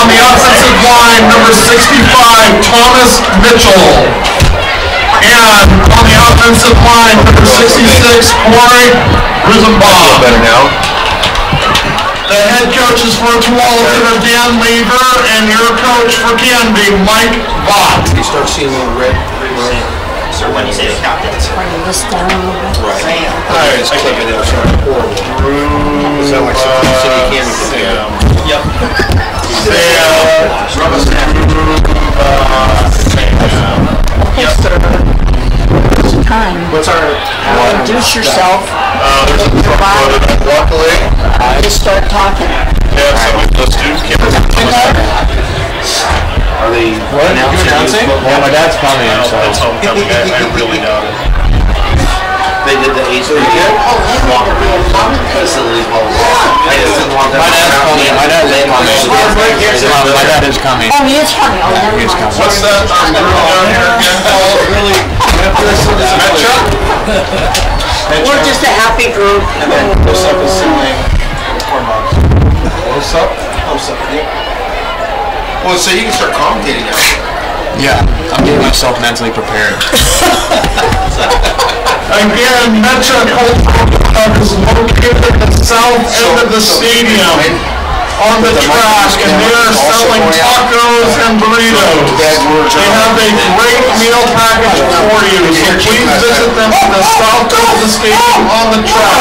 On the offensive line, number 65, Thomas Mitchell. And on the offensive line, number 66, Corey Risenbaum. Better now. The head coaches for Tualatin are Dan Lever, and your coach for Canby, Mike Vaught. You start seeing a little red. So when you say the captains, Bring this down a little bit. Right. I was clicking it. Horrible. Is that like something City Canby put together? yep. Time. What's our Introduce yourself. there's a luckily. Just start talking. Let's do Are they announcing? Yeah, my dad's coming, so. That's homecoming. I really doubt it. They did the Ace. My dad's coming. My dad is coming. Oh, he is coming. Oh, never mind. What's that down here again called? Really? Metcha? We're just a happy group. And then close up is selling corn dogs. Close up? Close up, yeah. Well, so you can start commentating now. Yeah, I'm getting myself mentally prepared. Again, Metcha Cold Club is located at the south end of the stadium on the track, and they are selling tacos and burritos. They have a great meal package for you, so please visit them at the south end of the stadium on the track.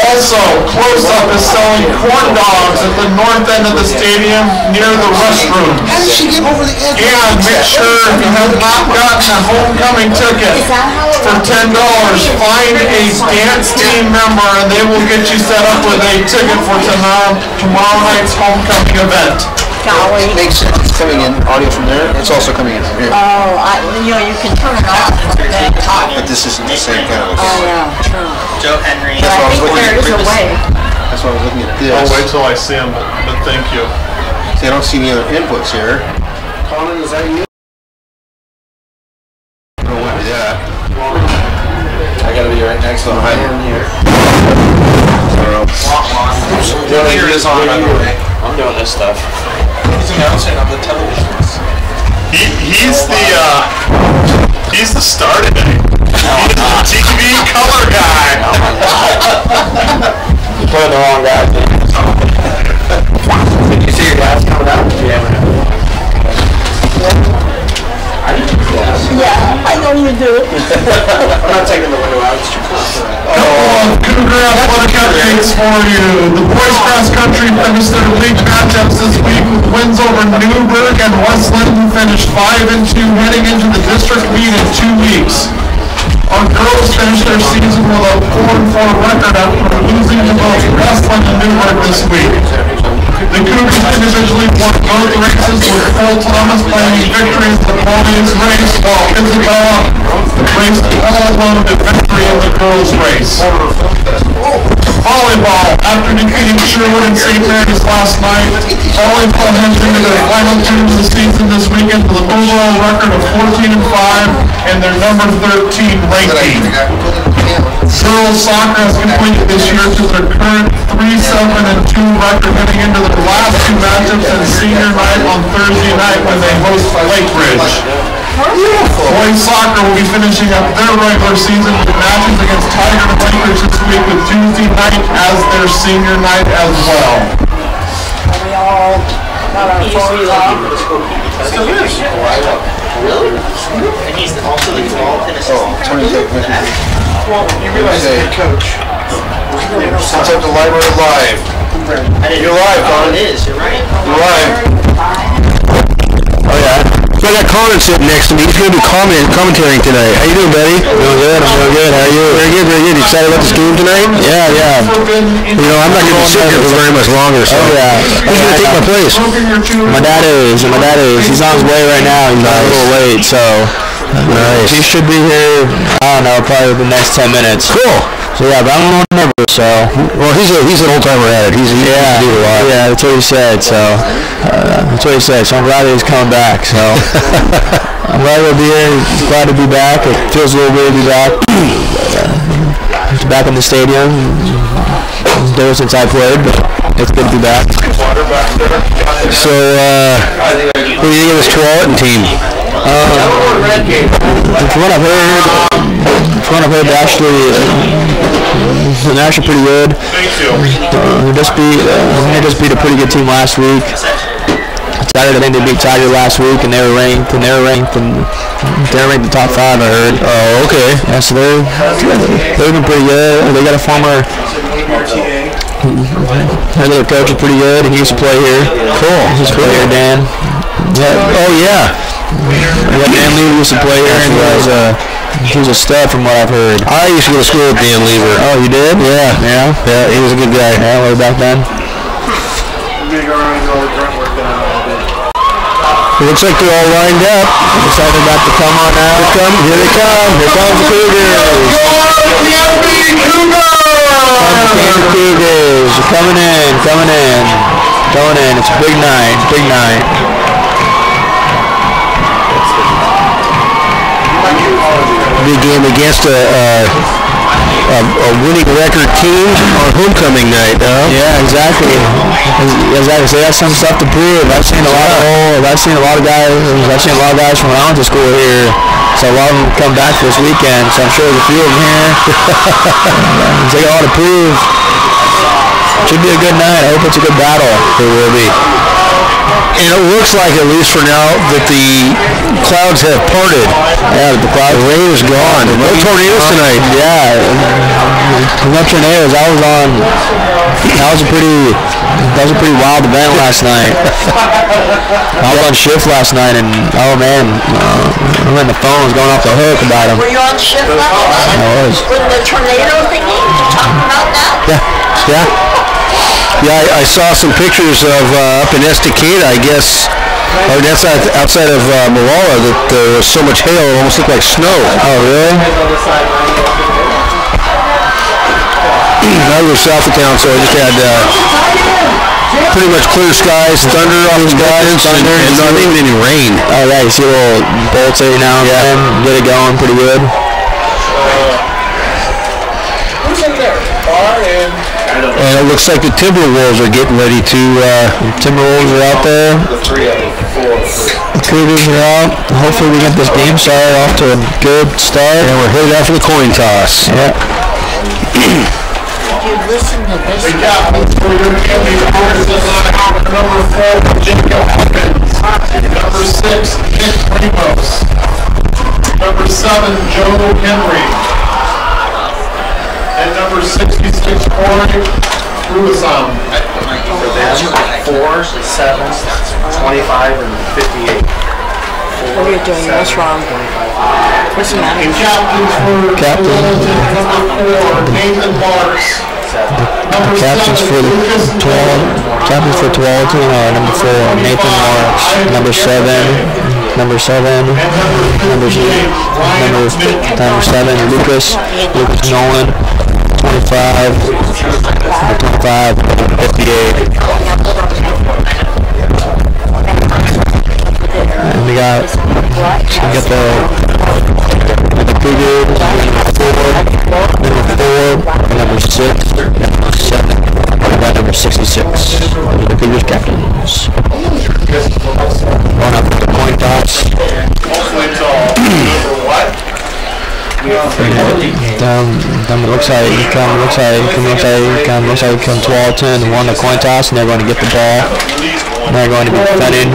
Also, Close Up is selling corn dogs at the north end of the stadium near the restrooms. How did she get over the edge? And make sure if you have not gotten a homecoming ticket for $10, find a dance team member and they will get you set up with a ticket for tomorrow night's homecoming event. Golly. Makes sense. It's coming in audio from there. It's also coming in from here. Oh, you can turn it off and then talk. But this isn't the same kind of. Oh, yeah, true. Joe Henry. But I think there is a way. That's why I was looking at this. I'll wait till I see them, but thank you. See, I don't see any other inputs here. Colin, is that you? Oh, what is that? I gotta be right next to the high end here. Here is on, by the way. I'm doing this stuff. He's announcing on the televisions. He's the star today. He's the TV color guy. You put the wrong guy. Did you see your dad's coming out? Yeah, I know you do. I'm not taking the window out. It's too close. Congrats, athletic updates for you. The boys cross country finished their league matchups this week with wins over Newburgh and Westland, who finished 5-2 heading into the district meet in 2 weeks. Our girls finished their season with a 4-4 record after losing to both Westland and Newburgh this week. The Cougars individually won both races with Phil Thomas claiming victory in the boys race, while Isabella raced all alone to victory in the girls race. Volleyball, after defeating Sherwood and St. Mary's last night, volleyball entering into their final 2 of the season this weekend with an overall record of 14-5 and their number 13 ranking. Girls soccer has completed this year to their current 3-7-2 record heading into their last 2 matchups and senior night on Thursday night when they host Lake Ridge. Boys soccer will be finishing up their regular season with matches against Tiger and Lake Ridge this week with Tuesday night as their senior night as well. We all got our phones off. Really? And he's also the Tualatin assistant. Well, you realize he's a coach. Since at the library live. You're live, Colin. It is, you're right. You're live. Oh yeah. So I got Colin sitting next to me. He's going to be commentating tonight. How you doing, buddy? Doing good. I'm doing good. How are you? Very good, very good. You excited about this game tonight? Yeah, yeah. You know, I'm not going to sit here for very much longer, so. Oh yeah. Who's going to take my place? My dad is. He's on his way right now. He's a little late, so. Nice. He should be here, I don't know, probably the next 10 minutes. Cool. So yeah, but I'm a little nervous, so. Well, he's an old-timer at it. He can do a lot. Yeah, that's what he said, so. So I'm glad he's coming back, so. I'm glad he'll be here. Glad to be back. It feels a little weird to be back. Back in the stadium. Day years since I played, but it's good to be back. So, who do you think of this Tualatin team? From what I've heard, they're actually pretty good. They just beat a pretty good team last week. Saturday, I think they beat Tiger last week, and they were ranked the top 5. I heard. Oh, okay. Yeah, so they've been pretty good. They got a former. Their coach is pretty good. He used to play here. Cool. He used to play here, Dan. Yeah. Oh yeah. Dan Lever used to play here, and he was a stud from what I've heard. I used to go to school with Dan Lever. Oh, you did? Yeah. Yeah. Yeah. He was a good guy. Yeah, way back then. It looks like they're all lined up. Looks like they're about to come on out. Here they come. Here comes the Cougars. Canby Cougars. Coming in. It's a big night. Big game against a winning record team on homecoming night, huh? Yeah, exactly. So they have some stuff to prove. I've seen a lot of guys from when I went to school here. So a lot of them come back this weekend. So I'm sure there's a few of them here. They got a lot to prove. Should be a good night. I hope it's a good battle. It will be. And it looks like, at least for now, that the clouds have parted. Yeah, the rain is gone. No tornadoes tonight. Yeah, no tornadoes. That was a pretty wild event last night. I was on shift last night, and oh man, the phone was going off the hook about them. Were you on shift last night? I was. With the tornado thingy? Did you talk about that? Yeah. Yeah, I saw some pictures of up in Estacada, I guess, or that's outside of Malala, that there was so much hail it almost looked like snow. Oh, really? I was south of town, so I just had pretty much clear skies, thunder on the skies, and not even any rain. Oh, yeah, you see little bolts every now and then, get it going pretty good. Who's in there? And it looks like the Timberwolves are getting ready to. Timberwolves are out there. The Cougars are out. Hopefully we get this game started off to a good start. And we're headed out for the coin toss. Yeah. Did you listen to this? Number 4, Jacob Hopkins. Number 6, Nick Ramos. Number 7, Joe Henry. And number 66, Corey Ruizam. For them, 4, 7, 25, and 58. What are you doing? What's wrong? What's the matter? And captains for number 4, Nathan Marks. Captains for Tualatin are number 4, Nathan Marks. Number 7, Lucas Nolan. 25, 58. And we got the Cougars, number 6, number 7, and number 66. Those are the Cougars captains. Going up with the coin toss. It looks like Tualatin won the coin toss, and they're going to get the ball. And they're going to be defending.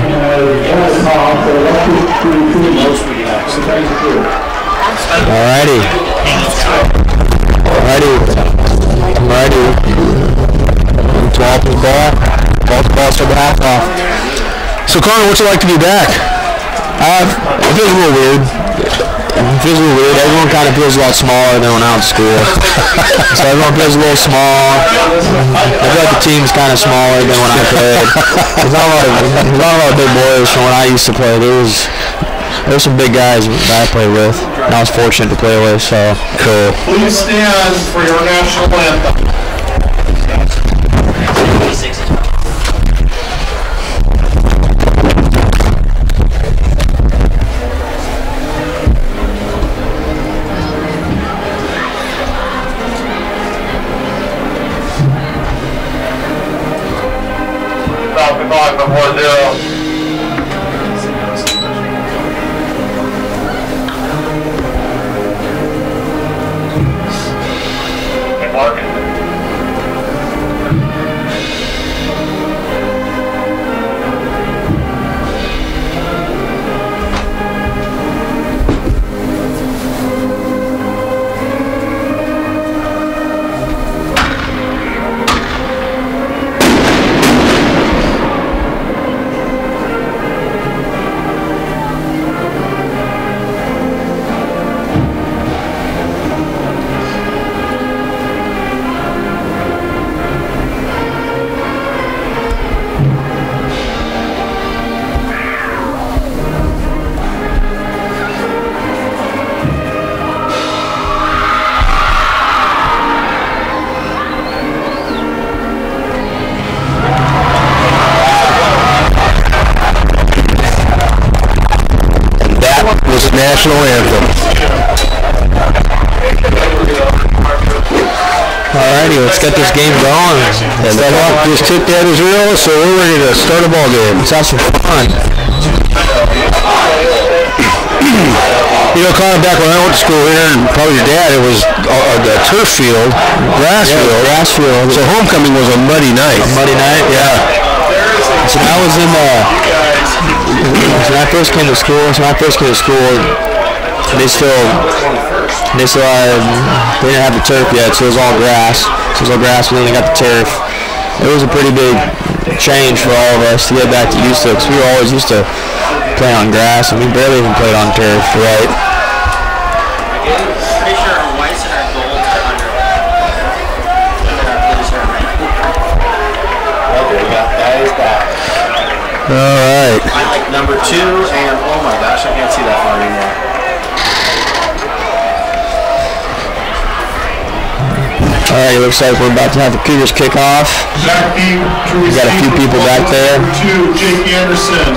Alrighty. Tualatin's ball. Ball started the half off. So Connor, what's it like to be back? It feels a little weird. Everyone kind of feels a lot smaller than when I was in school. So everyone feels a little small. I feel like the team's kind of smaller than when I played. There's not a lot of big boys from when I used to play. There were some big guys that I played with, and I was fortunate to play with, so cool. Please stand for your national anthem. 5 for 4-0. Mark. National anthem. Alrighty, let's get this game going. And the clock just ticked out as real, so we're ready to start a ball game. Let's have some fun. You know, Connor, back when I went to school here, and probably your dad, it was the turf field, grass field. So homecoming was a muddy night. A muddy night? Yeah. So I was in when I first came to school, they didn't have the turf yet, so it was all grass. And then they got the turf. It was a pretty big change for all of us to get back to used to it, because we were always used to play on grass, and we barely even played on turf, right? Pretty sure our whites and our golds are under. Okay, that is that. All right. I like number 2, and oh my gosh, I can't see that far anymore. All right, it looks like we're about to have the Cougars kick off. We got a few people back there. Jake Anderson.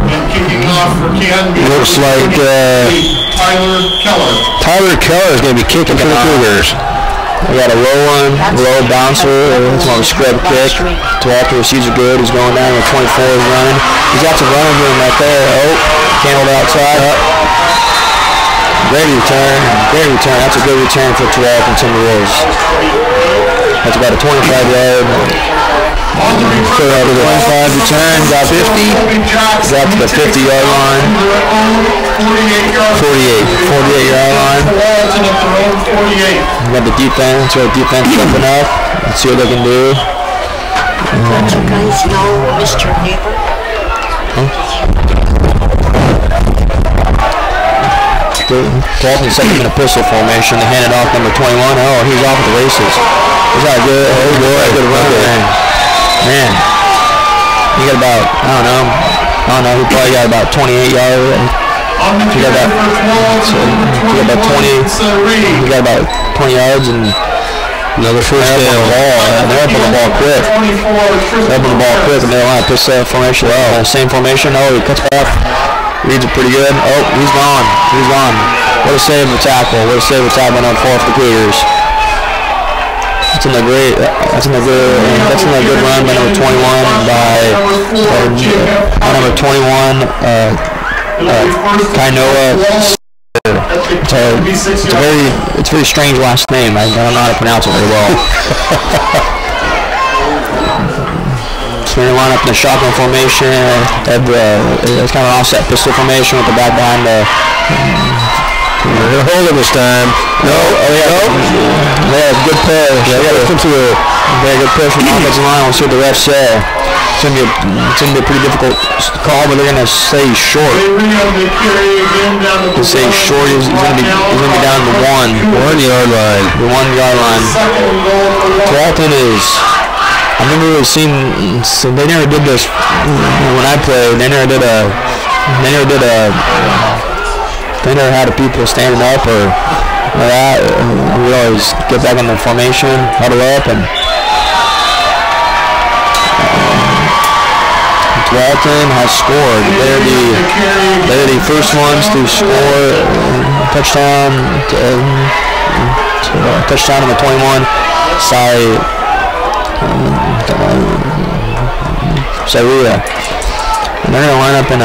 And kicking off for Canby. Looks like Tyler Keller is going to be kicking for the Cougars. We got a low bouncer. It's more of a scrub kick. Tualatin receives it good. He's going down with 24. He's running. He's got some running room right there. Oh, can't hold it outside. Great return. That's a good return for Tualatin Timberwolves. That's about a 25-yard. Clear out to the 25 return. Got 50. Got to the 50-yard line. 48-yard line. We got the defense. So defense jumping up. Let's see what they can do. Don't you guys know Mr. Neighbor? Tualatin set him in a pistol formation. They hand it off number 21. Oh, he's off at the races. Is that good? Oh, good run. Man, he got about, I don't know, he probably got about 28 yards. He got about 20 yards and another first down. They're up on the ball quick. And they're on a pistol formation. Oh, same formation. Oh, he cuts back. Reads it pretty good. Oh, he's gone. What a save of tackle. On 4 for the Cougars. That's in a good run by number 21 Kainoa. It's a very strange last name. I don't know how to pronounce it very well. So we're going to line up in the shotgun formation. It's kind of an offset pistol formation with the back behind the. They're going to hold it this time. No. Good push. Very good push from the offensive line. We'll see what the refs say. It's going to be a pretty difficult call, but they're going to say short. He's going to be down to the 1-yard line. The 1-yard line. Tualatin is. I've never really seen. So they never did this when I played. They never had people standing up or that. We always get back in the formation, huddle up, and Tualatin has scored. They're the first ones to score touchdown. Touchdown number 21. Syria. And they're gonna line up in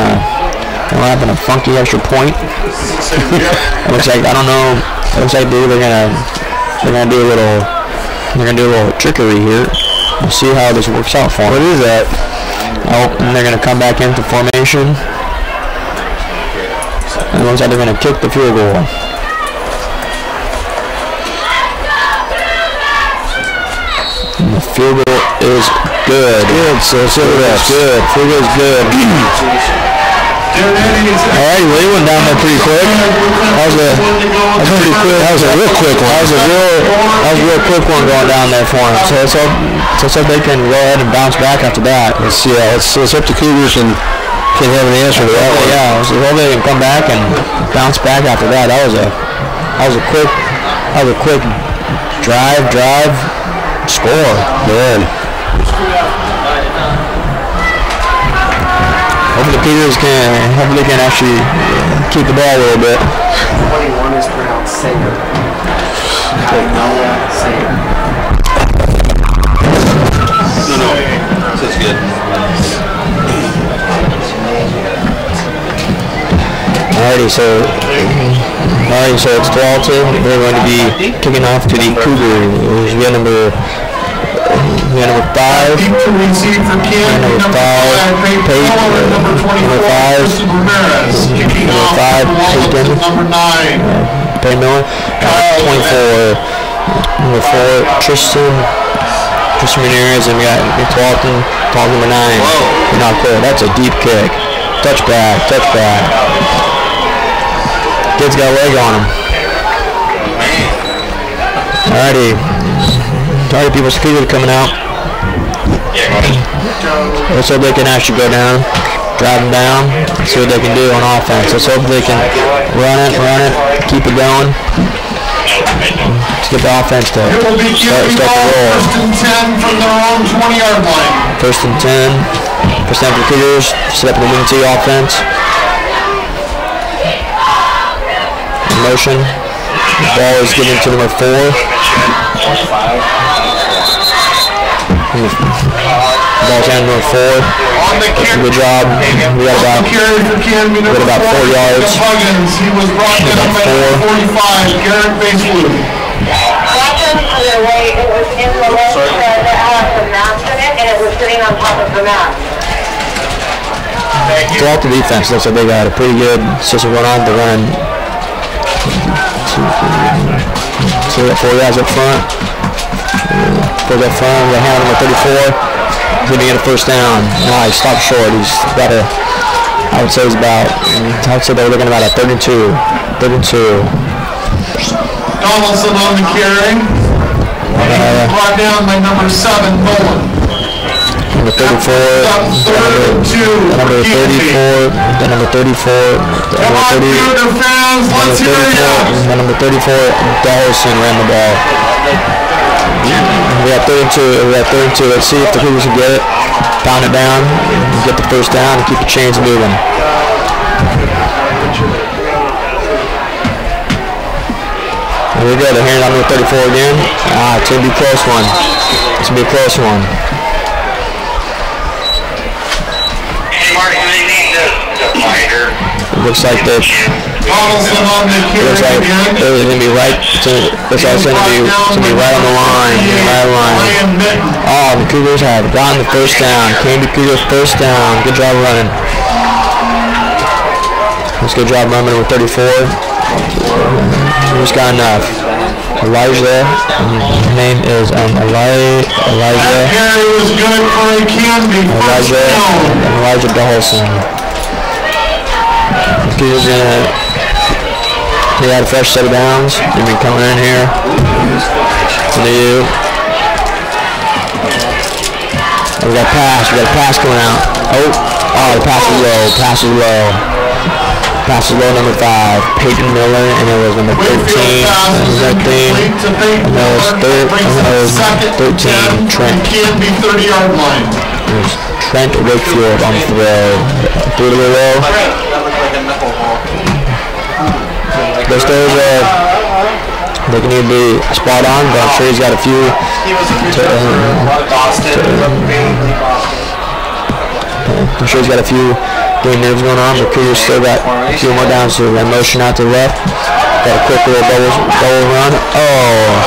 a funky extra point. It looks like, I don't know. It looks like they're gonna do a little trickery here. We'll see how this works out for them. What is that? Oh, and they're gonna come back into formation. And it looks like they're gonna kick the field goal. And the field goal is good. So that's good. Field goal is good. Alright, well, he went down there pretty quick. That was pretty quick. That was a real quick one. That was a real quick one going down there for him. So let's hope they can go ahead and bounce back after that. Let's hope the Cougars can have an answer to that one. Yeah, let's hope they can come back and bounce back after that. That was a quick drive, score. Man. Hopefully the Cougars can actually keep the ball a little bit. 21 is pronounced Sayer. Sayer. No. That's good. Alrighty, so it's Tualatin. They're going to be kicking off to the Cougars. We got number 5. Deep to receive for Canby. Number 5, Peyton. Number 5, Peyton. Number 9. Peyton Miller. Number 4, Tristan Ramirez, and we got Tualatin number 9. Not clear. That's a deep kick. Touchback. Kid's got a leg on him. Alrighty, people's Cougars coming out. Let's hope they can actually go down, drive them down, see what they can do on offense. Let's hope they can run it, keep it going. Let's get the offense to start the roll. First and 10 from their own 20-yard line. First and 10 for the Cougars. Set up the wing T offense. In motion. The ball is given to number 4. Ball's down to number 4. Good job. We got about 4 yards. He was brought down at 45. Garrett Baselou. It was in the left that had the mask in it, and it was sitting on top of the mask. Throughout the defense, looks like they got a pretty good system going on. They're running 4 guys up front. 4 guys up front. We got hand number 34. He's going to get a first down. No, he stopped short. He's got a, I would say they're looking about a 32. Donaldson on the carry. Brought down by number 7, Nolan. Number 34. Number 34. Number 34. Number 34. Dawson ran the ball. We got 32. Let's see if the Cougars can get it. Pound it down. Get the first down and keep the chains moving. Here we go. They're handing on number 34 again. It's going to be a close one. It looks like this. Donaldson on the carry. Looks like it's going to be right. Looks like it's going to be right on the line. Oh, the Cougars have gotten the first down. Canby Cougars first down. Good job running. Let's good job running with 34. Just got enough. Elijah. His name is Elijah. That carry was good for a Canby. Elijah Dawson. Cougars they had a fresh set of downs. They've been coming in here. We got a pass. We got a pass coming out. Oh, the pass is low. Pass is low, number 5, Peyton Miller, and it was number 13. And that was 13, Trent. Canby 30-yard line. There's Trent Wakefield on the throw. Through the row. Those throws they can either be spot on, but I'm sure he's got a few I'm sure he's got a few good nerves going on, but Cougars still got a few more down, so that motion out to the left. Got a quick little double run. Oh,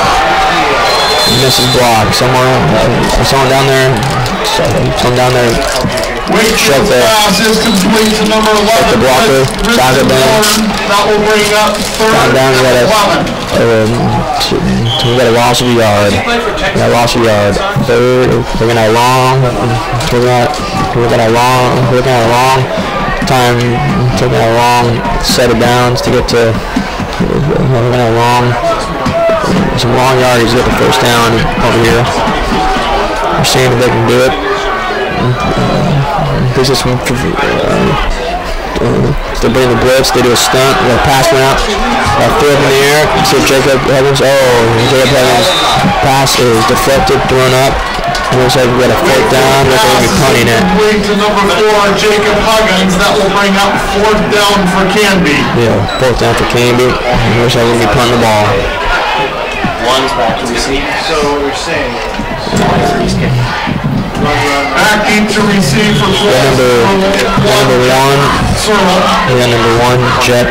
misses block. Someone down there. Someone down there. Shut the blocker. Back it down. Down. We got a loss of a yard. Third. We're gonna have a long time. Taking a long set of downs to get to. We're gonna have some long yardage to get the first down over here. We're seeing if they can do it. This is they bring the blitz, they do a stunt, we got a pass went out, throw up in the air, see Jacob Evans, Jacob Evans' pass is deflected, thrown up, and looks like we got a fourth down, looks like we'll be punting it. To number 4, Jacob Huggins, that will bring up 4th down for Canby. Yeah, 4th down for Canby, and looks like we'll be punting the ball. One's back to receive. So what you're saying is Acting to receive for number 1, we got number 1, Jet.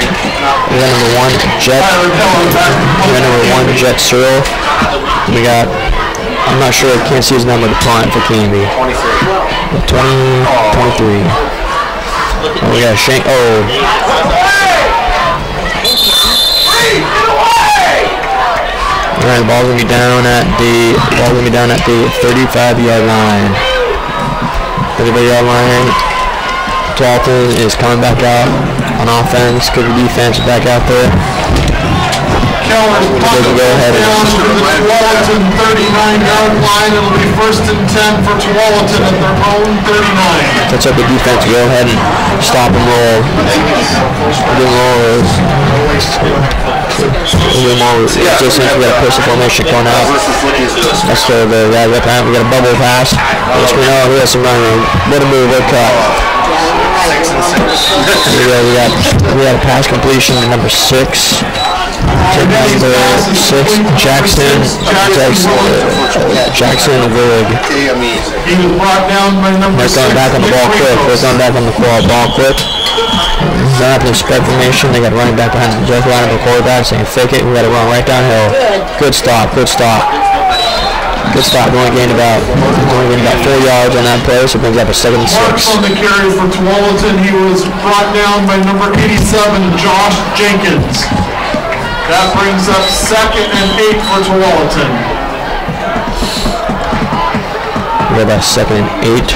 We got number 1, Jet. We got number 1, Jet Searle. We got, I'm not sure, I can't see his number to punt for Canby. 23. We got Shank. Alright, the ball's gonna be down at the 35-yard line. 35-yard line. Tualatin is coming back out on offense. Good defense back out there. They can go ahead and Tualatin 39-yard line. It'll be 1st and 10 for Tualatin at their own 39. Let's hope the defense go ahead and stop and roll. Just since we got a push formation going out. That's the right time. We got a bubble pass. We got some run room. What a move, what cut. We got a pass completion to number 6. Jackson Wig. He was brought down by number 6. They're going back on the ball quick. Ball quick. Not up in spread formation. They got running back behind the just line of the quarterback saying fake it. We got to run right downhill. Good stop. We only gained about 4 yards on that play, so it brings up a 2nd and 6. Marks on the carry for Tualatin. He was brought down by number 87, Josh Jenkins. That brings up 2nd and 8 for Tualatin. We got about 2nd and 8.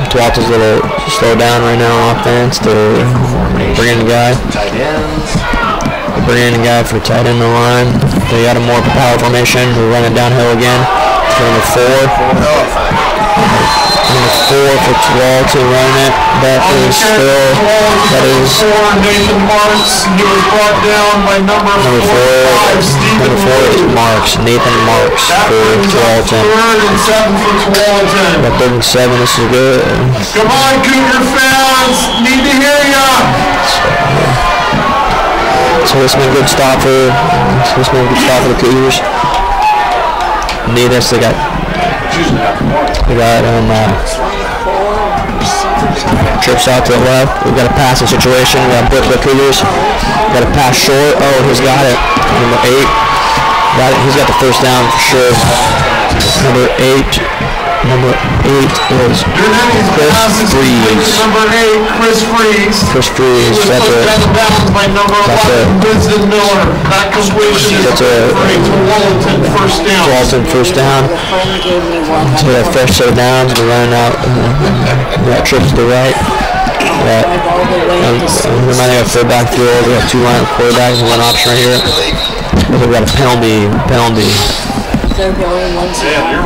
Tualatin's a little slow down right now on offense. They're bringing the guy. Bringing the guy for tight end on the line. They got a more power formation. We're running downhill again. Number 4. Number 4 for Tualatin running it. That is Nathan Marks. He was brought down by number 4 is Marks. Nathan Marks for Tualatin. 3rd and 7 for Tualatin. About 3rd and 7. This is good. Come on, Cougar fans. Need to hear ya. So this has been a good stop for the Cougars. Need this. They got trips out to the left. We've got a passing situation. We got blitz for the Cougars. Got a pass short. Oh, he's got it. Number 8. Got it. He's got the first down for sure. Number 8 is Chris Freeze. Number 8, Chris Freeze. Chris Freeze. That's it. By number 11, Winston Miller. That completion is Tualatin first down. Tualatin first down. So we got fresh set of downs. We're running out. We got trips to the right. Reminding of third back field. We got 2 line quarterbacks and 1 option right here. We got a penalty. They're going once again.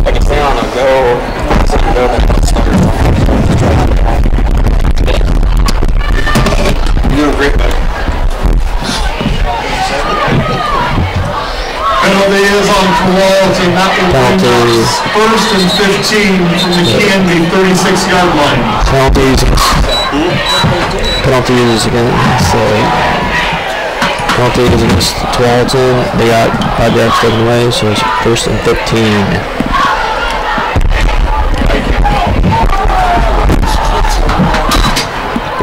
I can stay on a go. You're doing great, buddy. Penalty is on Tualatin. That will bring us 1st and 15 from the Canby 36-yard line. Penalties again. So Penalty is against Tualatin. They got 5 yards taken away, so it's 1st and 15.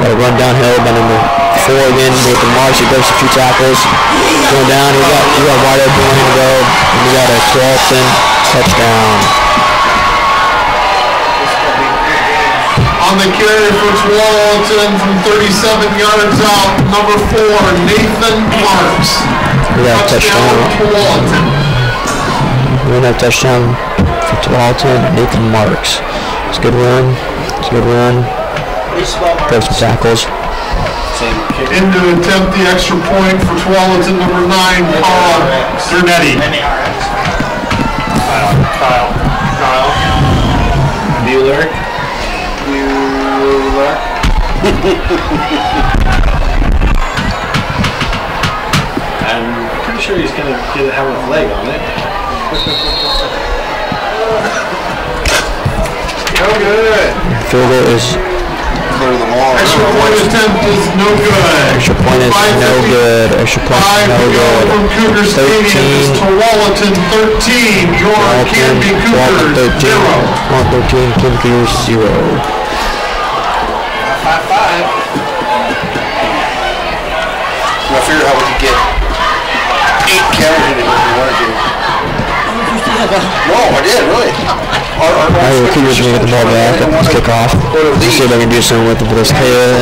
Got a run downhill by number 4 again with the marks. He breaks a few tackles. Going down. He got wide open lane to go. And we got a Tualatin touchdown. On the carry for Tualatin from 37 yards out, number 4, Nathan Marks. We got a touchdown. Tualatin. We got a touchdown for Tualatin, Nathan Marks. It's a good run. It's a good run. Break some tackles. In to attempt the extra point for Tualatin, number 9, Paul Cernetti. Kyle. Bueller. I'm pretty sure he's gonna have a leg on it. No good. Field goal is Clear them all. Extra point attempt is no good. extra point is no good. Extra point is no good. From Cougar Stadium is Tualatin 13. Your Canby Cougars 0. 13. Canby Cougars 0. 5-5. I figured out we could get 8 carries in it if we wanted to. No, I did, really. The Cougars are going to get the ball back at this kickoff. Let's see if I can do something with it for this kid.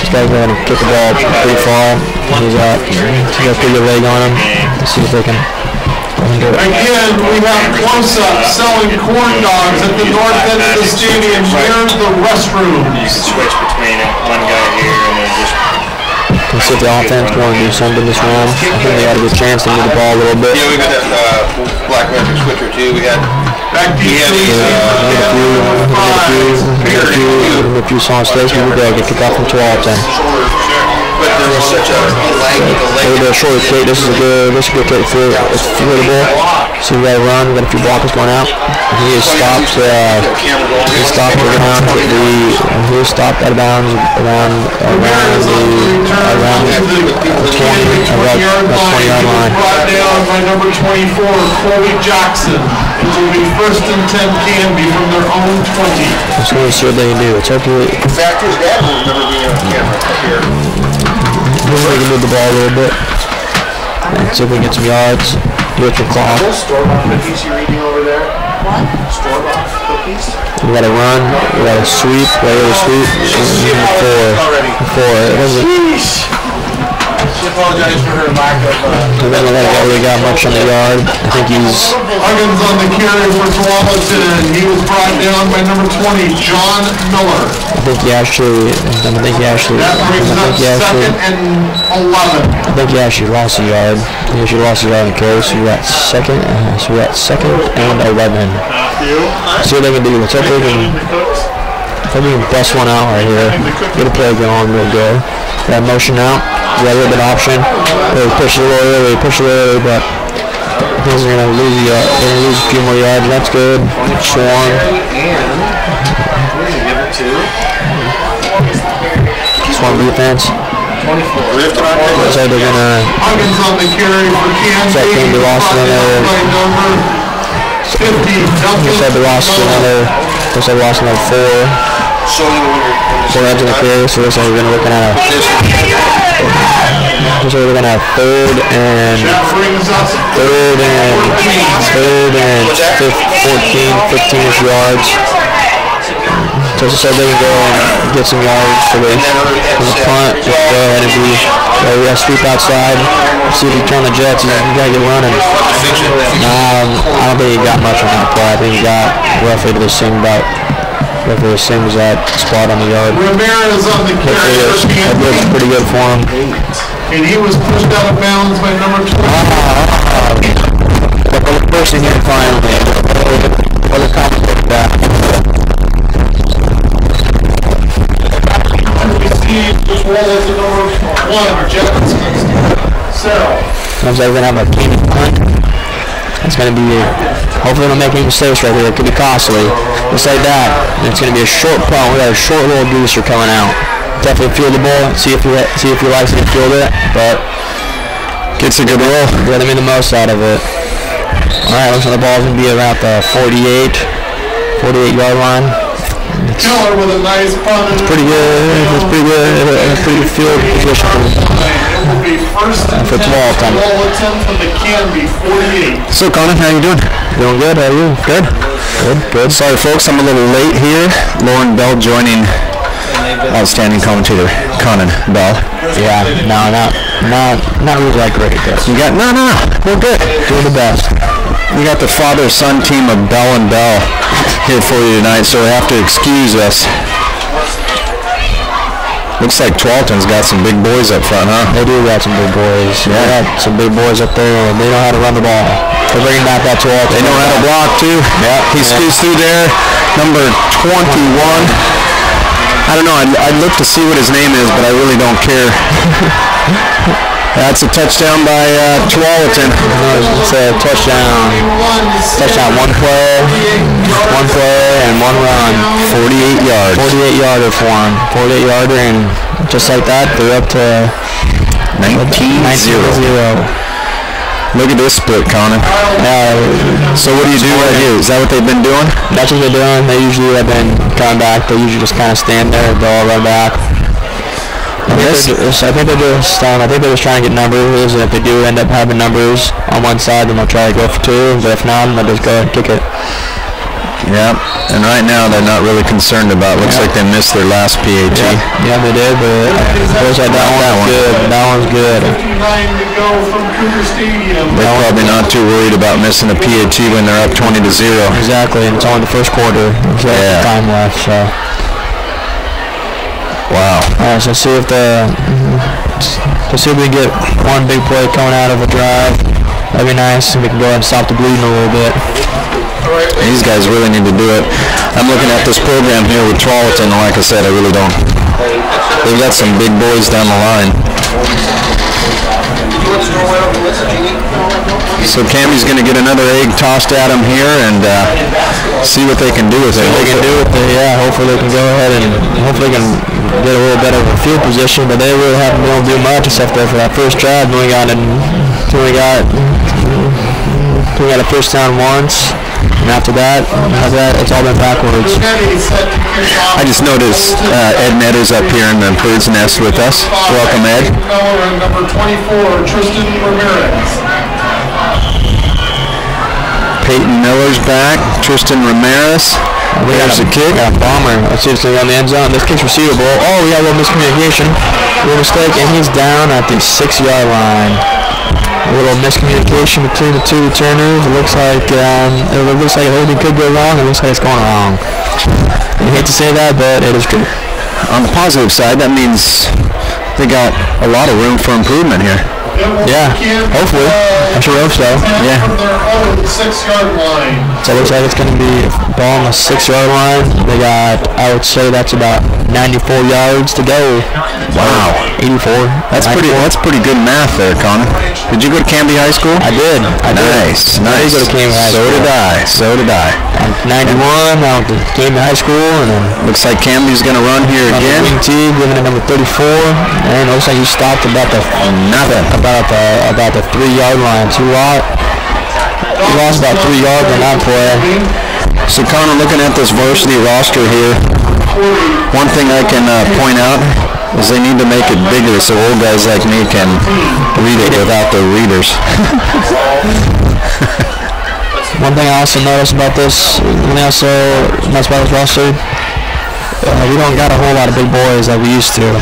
This guy's going to kick the ball pretty far. He's got a pretty good leg on him. Let's see if they can do it. Again, we have close-up selling corn dogs at the north end of the stadium near the restrooms. Switch between one guy here and then just. Let's see if the offense want to do something this round. I think they got a good chance to move the ball a little bit. Yeah, we got that black magic switcher too. We had Back to A few songs today, so we're going to get kicked off from Tualatin. but there was such a lag. A little bit short kick. This is a good kick for it's fittable. So we got to run. We got a few blockers going out. He is stopped. He stopped around he is stopped out of bounds around the 20-yard line. Brought down by number 24, Corey Jackson. It will be 1st and 10 Canby from their own 20. Let's go and see what they can do. It's hopefully. In fact, his dad will remember being on camera up here. Hopefully we can move the ball a little bit. And see if we can get some yards. Do it for clock. Store-bought cookies you're eating over there? What? Store-bought cookies? We got to run. We got to sweep. Regular sweep. Four. It wasn't. She apologized for her lack of. I don't think I really got much on the yard. I think he's. Huggins on the carry for Tualatin. He was brought down by number 20, John Miller. I think he actually. That brings up 2nd and 11. I think he actually lost a yard. He actually lost a yard in the carry, so we got second. So we got 2nd and 11. See what they can do. Let's hope we can. Maybe we can bust one out right here. Get a play going. We'll go. Got motion out. We got a little bit of option. They push it a little early, but I think they're gonna lose a few more yards. That's good. Swarm. Swarm defense. Looks like they're gonna. Huggins on the carry for Canby. Canby lost another. By number 50, Duncan. Looks like they lost another 4. So That's in the carry, so looks like we're looking at a. Looks like we're looking at 3rd and 15-ish yards. So it's said they can go and get some yards for the punt. Just go ahead and we got sweep outside. See if he turn the Jets. You gotta get running. I don't think he got much on that play. I think he got roughly the same as that spot on the yard. Ramirez on the carry for That looks Canby. pretty good for him. And he was pushed out of bounds by number 20. The person here finally. What a compliment that. We see as well as the number 1, Jets. Sarah. Sounds like we're going to have a game punt. It's going to be, hopefully we don't make any mistakes right here. It could be costly. Just like that. And it's going to be a short punt. We got a short little booster coming out. definitely fieldable. See if he likes to field it, but gets a good roll. Got to make the most out of it. All right, looks like the ball's gonna be around the 48-yard line. Killer with a nice punt. It's pretty good. It's pretty good. It's pretty good field position for Tualatin. From the Canby 48. So, Conan, how you doing? Doing good. How are you? Good. Good. Sorry, folks, I'm a little late here. Lauren Bell joining outstanding commentator Conan Bell. Yeah, not really that great. You got no. We're good. Doing the best. We got the father-son team of Bell and Bell here for you tonight, so we have to excuse us. Looks like Tualatin's got some big boys up front, huh? They do got some big boys. Yeah. They got some big boys up there, and they know how to run the ball. They're bringing back that Tualatin. They know how to block, too. Yeah. He scoots through there. Number 21. I don't know. I'd look to see what his name is, but I really don't care. That's a touchdown by Tualatin. It's a touchdown. Touchdown, one play, and one run. 48 yards. 48-yarder for him. 48-yarder, and just like that, they're up to 19-0. Look at this split, Conan. So what do you do right here? Is that what they've been doing? That's what they're doing. They usually have been coming back. They usually just kind of stand there, they'll run back. I think they're just trying to get numbers, and if they do end up having numbers on one side, then they'll try to go for two, but if not, they'll just go and kick it. Yeah, and right now they're not really concerned about it. Looks like they missed their last PAT. Yeah, they did, but looks like that one's good. That one's good. They're probably not too worried about missing a PAT when they're up 20-0. Exactly, and it's only the first quarter. There's time left, so. Wow. All right, so see if we get one big play coming out of a drive. That'd be nice, and we can go ahead and stop the bleeding a little bit. These guys really need to do it. I'm looking at this program here with Tualatin, and like I said, I really don't. They've got some big boys down the line. So Cammy's going to get another egg tossed at him here and see what they can do with it. Hopefully they can go ahead and hopefully they can get a little bit of a field position, but they really haven't been able to do much except for that first drive. We got a first down once, and after that, it's all been backwards. I just noticed Ed Netter's up here in the bird's nest with us. Welcome, Ed. Number 24, Tristan Ramirez. Peyton Miller's back. Tristan Ramirez. There's a kick. Got a bomber. Let's see if it's on the end zone. This kick's receivable. Oh, we got a little miscommunication. A little mistake, and he's down at the 6-yard line. A little miscommunication between the two returners. It looks like everything could go wrong. It looks like it's going wrong. I hate to say that, but it is true. On the positive side, that means they got a lot of room for improvement here. Yeah, hopefully. I sure hope so. Yeah. So it looks like it's going to be ball on the 6-yard line. They got, I would say that's about 94 yards to go. Wow. 84. That's 94. That's pretty good math there, Connor. Did you go to Canby High School? I did. Nice. I did go to Canby High School. So did I. I'm 91. I went to Canby High School, and then looks like Canby's going to run here again. Wing T, giving it number 34, and it looks like he stopped about the 3-yard line. He lost about 3 yards on that play. So Connor, looking at this varsity roster here, one thing I can point out is they need to make it bigger so old guys like me can read it without their readers. One thing I also noticed about this, roster, we don't got a whole lot of big boys like we used to.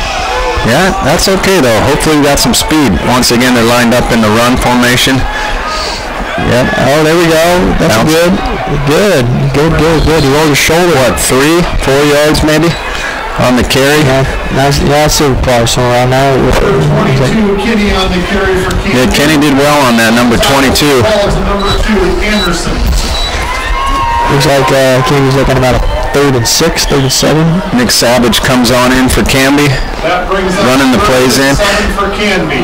Yeah, that's okay though. Hopefully we got some speed. Once again, they're lined up in the run formation. Yep. Oh, there we go. That's good. Good. You rolled your shoulder. What, 3, 4 yards maybe on the carry? Yeah, that's probably somewhere around now. Kenny on the carry for Kenny. Yeah, Kenny did well on that, number 22. Number 2, Anderson. Looks like Kenny's looking about a 3rd and 6, 3rd and 7. Nick Savage comes on in for Canby. Running the plays in.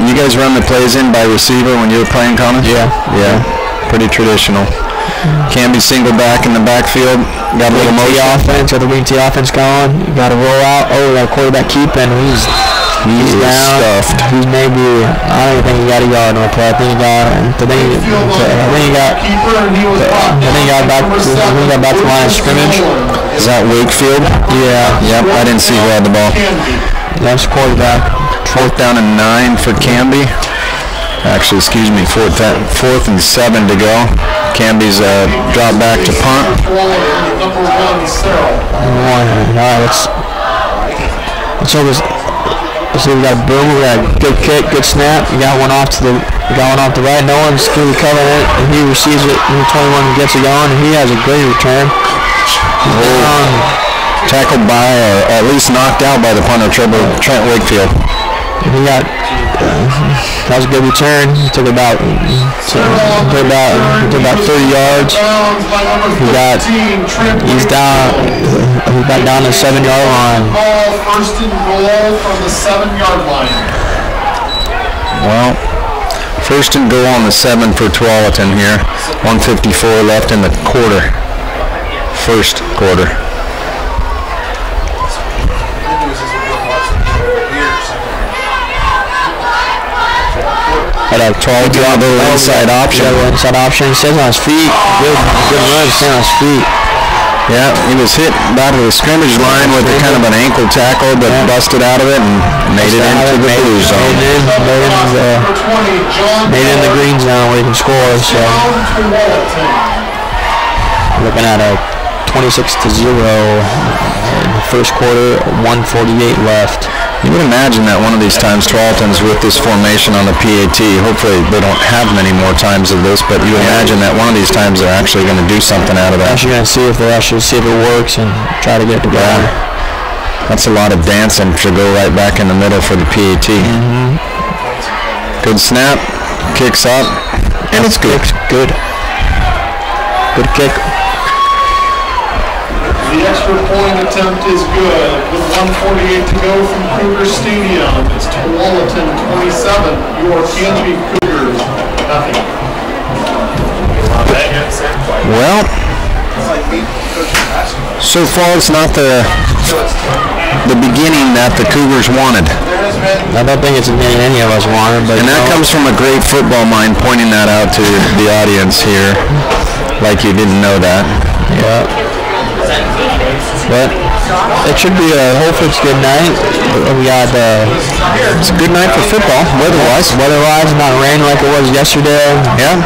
You guys run the plays in by receiver when you were playing, Connor? Yeah. Pretty traditional. Canby single back in the backfield. Got a little motion. Offense, got the wing T offense going. You got to roll out. Oh, we got a quarterback keeping. He's down. Stuffed. He's maybe, I don't even think he got a yard no play. I think he got back to the line of scrimmage. Is that Wakefield? Yeah. Yep, I didn't see who had the ball. That's quarterback. 4th down and 9 for Canby. Actually, excuse me, 4th and 7 to go. Canby's dropped back to punt. Alright, let's see. We got a boom. We got a good kick, good snap. We got one off to the right. No one's really covering it, and he receives it. And 21 gets it going, and he has a great return. Tackled by, or at least knocked out by the punter, Trent Wakefield. And he got that was a good return. He took about 30 yards. He's back down to the 7-yard line. First and goal from the 7-yard line. Well, first and goal on the 7 for Tualatin here. 1:54 left in the quarter. First quarter. Had a 12-yard inside option. Inside option. He stays on his feet. Good run. Staying on his feet. Yeah, he was hit about the scrimmage line with a kind of an ankle tackle, but busted out of it and made it into the blue zone. Made it in the green zone where he can score. So looking at a 26-0 in the first quarter. 1:48 left. You would imagine that one of these times Tualatin's with this formation on the PAT. Hopefully they don't have many more times of this, but you imagine that one of these times they're actually going to do something out of that. You're going to see if it works and try to get it together. Yeah. That's a lot of dancing to go right back in the middle for the PAT. Good snap, kicks up, and it's good. Good kick. The extra point attempt is good. With 1:48 to go from Cougar Stadium, it's Tualatin 27, your Canby Cougars nothing. Well, so far it's not the beginning that the Cougars wanted. I don't think it's the beginning any of us wanted. But and that comes from a great football mind pointing that out to the audience here, like you didn't know that. Yeah. But it should be hopefully it's a good night. We got it's a good night for football, weather-wise. Weather-wise, not rain like it was yesterday. Yeah.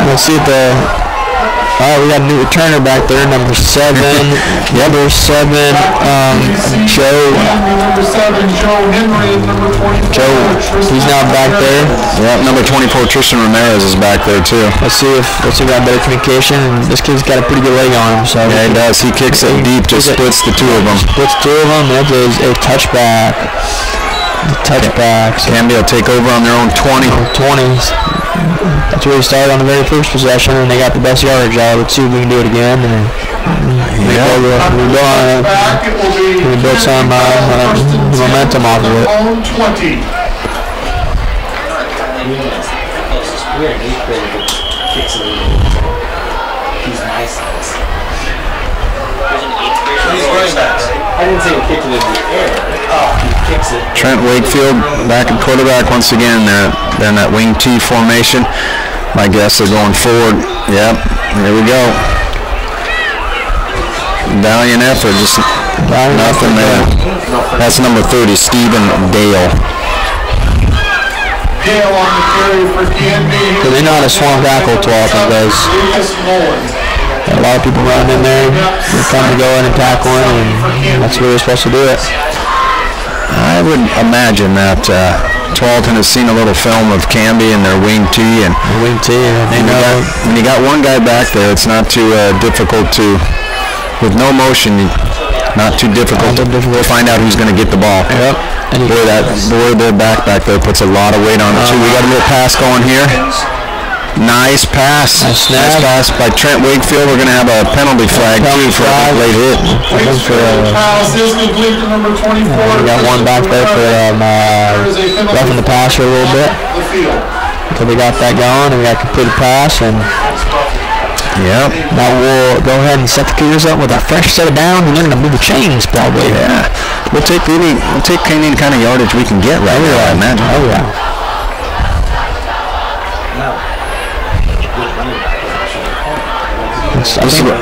Let's see if we got a new returner back there, number 7. Number 7, Joe. Number 7, Joe Henry, and number 24. Joe, he's now back there. Yeah, number 24, Tristan Ramirez is back there too. Let's see if we got better communication. This kid's got a pretty good leg on him. So yeah, he does. He kicks it deep, just splits the two of them. Splits two of them. That is a touchback. Canby will take over on their own 20. 20s. That's where we started on the very first possession, and they got the best yardage out. Let's see if we can do it again. And we build some momentum off of it. I didn't say he kicked it in the air. He kicks it. Trent Wakefield back at quarterback once again. They're in that wing T formation. My guess they're going forward. Yep, here we go. Valiant effort, just nothing there. That's number 30, Stephen Dale. Dale on the carry for Canby. So they know how to swamp tackle Tualatin does. A lot of people running in there. They come to go in and tackle in, and that's where we're supposed to do it. I would imagine that Tualatin has seen a little film of Canby and their wing T, and when you got one guy back there, it's not too difficult to, with no motion, not too difficult to find out who's going to get the ball. Yep. Boy, their back there puts a lot of weight on it too. We got a little pass going here. Nice pass. Nice Nice pass by Trent Wakefield. We're going to have a penalty flag too for a late hit. Pass is complete to number 24. We got one back there for roughing the passer a little bit. So we got that going, and we got a completed pass, and yep. Now we'll go ahead and set the Cougars up with a fresh set of downs, and they're going to move the chains probably. Yeah. We'll take any kind of yardage we can get right now, I imagine. Oh yeah.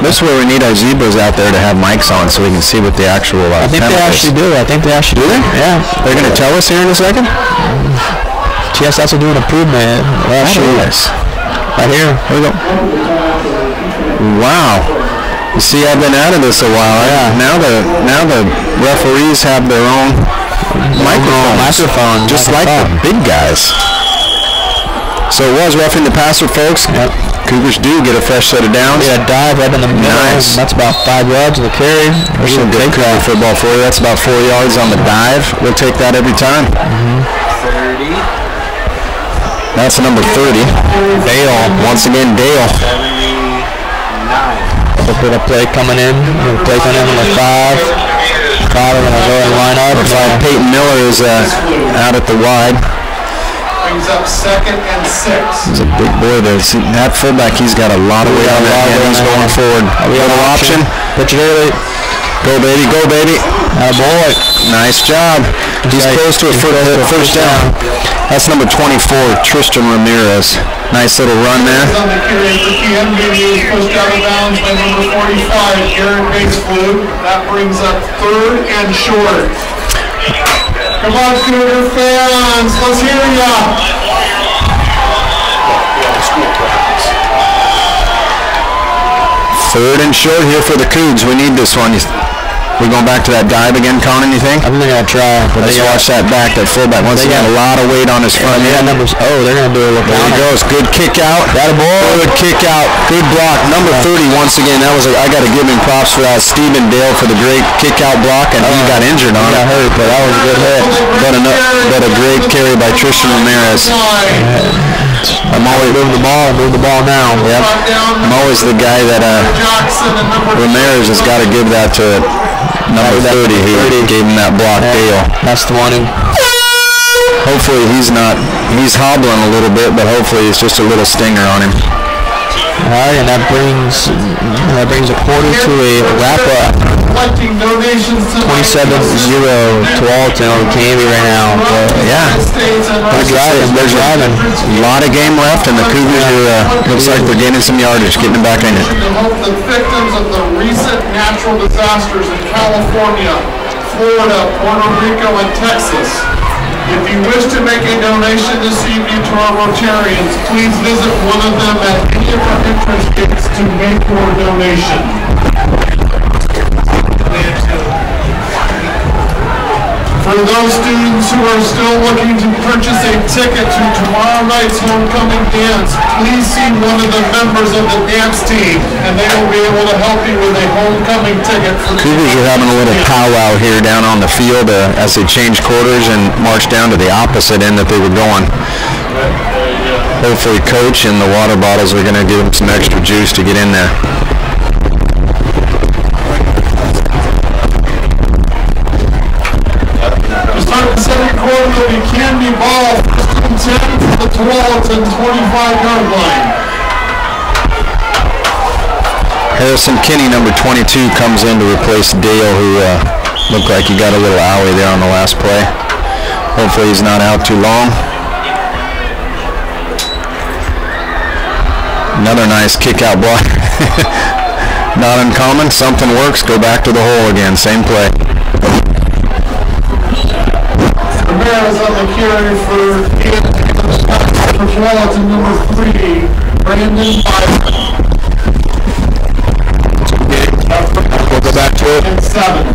This is where we need our zebras out there to have mics on so we can see what the actual I think they actually do. I think they actually do. Yeah. They're going to tell us here in a second? TSS will do an improvement. Right here. Here we go. Wow. You see, I've been out of this a while. Yeah. Now the referees have their own microphone, just like the big guys. So it was roughing the passer, folks. Yep. Cougars do get a fresh set of downs. Yeah, dive right in the middle. Nice. That's about 5 yards of the carry. There's some good Cougar football for you. That's about 4 yards on the dive. We'll take that every time. 30. That's number 30. Dale. Once again, Dale. 79. Look at a play coming in. Play coming in number 5. 5 are going to go and line up. Peyton Miller is out at the wide. Brings up 2nd and 6. He's a big boy there. See, that fullback, he's got a lot of weight on that hand. He's going forward. Little option. Pitch it early. Go, baby. Go, baby. Boy. Nice job. He's close to a first down. That's number 24, Tristan Ramirez. Nice little run there. On the carry for Canby, he was pushed out of bounds by number 45, Aaron Batesflew. That brings up 3rd and short. Come on, Cougar fans, let's hear ya. 3rd and short here for the Cougs. We need this one. We're going back to that dive again, Conan, you think? I think they're going to try. Let's watch that back, that fullback. Once again, a lot of weight on his front end. Numbers. Oh, they're going to do a look. There he goes. Good kick out. That a ball. Good kick out. Good block. Number 30, once again, that was I got to give him props for that. Stephen Dale for the great kick out block, and he got injured on it. Got hurt, but that was a good hit. But a great carry by Tristan Ramirez. I'm always move the ball now. Yep. I'm always the guy that Ramirez has got to give that to number 30. He gave him that block, Dale. That's the one who. Hopefully he's hobbling a little bit, but hopefully it's just a little stinger on him. All right, and that brings a quarter to a wrap-up. 27-0 Tualatin over Canby right now. Yeah. There's a lot of game left, and the Cougars looks like they're gaining some yardage, getting them back in it. To help the victims of the recent natural disasters in California, Florida, Puerto Rico, and Texas. If you wish to make a donation this evening to our Rotarians, please visit one of them at any of our entrance gates to make your donation. For those students who are still looking to purchase a ticket to tomorrow night's homecoming dance, please see one of the members of the dance team, and they will be able to help you with a homecoming ticket. Cougars are having a little powwow here down on the field as they change quarters and march down to the opposite end that they were going. Hopefully Coach and the water bottles are going to give them some extra juice to get in there. The second quarter will be Canby ball, 1st and 10 for the Tualatin 25-yard line. Harrison Kinney, number 22, comes in to replace Dale, who looked like he got a little owie there on the last play. Hopefully he's not out too long. Another nice kick out block. Not uncommon. Something works. Go back to the hole again. Same play. Ramirez on the carry for Tualatin, number 3, Brandon Byron. We'll go back to it. And 7.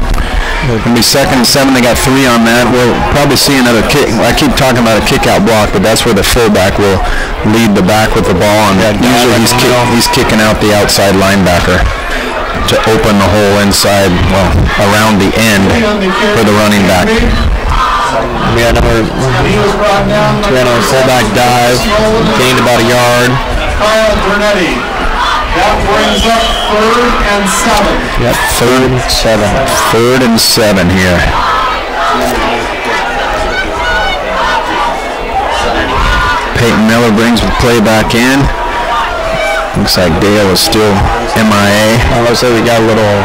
It's going to be 2nd and 7. They got 3 on that. We'll probably see another kick. I keep talking about a kick-out block, but that's where the fullback will lead the back with the ball. And usually he's kicking out the outside linebacker to open the hole inside, well, around the end for the running back. We got another fullback dive, gained about a yard. Kyle Bernetti. That brings up 3rd and 7. Yep, 3rd and 7. 3rd and 7 here. Peyton Miller brings the play back in. Looks like Dale is still MIA. Looks like we got a little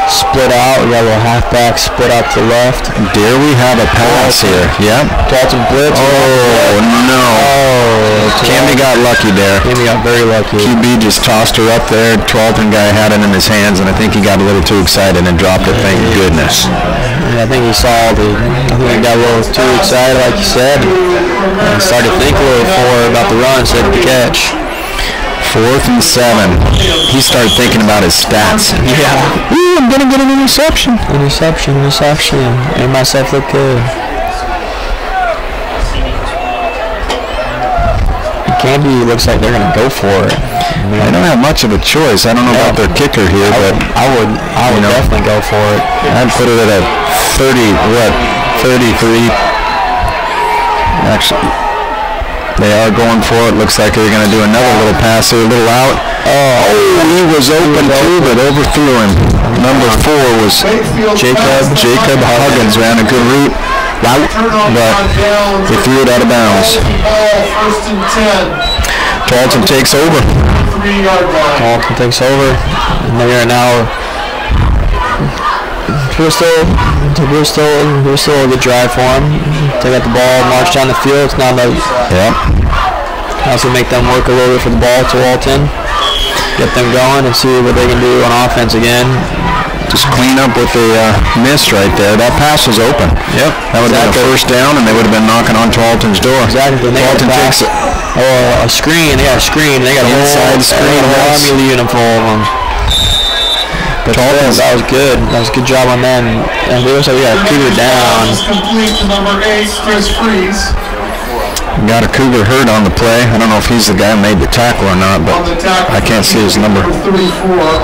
split out. We got a little halfback split out to the left. Dare we have a pass here? Yep. Tualatin blitz. Oh, no. Oh, Canby got lucky there. Canby got very lucky. QB just tossed her up there. Tualatin guy had it in his hands, and I think he got a little too excited and dropped it. Thank goodness. Yeah, I think he saw I think he got a little too excited, like you said, and started to think a little more about the run instead of the catch. 4th and 7. He started thinking about his stats. Yeah. Ooh, I'm going to get an interception. Interception. Made myself look good. Canby looks like they're going to go for it. They don't have much of a choice. I don't know about their kicker here, but I would definitely go for it. I'd put it at a 33. Actually, they are going for it. Looks like they're going to do another little pass here, a little out. Oh, he was open too, but overthrew him. Number 4 was Jacob Huggins. Ran a good route, but he threw it out of bounds. Tualatin takes over. Tualatin takes over. And they are now Bristol a good drive for him. Take out the ball, march down the field. It's now the also make them work a little bit for the ball. Tualatin, get them going and see what they can do on offense again. Just clean up what they missed right there. That pass was open. Yep. That would have been a first down, and they would have been knocking on Tualatin's door. Exactly. Tualatin takes it. Oh, a screen. They got a screen. They got a inside screen. Army uniform. But that was good. That was a good job on them. And it looks like we got a Cougar down. Complete to number 8, Chris Freeze. Got a Cougar hurt on the play. I don't know if he's the guy who made the tackle or not, but I can't see his number. 34,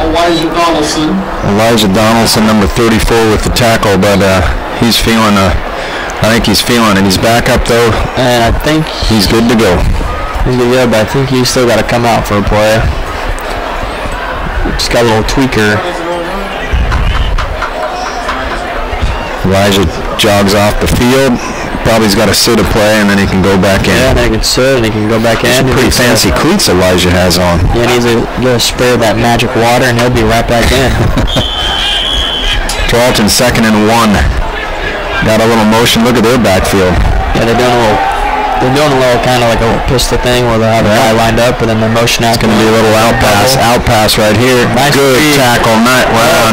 Elijah Donaldson. Elijah Donaldson, number 34 with the tackle, but he's feeling I think he's feeling it. He's back up though, and I think he's good to go. He's good to go, but I think he's still got to come out for a play. Just got a little tweaker. Elijah jogs off the field. Probably's got to sit a play, and then he can go back in. Yeah, and he can sit, and he can go back in. Pretty fancy cleats Elijah has on. Yeah, he needs to get a spray of that magic water, and he'll be right back in. Tualatin 2nd and 1. Got a little motion. Look at their backfield. Yeah, they're doing a little kind of like a little pistol thing where they'll have a guy lined up, and then they're motion out. It's going to be a little out pass right here. Nice good read. tackle.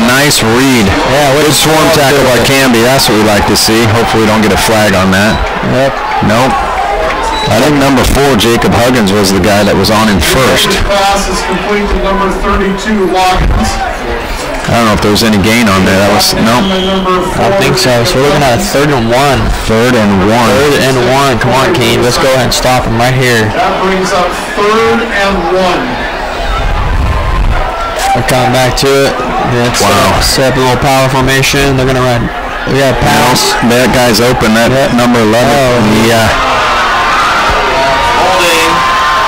Nice read. Yeah, good swarm tackle by Canby. That's what we like to see. Hopefully we don't get a flag on that. Yep. Nope. I think number 4, Jacob Huggins, was the guy that was on him first. The pass is complete to number 32, Watkins. I don't know if there was any gain on there. That was no. I don't think so. So we're looking at a 3rd and 1. 3rd and 1. 3rd and 1. Come on, Kane. Let's go ahead and stop him right here. That brings up 3rd and 1. We're coming back to it. Set up a little power formation. They're gonna run. We got a pass. That guy's open. That number 11. Oh. Yeah.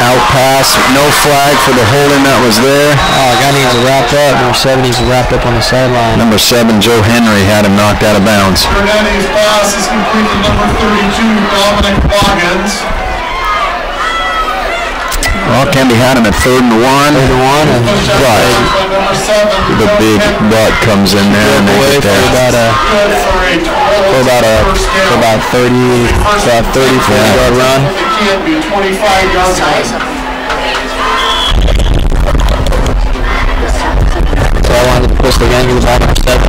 Out pass, no flag for the holding that was there. Oh, a guy needs to wrap up. Number 7 needs to wrap up on the sideline. Number 7, Joe Henry, had him knocked out of bounds. Bernetti's pass is complete to number 32, Dominic Watkins. Well, Canby had him at 3rd and 1. 3rd and 1, and the big butt comes in there and they get there. For about 30, 40-yard run. It can't be 25 yards. So I wanted to push the gang to the back of 7.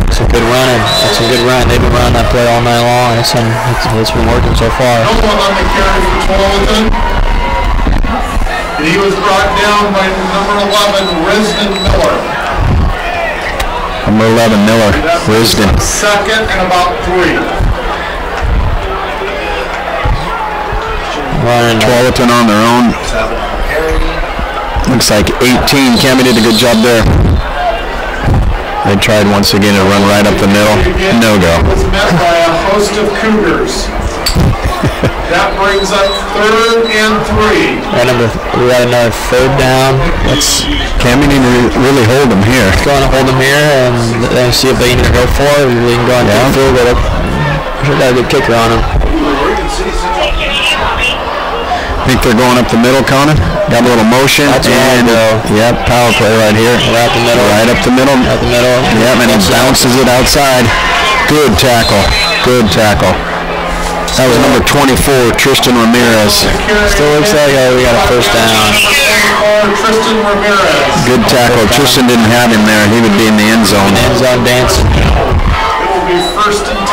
It's a good running. That's a good run. They've been running that play all night long. It's been working so far. No one on the carry for Tualatin. And he was brought down by number 11, Risden Miller. Number 11, Miller, Risden. 2nd and about 3. Tualatin on their own. Looks like 18. Canby did a good job there. They tried once again to run right up the middle. No go. Was met by a host of Cougars. That brings up 3rd and 3. We got another 3rd down. Canby need to really hold them here. Going to hold them here and then see if they need to go for it. Or they can go on the field, but should got a good kicker on them. Think they're going up the middle, Conan? Got a little motion. That's and yep, power play right here. Right up the middle. Right up the middle. Up the middle. Yep, and he bounces it outside. Good tackle. Good tackle. That was number 24, Tristan Ramirez. Still looks like we got a 1st down. Tristan Ramirez. Good tackle. Tristan didn't have him there. He would be in the end zone. End zone dancing.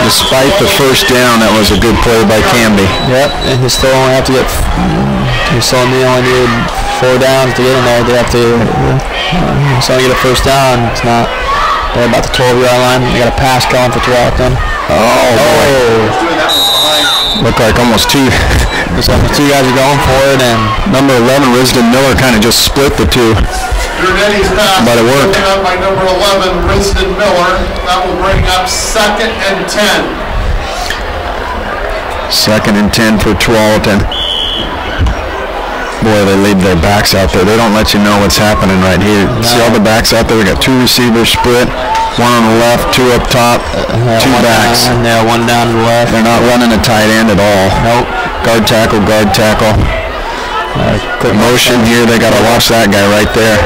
Despite the 1st down, that was a good play by Canby. Yep, and he still only have to get. He still only needed 4 downs to get in there. They have to. So get a 1st down. It's not. They're about the 12-yard line. They got a pass coming for Tualatin. Oh boy! Looked like almost 2. So the 2 guys are going for it, and number 11, Risden Miller, kind of just split the 2. Durnetti's pass but it worked. Up by number 11, Risden Miller. That will bring up 2nd and 10. 2nd and 10 for Tualatin. Boy, they leave their backs out there. They don't let you know what's happening right here. No. See all the backs out there? We got 2 receivers split. 1 on the left, 2 up top, 2 backs. And 1 down to the left. They're not running a tight end at all. Nope. Guard tackle, guard tackle. Quick motion here. They got to watch that guy right there.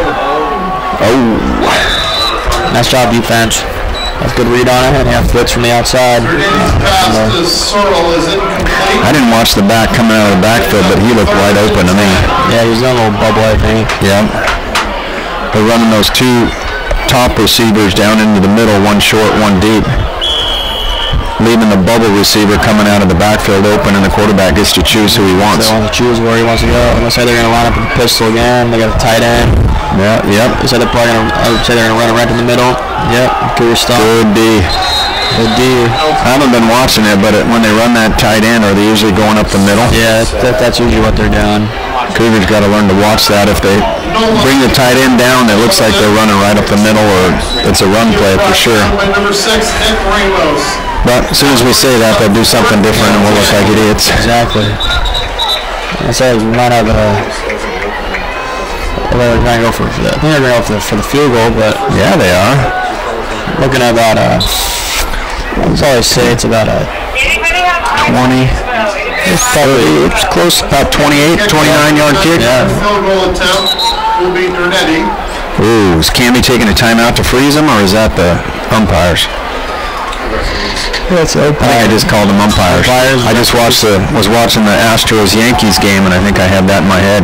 Oh. Nice job, defense. That's a good read on it, and yeah, blitz from the outside. I didn't watch the back coming out of the backfield, but he looked wide open to me. Yeah, he was on a little bubble, I think. Yeah. They're running those 2 top receivers down into the middle, 1 short, 1 deep. Leaving the bubble receiver coming out of the backfield open, and the quarterback gets to choose who he wants. They want to choose where he wants to go. I'm going to say they're going to line up in the pistol again. They got a tight end. Yeah, yep. I would say they're going to run it right in the middle. Yep, good stuff. Good D. Good D. I haven't been watching it, but when they run that tight end, are they usually going up the middle? Yeah, that's usually what they're doing. Cougars got to learn to watch that. If they bring the tight end down, it looks like they're running right up the middle, or it's a run play for sure. But as soon as we say that, they'll do something different, and we'll look like idiots. Exactly. I say we might have they're going to go for the. I think they're going to go for the field goal, but yeah, they are. Looking at about I'd always say it's about 20. It's close, about 28, 29-yard kick. Yeah. Field goal attempt will be Durnetti. Ooh, is Canby taking a timeout to freeze him, or is that the umpires? That's I think I just called them umpires. I just was watching the Astros-Yankees game, and I think I had that in my head.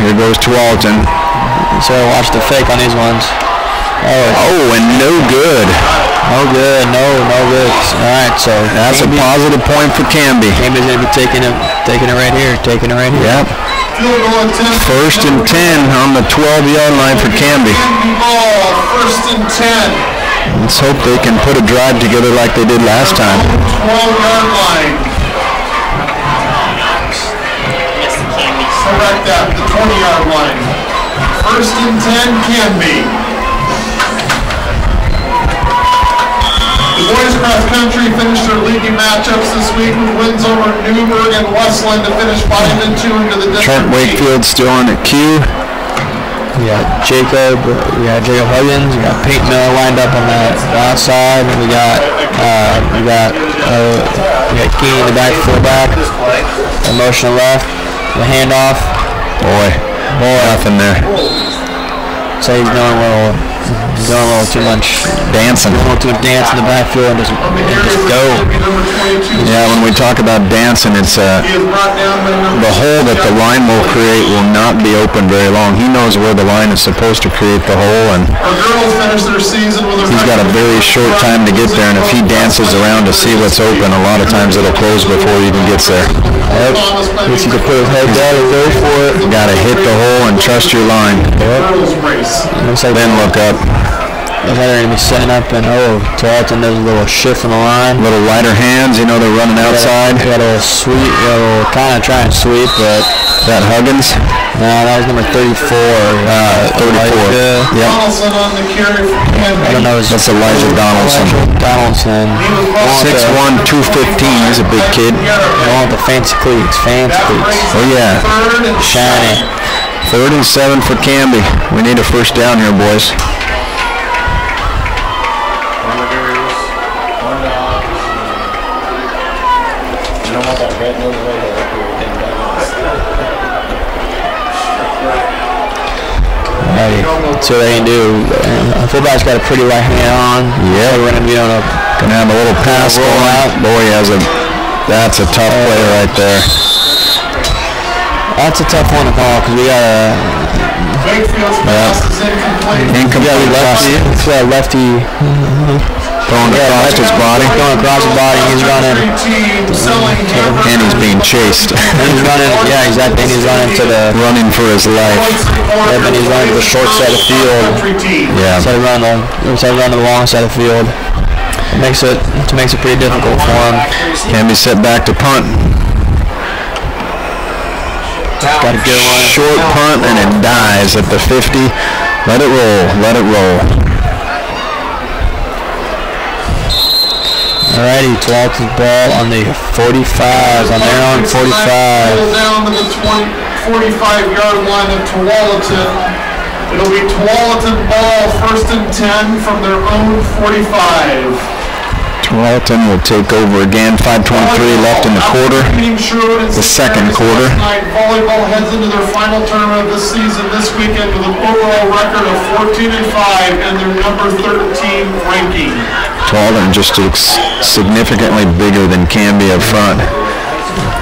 Here goes Tualatin. So watch the fake on these ones. Oh, and no good. No good. No good. All right, so that's a positive point for Canby. Canby's gonna be taking it right here. Yep. 1st and 10 on the 12-yard line for Canby. 1st and 10. Let's hope they can put a drive together like they did last time. 12-yard line. Correct that, the 20-yard line. 1st and 10, Canby. The boys cross country finished their league matchups this week with wins over Newburgh and Westland to finish 5-2 into the district. Trent Wakefield still on at Q. We got Jacob Huggins. We got Peyton Miller lined up on the outside. We got Keeney in the back, fullback. The motion left. The handoff. Boy, nothing there. So he's doing a little too much dancing. A little too much dance in the backfield and just go. Yeah, when we talk about dancing, it's the hole that the line will create will not be open very long. He knows where the line is supposed to create the hole, and he's got a very short time to get there, and if he dances around to see what's open, a lot of times it'll close before he even gets there. Yep. Needs to put his head down and go for it. You gotta hit the hole and trust your line. Yep. Then look up. They're going to be setting up, and Tualatin does a little shift in the line. Little lighter hands, they're running outside. Got a little sweep, kind of try and sweep, but Is that Huggins? No, that was number 34. 34. Yep. Donaldson on the carry for Canby. I don't know. That's Elijah Donaldson. Donaldson. 6'1", 215. He's a big kid. The one with the fancy cleats. Fancy cleats. Oh, yeah. Third and Shiny. 3rd and 7 for Canby. We need a first down here, boys. See what they can do. Fullback's got a pretty right hand on. Yeah, we're gonna be on a have a little pass going out. Boy, that's a tough play right there. That's a tough one to call because we got a incomplete lefty. It's a lefty going across his body. Going across his body. He's running. And he's being chased. And he's running. Yeah, exactly. And he's running for his life. Yeah, and he's running to the short side of the field. Yeah. Instead of running the long side of the field. It makes it pretty difficult for him. Can be set back to punt. Got a good one. Short punt and it dies at the 50. Let it roll. Let it roll. Alrighty, Tualatin's ball on the 45, on their own 45. Down to the 45-yard line of Tualatin. It'll be Tualatin ball, 1st and 10 from their own 45. Tualatin will take over again. 5:23 left in the quarter. The second quarter. Volleyball heads into their final tournament of the season this weekend with an overall record of 14-5 and their number 13 ranking. Tualatin just looks significantly bigger than Canby up front.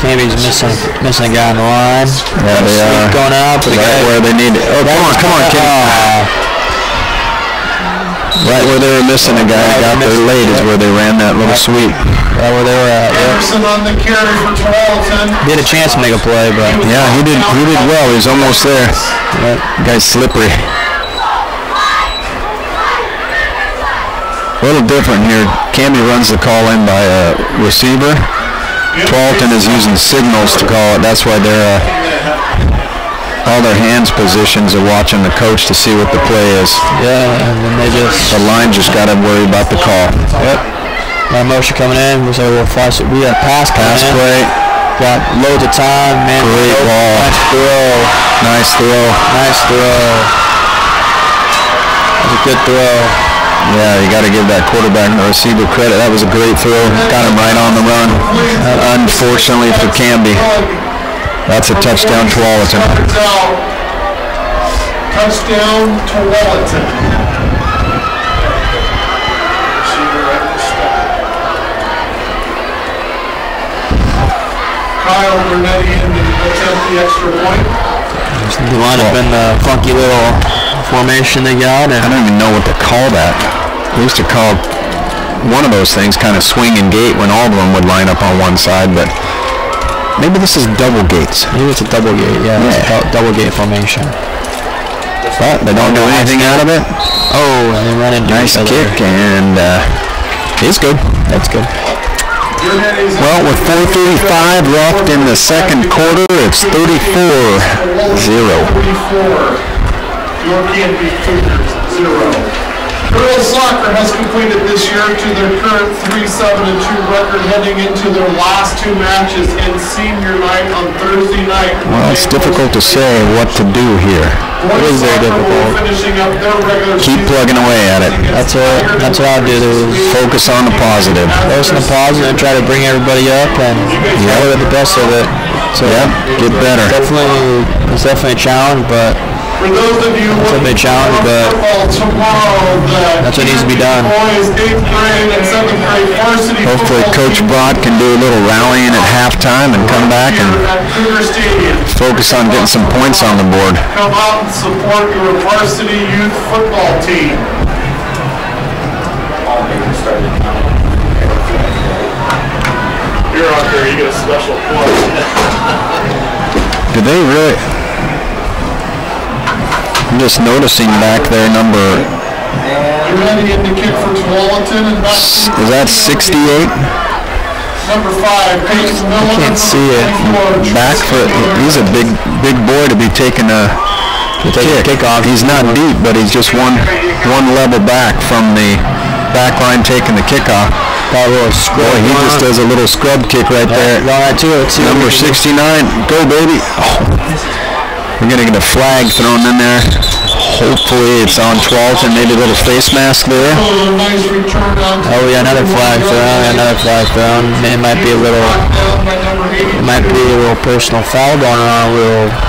Canby's missing a guy on the line. Yeah, they are. Going out, but right where they need it. Oh, come on, Canby. Right where they were missing a guy who got there late is where they ran that little sweep. Right where they were at. Anderson on the carry for Tualatin. He had a chance to make a play, but yeah, he did well. He was almost there. That guy's slippery. A little different here. Canby runs the call in by a receiver. Tualatin is using signals to call it. That's why they're all their hands positions are watching the coach to see what the play is. Yeah, and then the line just got to worry about the call. Yep. My motion coming in. We got a pass play. Got loads of time. Man, great ball. Nice throw. Nice throw. Nice throw. That's a good throw. Yeah, you got to give that quarterback and the receiver credit. That was a great throw. Got him right on the run. Unfortunately for Canby, that's a touchdown Tualatin. Touchdown Tualatin. Kyle Bernetti in to attempt the extra point. The lineup in the funky little formation they got. I don't even know what to call that. We used to call one of those things kind of swing and gate when all of them would line up on one side, but maybe this is double gates. Maybe it's a double gate, yeah. Double gate formation. But they don't do anything out of it. Oh, and they run into nice kick, and it's good. That's good. Well, with 4:35 left in the second quarter, it's 34-0. Your Canby Cougars 0. Girls soccer has completed this year to their current 3-7-2 record heading into their last two matches in senior night on Thursday night. Well, it's difficult to say what to do here. It is very difficult. Keep plugging away at it. That's what I do. Focus on the positive. Focus on the positive and try to bring everybody up and get the best of it. So get better. It's definitely a challenge, but for those of you it's a big challenge, but that's what needs to be done. Hopefully Coach Brock can do a little rallying at halftime and come back and focus on getting some points on the board. Come out and support your varsity youth football team. You're out there, you get a special point. Did they really? I'm just noticing back there number. You're ready in the kick for Tualatin and is that 68? Number 5, Peyton Miller. Can't see it. Back foot. He's a big boy to be taking a kickoff. He's not deep, but he's just one level back from the back line taking the kickoff. Got a little scrub. Boy, he just does a little scrub kick right there. Go right to it. Number 69. Go, baby. Oh. We're going to get a flag thrown in there. Hopefully it's on Tualatin. Maybe a little face mask there. Oh, we got another flag thrown. It might be a little personal foul going on.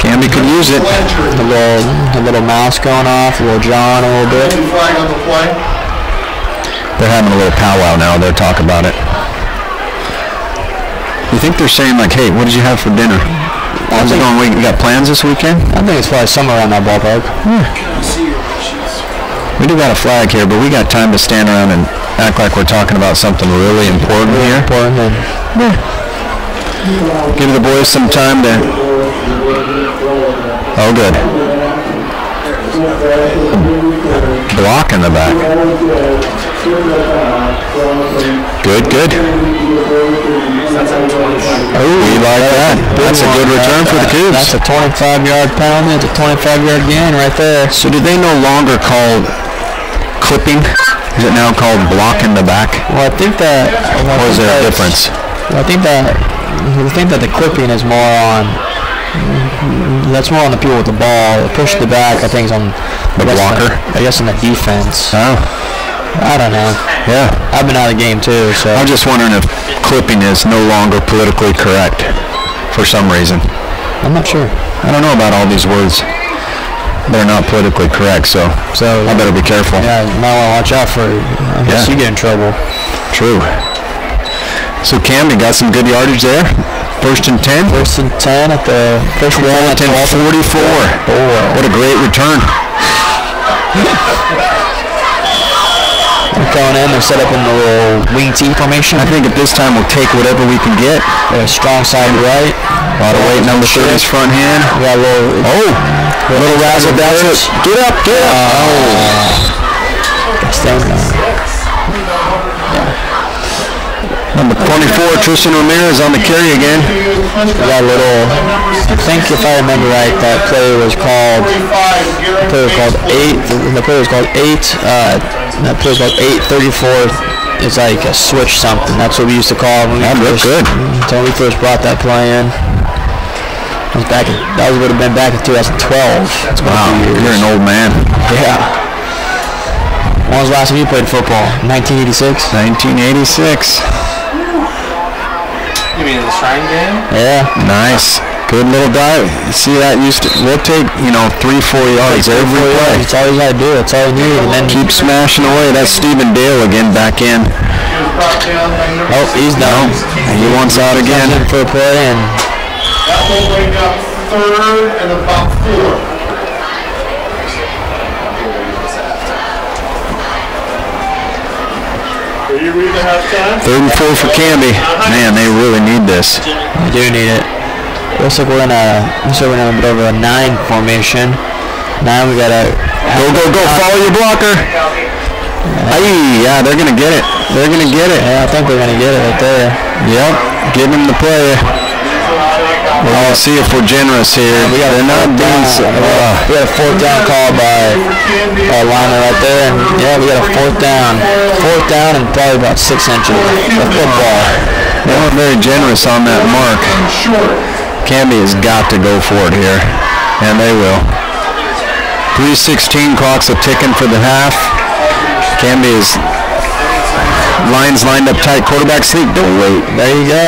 Canby could use it. A little mouse going off, a little jaw on a little bit. They're having a little powwow now. They're talking about it. You think they're saying like, hey, what did you have for dinner? How's it going? We got plans this weekend? I think it's probably somewhere around that ballpark. We do got a flag here, but we got time to stand around and act like we're talking about something really important here. Give the boys some time to... Oh, good. Block in the back. Good. Oh, we like that. That's a good return for the Cougs. That's a 25-yard penalty. It's a 25-yard gain right there. So do they no longer call clipping? Is it now called block in the back? Well, I think that... Or is there a difference? I think that the clipping is more on... That's more on the people with the ball. The push to the back, I think, is on the blocker. I guess in the defense. Oh. I don't know. Yeah. I've been out of the game too, so... I'm just wondering if clipping is no longer politically correct for some reason. I'm not sure. I don't know about all these words. They're not politically correct, so I better be careful. Yeah, you might want to watch out for it. I guess you get in trouble. True. So Canby got some good yardage there. First and 10. First and 10 at the first one at 44. What a great return. They're going in. They're set up in the little wing T formation. I think at this time we'll take whatever we can get. Strong side right. A lot of weight. Number 30's front hand. We got a little razzle dazzle. Get up. Number 24, Tristan Ramirez on the carry again. We got a little, I think if I remember right, that play was called 8. The play was called 8. That play was called 8-34. It's like a switch something. That's what we used to call it when we first brought that play in. That would have been back in 2012. Wow, you're an old man. Yeah. When was the last time you played football? 1986? 1986. You mean the Shrine game? Yeah. Nice. Good little dive. You see that? We'll take, 3-4 yards every play. That's all you got to do. That's all you need. And then keep smashing away. That's Stephen Dale again back in. Oh, he's down. He wants out again. For a play and that will bring up 3rd and about 4. Will you read the halftime? 3rd and 4 for Canby. Man, they really need this. They do need it. Looks like we're in a bit of a 9 formation. Now we gotta go! Follow your blocker. Yeah, they're gonna get it. Yeah, I think we're gonna get it right there. Yep, give him the play. We're gonna see if we're generous here. They're not being. We got a 4th down call by lineman right there, and yeah, we got a 4th down. 4th down and probably about 6 inches of football. They weren't very generous on that mark. Canby has got to go for it here, and they will. 3:16, clock's a ticking for the half. Canby is lines lined up tight. Quarterback sneak. Don't wait. There you go.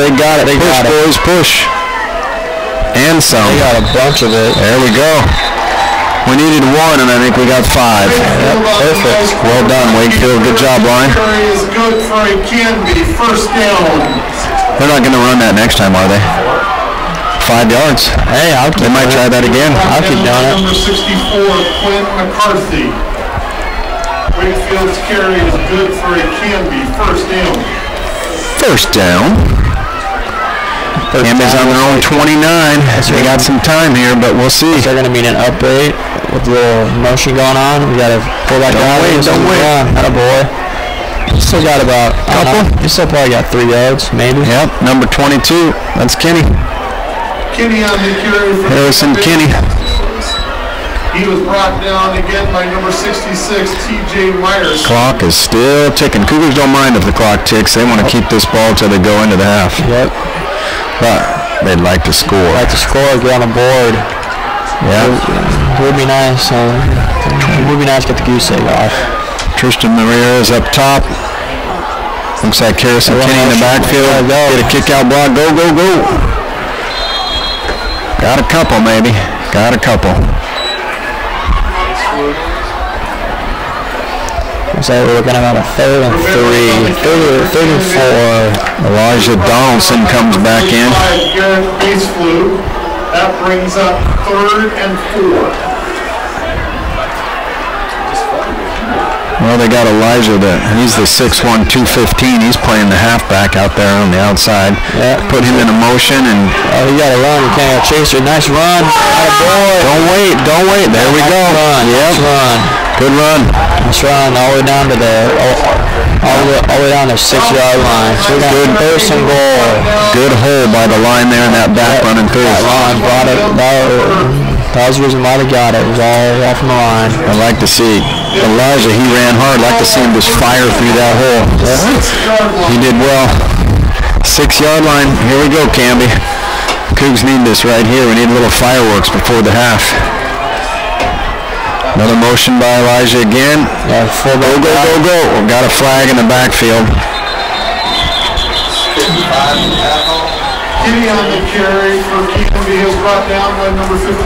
They got it. Push, boys, push. And some. They got a bunch of it. There we go. We needed 1, and I think we got 5. Yep, perfect. Well done, Wakefield. Good job, line. Is good for a Canby. First down. They're not going to run that next time, are they? 5 yards. Hey, they might try that again. I'll keep doing it. Number 64, Clint McCarthy. Wakefield's carry is good for a Canby. First down. Canby's on their own 29. They got some time here, but we'll see. They're going to be in an upgrade with a little motion going on. We got to pull that down. Don't wait. Atta boy. Still got about a couple. You still probably got 3 yards, maybe. Yep, number 22. That's Kenny. Kenny on the carry for Harrison Kenny. He was brought down again by number 66, T.J. Myers. Clock is still ticking. Cougars don't mind if the clock ticks. They want to keep this ball till they go into the half. Yep. But they'd like to score. Like to score, get on the board. Yeah. It would be nice. It would be nice to get the goose egg off. Tristan Maria is up top. Looks like Harrison Kenny in the backfield. Get a kick out block. Go, go, go. Got a couple, maybe. Got a couple. So we're looking at about a 3rd and 3. 3rd and 4. Elijah Donaldson comes back in. Garrett Base flew. That brings up 3rd and 4. Well, they got Elijah. He's the 6'1", 215. He's playing the halfback out there on the outside. Yeah. Put him in a motion and. Oh, he got to run. He can't chase her. Nice run. Boy. Don't wait. Don't wait. There we go. Run. Yep. Nice run. Good run. Nice run all the way down to the all the way down to 6-yard line. So we got good first and goal. Good hole by the line there and that back running through. That line brought it. That was the reason why they got it. It was all from the line. I'd like to see Elijah. He ran hard. I'd like to see him just fire through that hole. He did well. 6-yard line. Here we go, Canby. Cougs need this right here. We need a little fireworks before the half. Another motion by Elijah again. Yeah, go, go, go, go. We've got a flag in the backfield. Kenny on the carry for Canby is brought down by number 55,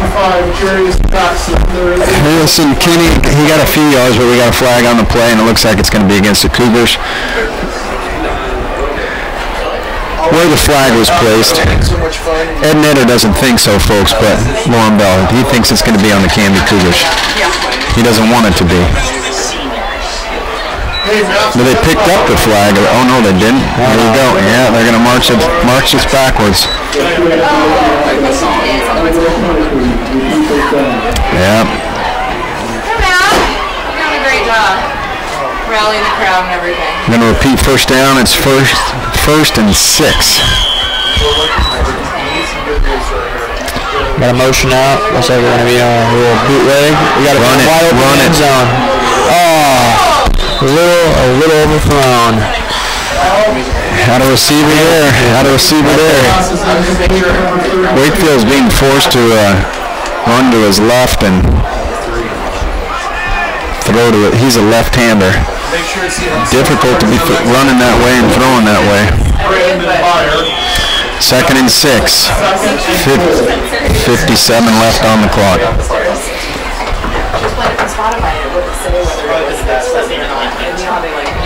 Jerry Scotson. Harrison Kenny, he got a few yards, but we got a flag on the play, and it looks like it's going to be against the Cougars. Where the flag was placed, Ed Netter doesn't think so, folks, but Lauren Bell, he thinks it's going to be on the Canby Cougars. He doesn't want it to be. But they picked up the flag. Oh no, they didn't. There we go. Yeah, they're going to march this backwards. Yeah. Great job. Rallying the crowd and everything. I'm going to repeat first down. It's first and 6. Got a motion out. Looks like we're going to be on a little bootleg. We got a wide open end zone. Oh, a little overthrown. Had a receiver there. Had a receiver there. Wakefield's being forced to run to his left and throw to it. He's a left-hander. Difficult to be running that way and throwing that way. 2nd and 6. 57 left on the clock.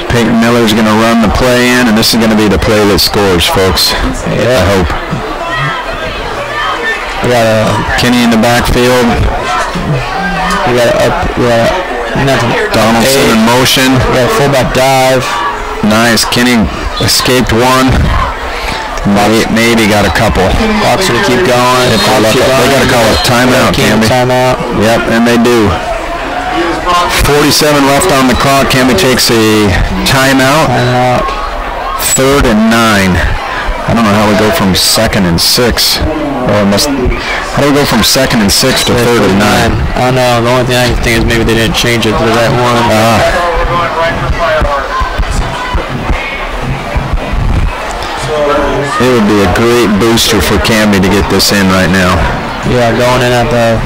Peyton Miller's going to run the play in, and this is going to be the play that scores, folks. I hope. We got Kenny in the backfield. We got Donaldson in motion. We got a fullback dive. Nice. Kenny escaped one. Maybe got a couple. Hawks going to keep going. They got to call a timeout, Canby. Timeout. Yep, and they do. 47 left on the clock. Canby takes a timeout. 3rd and 9. I don't know how we go from 2nd and 6. How do we go from 2nd and 6 to 3rd and 9? I don't know. The only thing I can think is maybe they didn't change it to that one. It would be a great booster for Canby to get this in right now. Yeah, going at the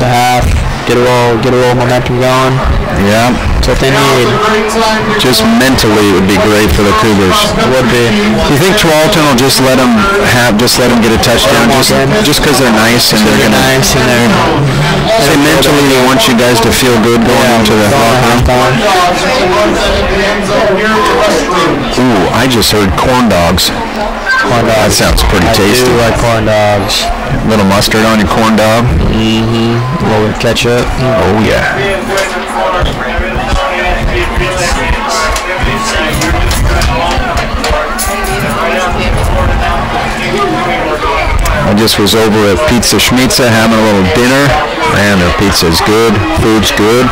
half, get a little momentum going. Yeah, that's what they need. Just mentally, it would be great for the Cougars. It would be. Do you think Tualatin will just let them get a touchdown just because they're nice and they're gonna? Nice and say mentally they want you guys to feel good going into the locker room. Ooh, I just heard corn dogs. Corn dogs. That sounds pretty tasty. I do like corn dogs. A little mustard on your corn dog. Mm-hmm. A little bit of ketchup. Oh yeah. I just was over at Pizza Schmitza having a little dinner. Man, their pizza's good. Food's good.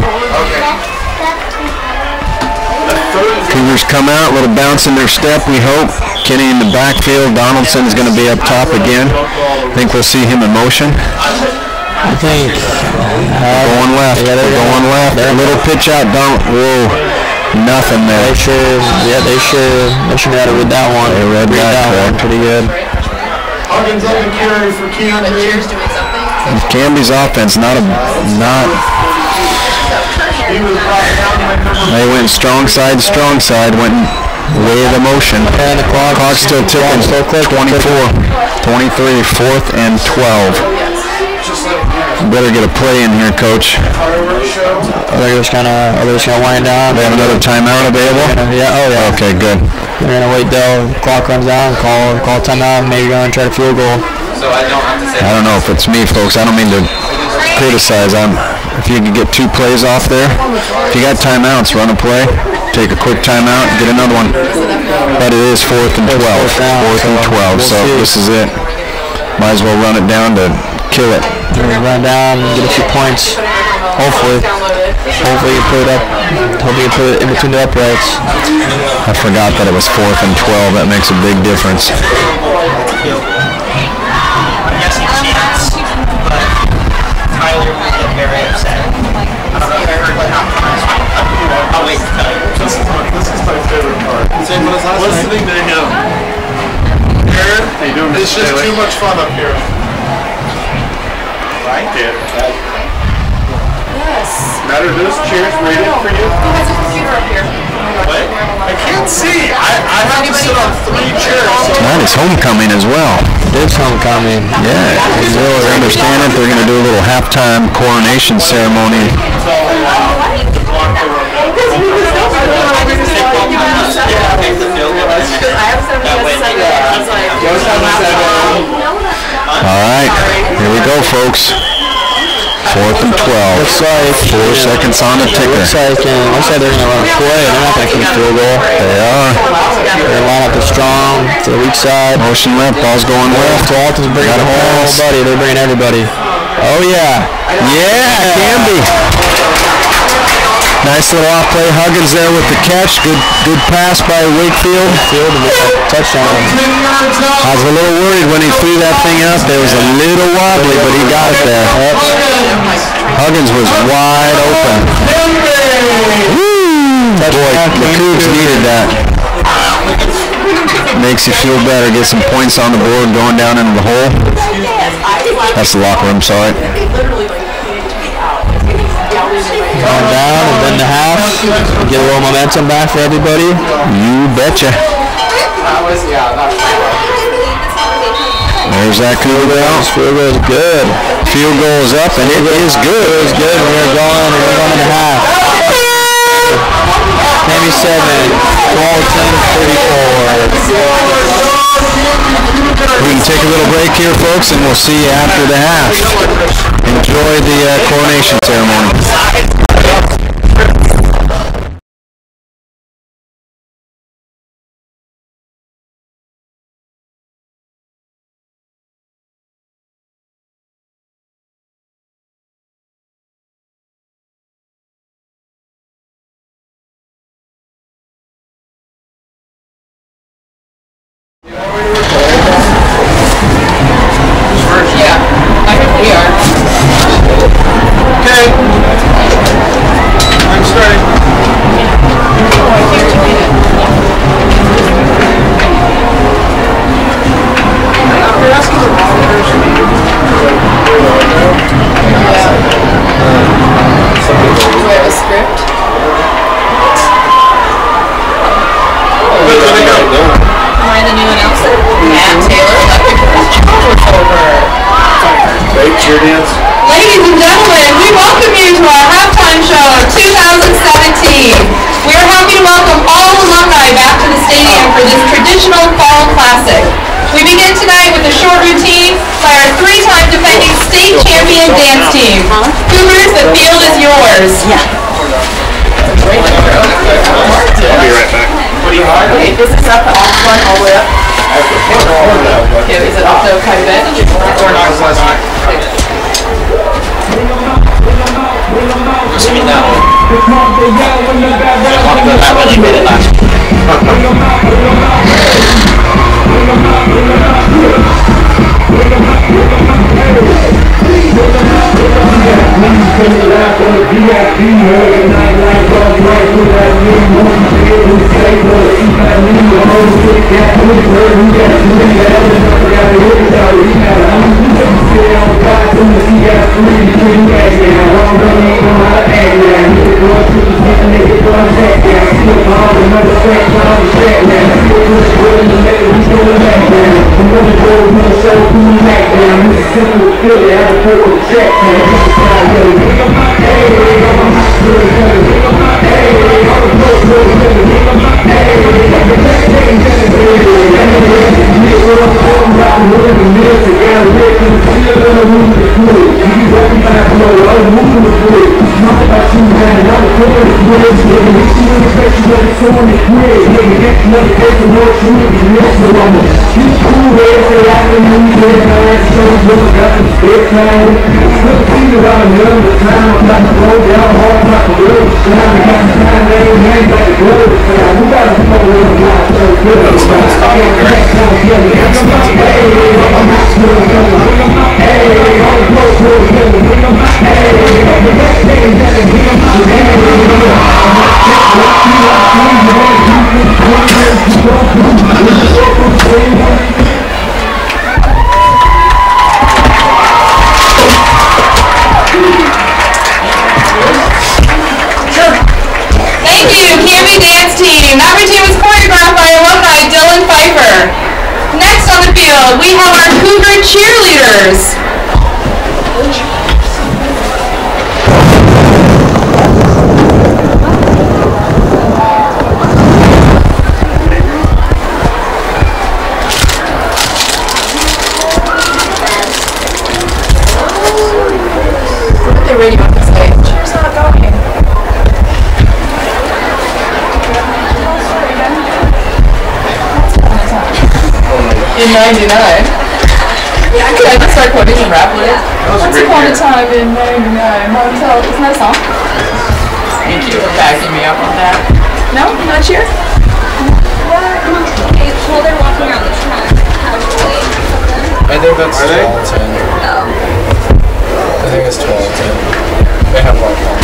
Cougars come out, a little bounce in their step, we hope. Kenny in the backfield. Donaldson's going to be up top again. I think we'll see him in motion. I think. Going left. Yeah, they're going left. A little pitch out. Whoa. Nothing there. They should have read that one. They read that one pretty good. Huggins on the carry for Canby. Canby's offense, they went strong side, went way of the motion. And the clock's still ticking. 24, 23, 4th and 12. Better get a play in here, Coach. Are they just gonna wind down? They have another timeout available? Yeah. Okay, good. They're gonna wait till the clock runs down, call timeout, maybe go and try to field goal. I don't know if it's me, folks. I don't mean to criticize. If you can get 2 plays off there, if you got timeouts, run a play, take a quick timeout, get another one. But it is 4th and 12. 4th and 12, so this is it. Might as well run it down to kill it. Run down, get a few points. Hopefully you put it up. Hopefully you put it in between the uprights. I forgot that it was 4th and 12. That makes a big difference. Tyler will get very upset. I don't know if I heard what happened last week. I'll wait to tell you. This is my favorite part. What's the thing to him? Aaron, it's just too much fun up here. Right? Yeah. Yes. Matter this, cheers rated for you? Who has a computer up here? What? I can't see. I have to sit on 3 chairs. Tonight is homecoming as well. It is homecoming. Yeah, as well as I understand it, they're going to do a little halftime coronation ceremony. All right, here we go, folks. 4th and 12. Looks like 4 seconds on the ticker. Looks like they're going to run a play. They're not going to kick a field goal. They are. They're going to line up the strong to the weak side. Motion left, ball's going left. Tualatin's bringing the whole buddy. They're bringing everybody. Oh yeah. Yeah, Canby. Nice little off play. Huggins there with the catch. Good pass by Wakefield. Touchdown. I was a little worried when he threw that thing out. There was a little wobbly, but he got it there. Huggins was wide open. Woo! Boy, the Cougs needed that. Makes you feel better. Get some points on the board going down into the hole. That's the locker room, sorry. Going down and then the half. Get a little momentum back for everybody. You betcha. There's that field goal. Field goal is good. Field goal is up, and it is good. It is good. We're going in the half. Canby 7, Tualatin 34. We can take a little break here, folks, and we'll see you after the half. Enjoy the coronation ceremony. Ladies and gentlemen, we welcome you to our halftime show of 2017. We are happy to welcome all alumni back to the stadium for this traditional fall classic. We begin tonight with a short routine by our 3-time defending state champion dance team. Cougars, the field is yours. I'll be right back. Okay, this is up off one all the way up. Okay, is it off the quite a bit? Or not? Assuming that one. really made it last year. Thank you, Canby Dance Team. That routine was choreographed by alumni Dylan Pfeiffer. Next on the field, we have our Cougar cheerleaders. Put the radio on the stage. Cheer's not going. In 99. Yeah, could I just start quoting some rap lyrics? Once upon a time in 99. Motel. Isn't that a song? Thank you for backing me up on that. No? Not cheer? Okay, well, they're walking around the track casually. I think that's 12:10. No. I think it's 12:10. They have like one.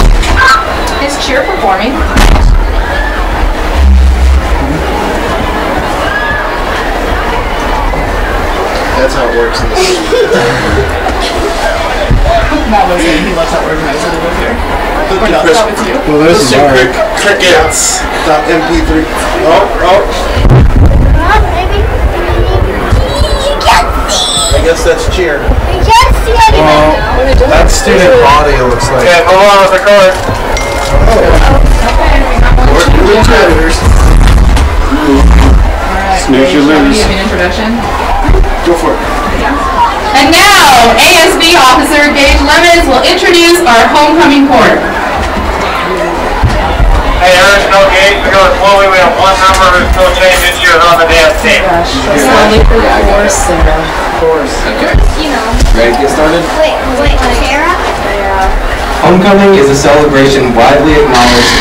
Is cheer performing? That's how it works in the city. Not listening. He loves how organized it is here. Or no, that was you. Well, this is crickets. .mp3. Oh. I guess that's cheer. We can't see anyone. That's student body, it looks like. Okay, move on with the card. Okay, we got one. We're cheerleaders. Alright, Snooze, you shall we lose. give an introduction? Go for it. And now, ASB Officer Gage Lemons will introduce our homecoming court. Hey, there's no gate. We go slowly. We have one number who's still changing years on the dance team. Slowly for the course. Okay. You know. Ready to get started? Wait, Sarah? Homecoming is a celebration widely acknowledged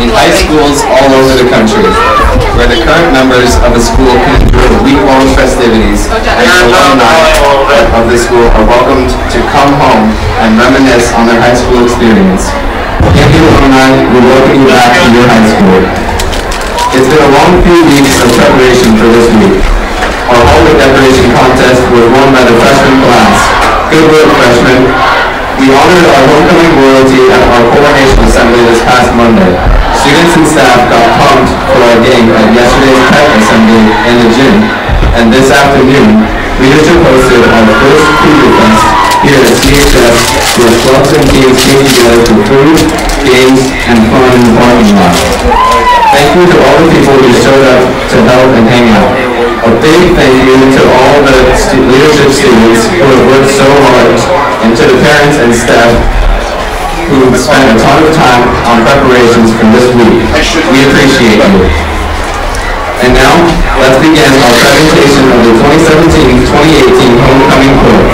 in high schools all over the country, where the current members of a school can enjoy the week-long festivities and alumni of the school are welcomed to come home and reminisce on their high school experience. Canby alumni, we welcome you back to your high school. It's been a long few weeks of preparation for this week. Our hallway decoration contest was won by the freshman class. Good work, freshmen. We honored our homecoming royalty at our coronation assembly this past Monday. Students and staff got pumped for our game at yesterday's pep assembly in the gym. And this afternoon, leadership hosted our first Cougar Fest here at CHS, where clubs and teams came together for food, games, and fun in the parking lot. Thank you to all the people who showed up to help and hang out. A big thank you to all the leadership students who have worked so hard, and to the parents and staff who spent a ton of time on preparations for this week. We appreciate you. And now, let's begin our presentation of the 2017-2018 Homecoming Court.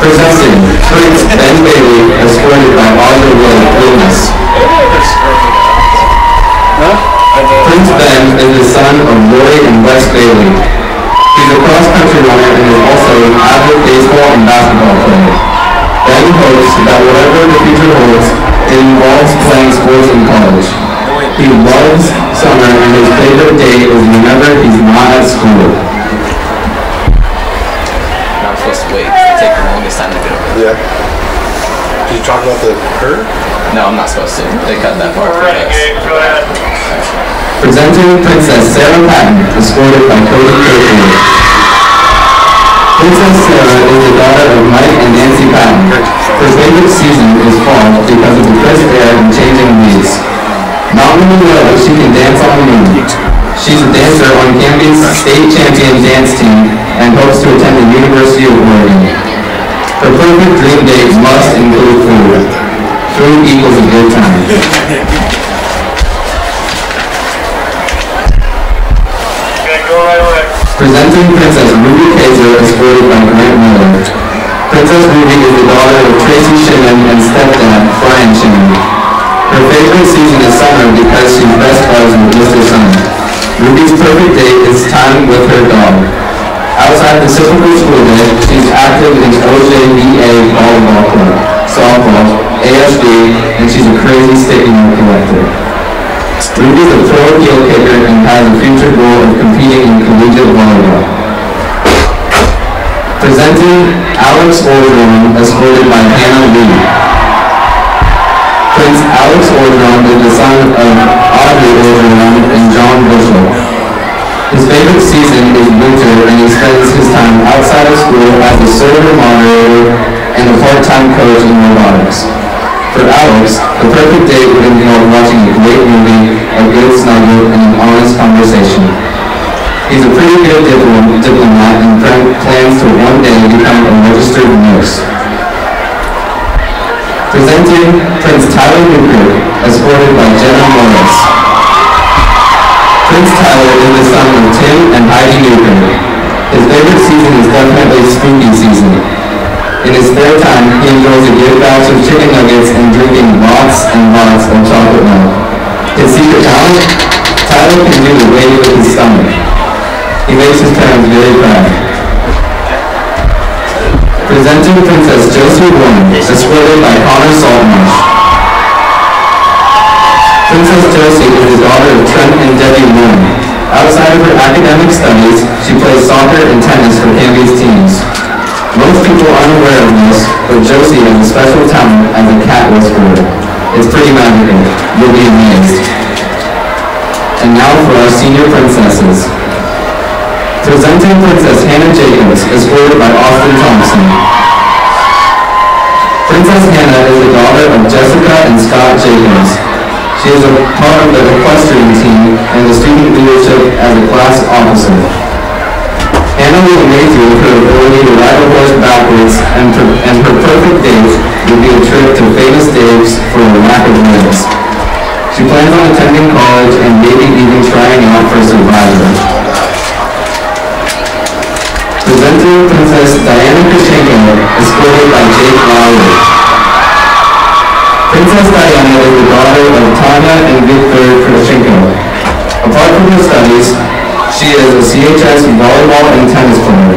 Presenting Prince Ben Bailey, escorted by Arthur Williams. is the son of Roy and Wes Bailey. He's a cross-country runner and is also an avid baseball and basketball player. Ben hopes that whatever the future holds, it involves playing sports in college. He loves summer and his favorite day is whenever he's not at school. I'm supposed to wait. It'll take the longest time to get over there. Yeah. Did you talk about her? No, I'm not supposed to. They cut that part for us. Presenting Princess Sarah Patton, escorted by Cody Kirkwood. Princess Sarah is the daughter of Mike and Nancy Patton. Her favorite season is fall because of the crisp air and changing leaves. Not many know that she can dance on the moon. She's a dancer on Canby's state champion dance team and hopes to attend the University of Oregon. Her perfect dream date must include food. Food equals a good time. Presenting Princess Ruby Kaiser, escorted by Grant Miller. Princess Ruby is the daughter of Tracy Shinnon and stepdad, Brian Shinnon. Her favorite season is summer because she's best buds with Mr. Sun. Ruby's perfect date is time with her dog. Outside the typical school day, she's active in OJVA volleyball club, softball, ASB, and she's a crazy sticky note collector. Ruby's a pro heel kicker and has a future goal of competing in collegiate volleyball. Presenting Alex Orgeron, escorted by Hannah Lee. Prince Alex Orgeron is the son of Audrey Orgeron and John Bushel. His favorite season is winter and he spends his time outside of school as a server moderator and a part-time coach in robotics. For Alex, the perfect date would involve watching a great movie, a good snuggle, and an honest conversation. He's a pretty good diplomat and plans to one day become a registered nurse. Presenting Prince Tyler Newkirk, escorted by Jenna Morris. Prince Tyler is the son of Tim and Heidi Newkirk. His favorite season is definitely spooky season. In his spare time, he enjoys a good batch of chicken nuggets and drinking lots and lots of chocolate milk. His secret talent? Tyler can do the wave with his stomach. He makes his parents very proud. Presenting Princess Josie Warren, escorted by Connor Saltmarsh. Princess Josie is the daughter of Trent and Debbie Warren. Outside of her academic studies, she plays soccer and tennis for Canby's teams. Most people aren't aware of this, but Josie has a special talent as a cat whisperer. It's pretty magical. You'll be amazed. And now for our senior princesses. Presenting Princess Hannah Jacobs, escorted by Austin Thompson. Princess Hannah is the daughter of Jessica and Scott Jacobs. She is a part of the equestrian team and the student leadership as a class officer. Hannah will amaze you with her ability to ride a horse backwards, and her perfect date would be a trip to Famous Dave's for a rack of ribs. She plans on attending college and maybe even trying out for Survivor. Presenting Princess Diana Kushenko, escorted by Jake Lowry. Princess Diana is the daughter of Tanya and Victor Kushenko. Apart from her studies, she is a CHS volleyball and tennis player.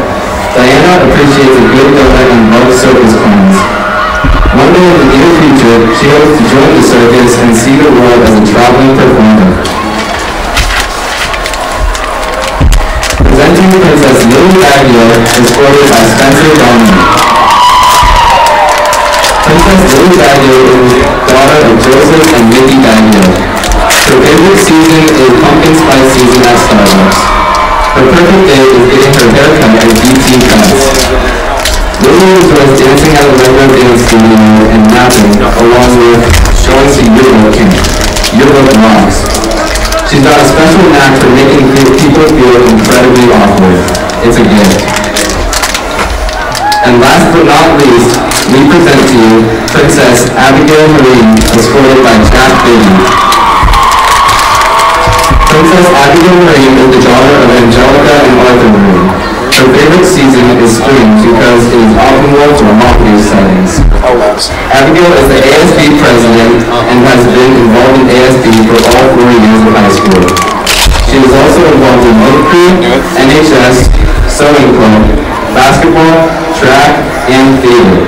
Diana appreciates a good donut and loves circus clowns. One day in the near future, she hopes to join the circus and see the world as a traveling performer. Presenting Princess Lily Baggio, escorted by Spencer Donovan. Princess Lily Baggio is the daughter of Joseph and Mickey Baggio. Her favorite season is pumpkin spice season at Starbucks. Her perfect day is getting her hair cut at DT Cuts. Lily enjoys dancing at a regular dance studio and napping, along with showing some yearbook camp. Yearbook rocks. She's got a special knack for making people feel incredibly awkward. It's a gift. And last but not least, we present to you Princess Abigail Marine, escorted by Jack Biggie. Princess Abigail Marine is the daughter of Angelica and Arthur Marine. Her favorite season is spring because it is optimal for mock-news settings. Abigail is the ASB president and has been involved in ASB for all 4 years of high school. She is also involved in Motor Crew, NHS, Sewing Club, basketball, track, and theater.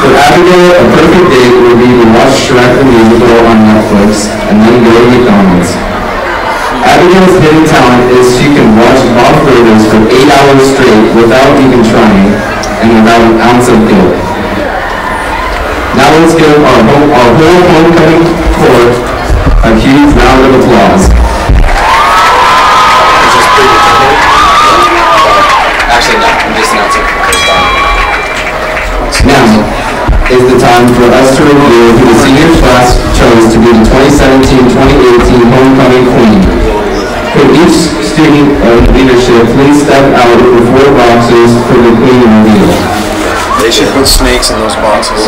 For Abigail, a perfect date would be to watch Shrek the Musical on Netflix and then go to McDonald's. Abigail's hidden talent is she can watch Bob Burgers for 8 hours straight without even trying and without an ounce of guilt. Now let's give our whole homecoming court a huge round of applause. Actually, no. I'm just announcing for the first time. Now is the time for us to review who the senior class chose to be the 2017-2018 homecoming queen. Could each student of leadership please step out with 4 boxes for the queen reveal? They should put snakes in those boxes.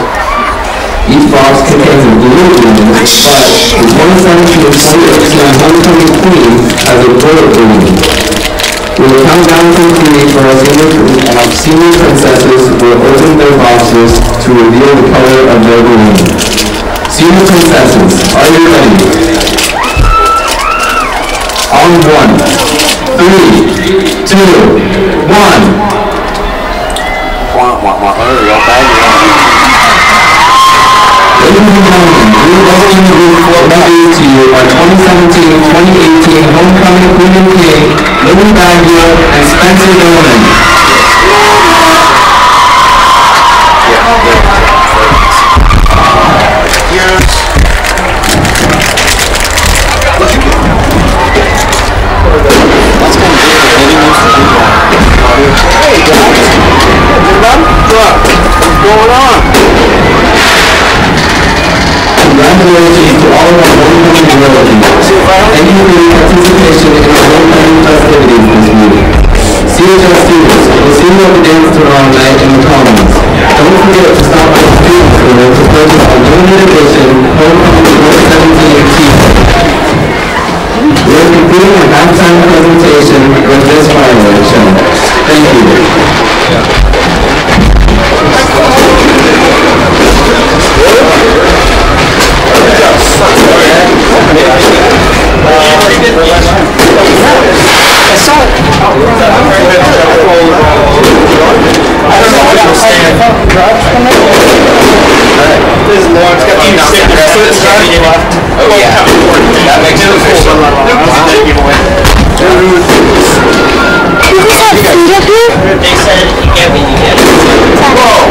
Each box contains a blue balloon, but the 2017-2018 homecoming queen has a bullet balloon. We will count down from 3 for our senior princesses will open their boxes to reveal the color of their balloon. Senior princesses, are you ready? On 1, 3, 2, 1. Ladies and gentlemen, we would like to introduce to you our 2017-2018 homecoming queen and king, Lily Baggio and Spencer Bowman. Hey guys, what's going on? Congratulations to all of our homecoming royalty. Thank you for your participation in our homecoming festivities this week. CHS students, we'll see you at the dance tomorrow night in the Commons. Don't forget to stop by the student store to purchase our limited edition homecoming 2017 t-shirt. We are concluding our halftime presentation with this fireworks show. Thank you. Oh yeah, that makes it official. They said you get what you get. Whoa!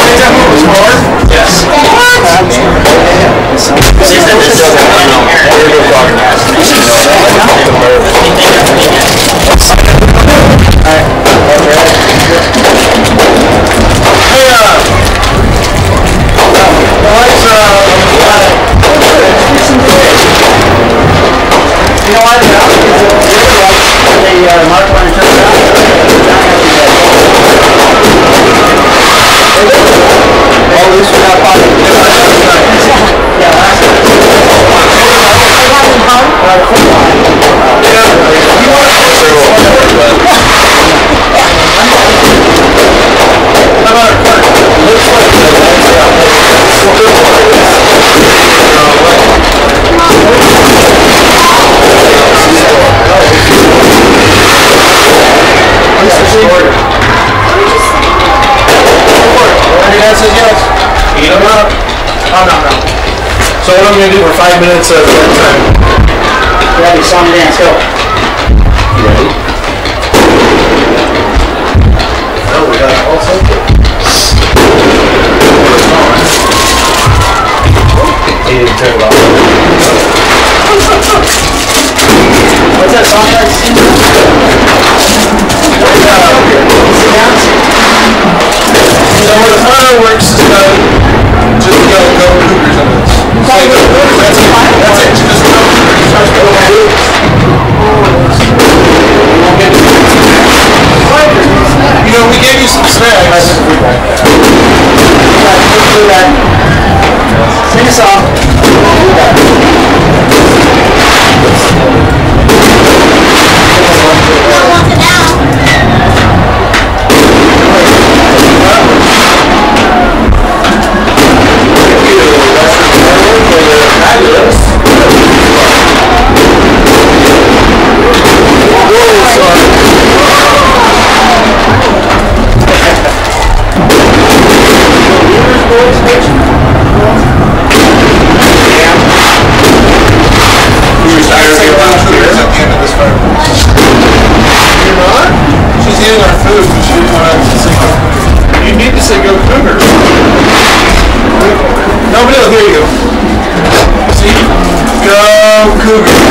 Is that what was hard? Yes. She said this is you know what? The mark one is just well, at least we got pocket. Yeah, last time. You want to So what I'm going to do for 5 minutes of that time? Ready, song and dance, go. You ready? No, we got it also. He didn't turn it off. What's that song like? So where the fireworks is done, just go Cougars on this. That's it. Just go Cougars. You know, we gave you some snacks. Sing a song. Fire the last year at the end of this fireworks. You're not? She's eating our food, but she didn't want to say go. You need to say go Cougars. No, but no, here you go. See? Go Cougars.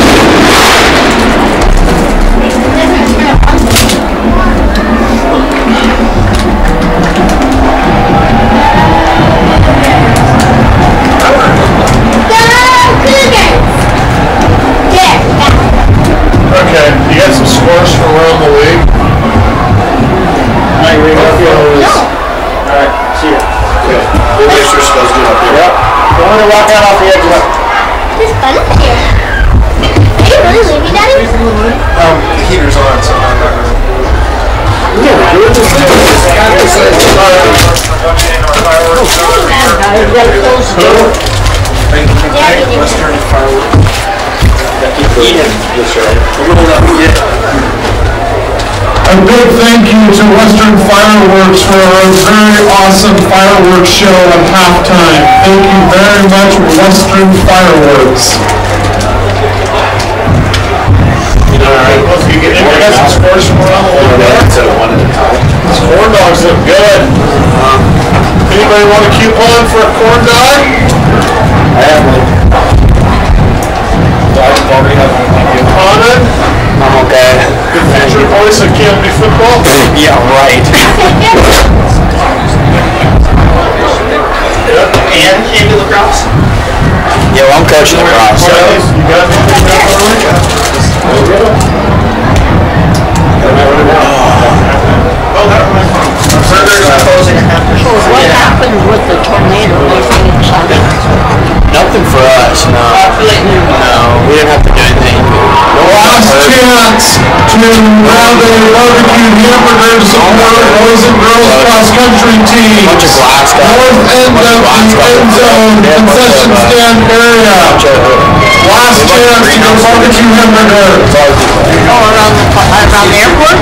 Okay, you got some scores from around the league? Alright, see ya. Okay. We'll make sure Spell's good up there. Yep. Don't want to walk out off the edge of it. This fun up here. Are you really leaving, Daddy? The heater's on, so I'm not gonna. Western fireworks. A big thank you to Western Fireworks for a very awesome fireworks show at halftime. Thank you very much, Western Fireworks. Alright, we got some scores from around the world there. These corn dogs look good. Anybody want a coupon for a corn dog? I have one. I've already had one. On it? I'm okay. Good future voice of Canby football? Yeah, right. And Canby lacrosse. Yeah, well, I'm coaching lacrosse. So. You got anything there for me? Oh, that reminds me. Burgers are closing at half. What happened with the tornado? Nothing for us, no. No, we didn't have to do anything. Last chance to round a barbecue hamburgers support boys and girls cross country team. Bunch of glass guys. North end of the end zone concession stand area. Last chance to get barbecue hamburgers. Oh, around the airport?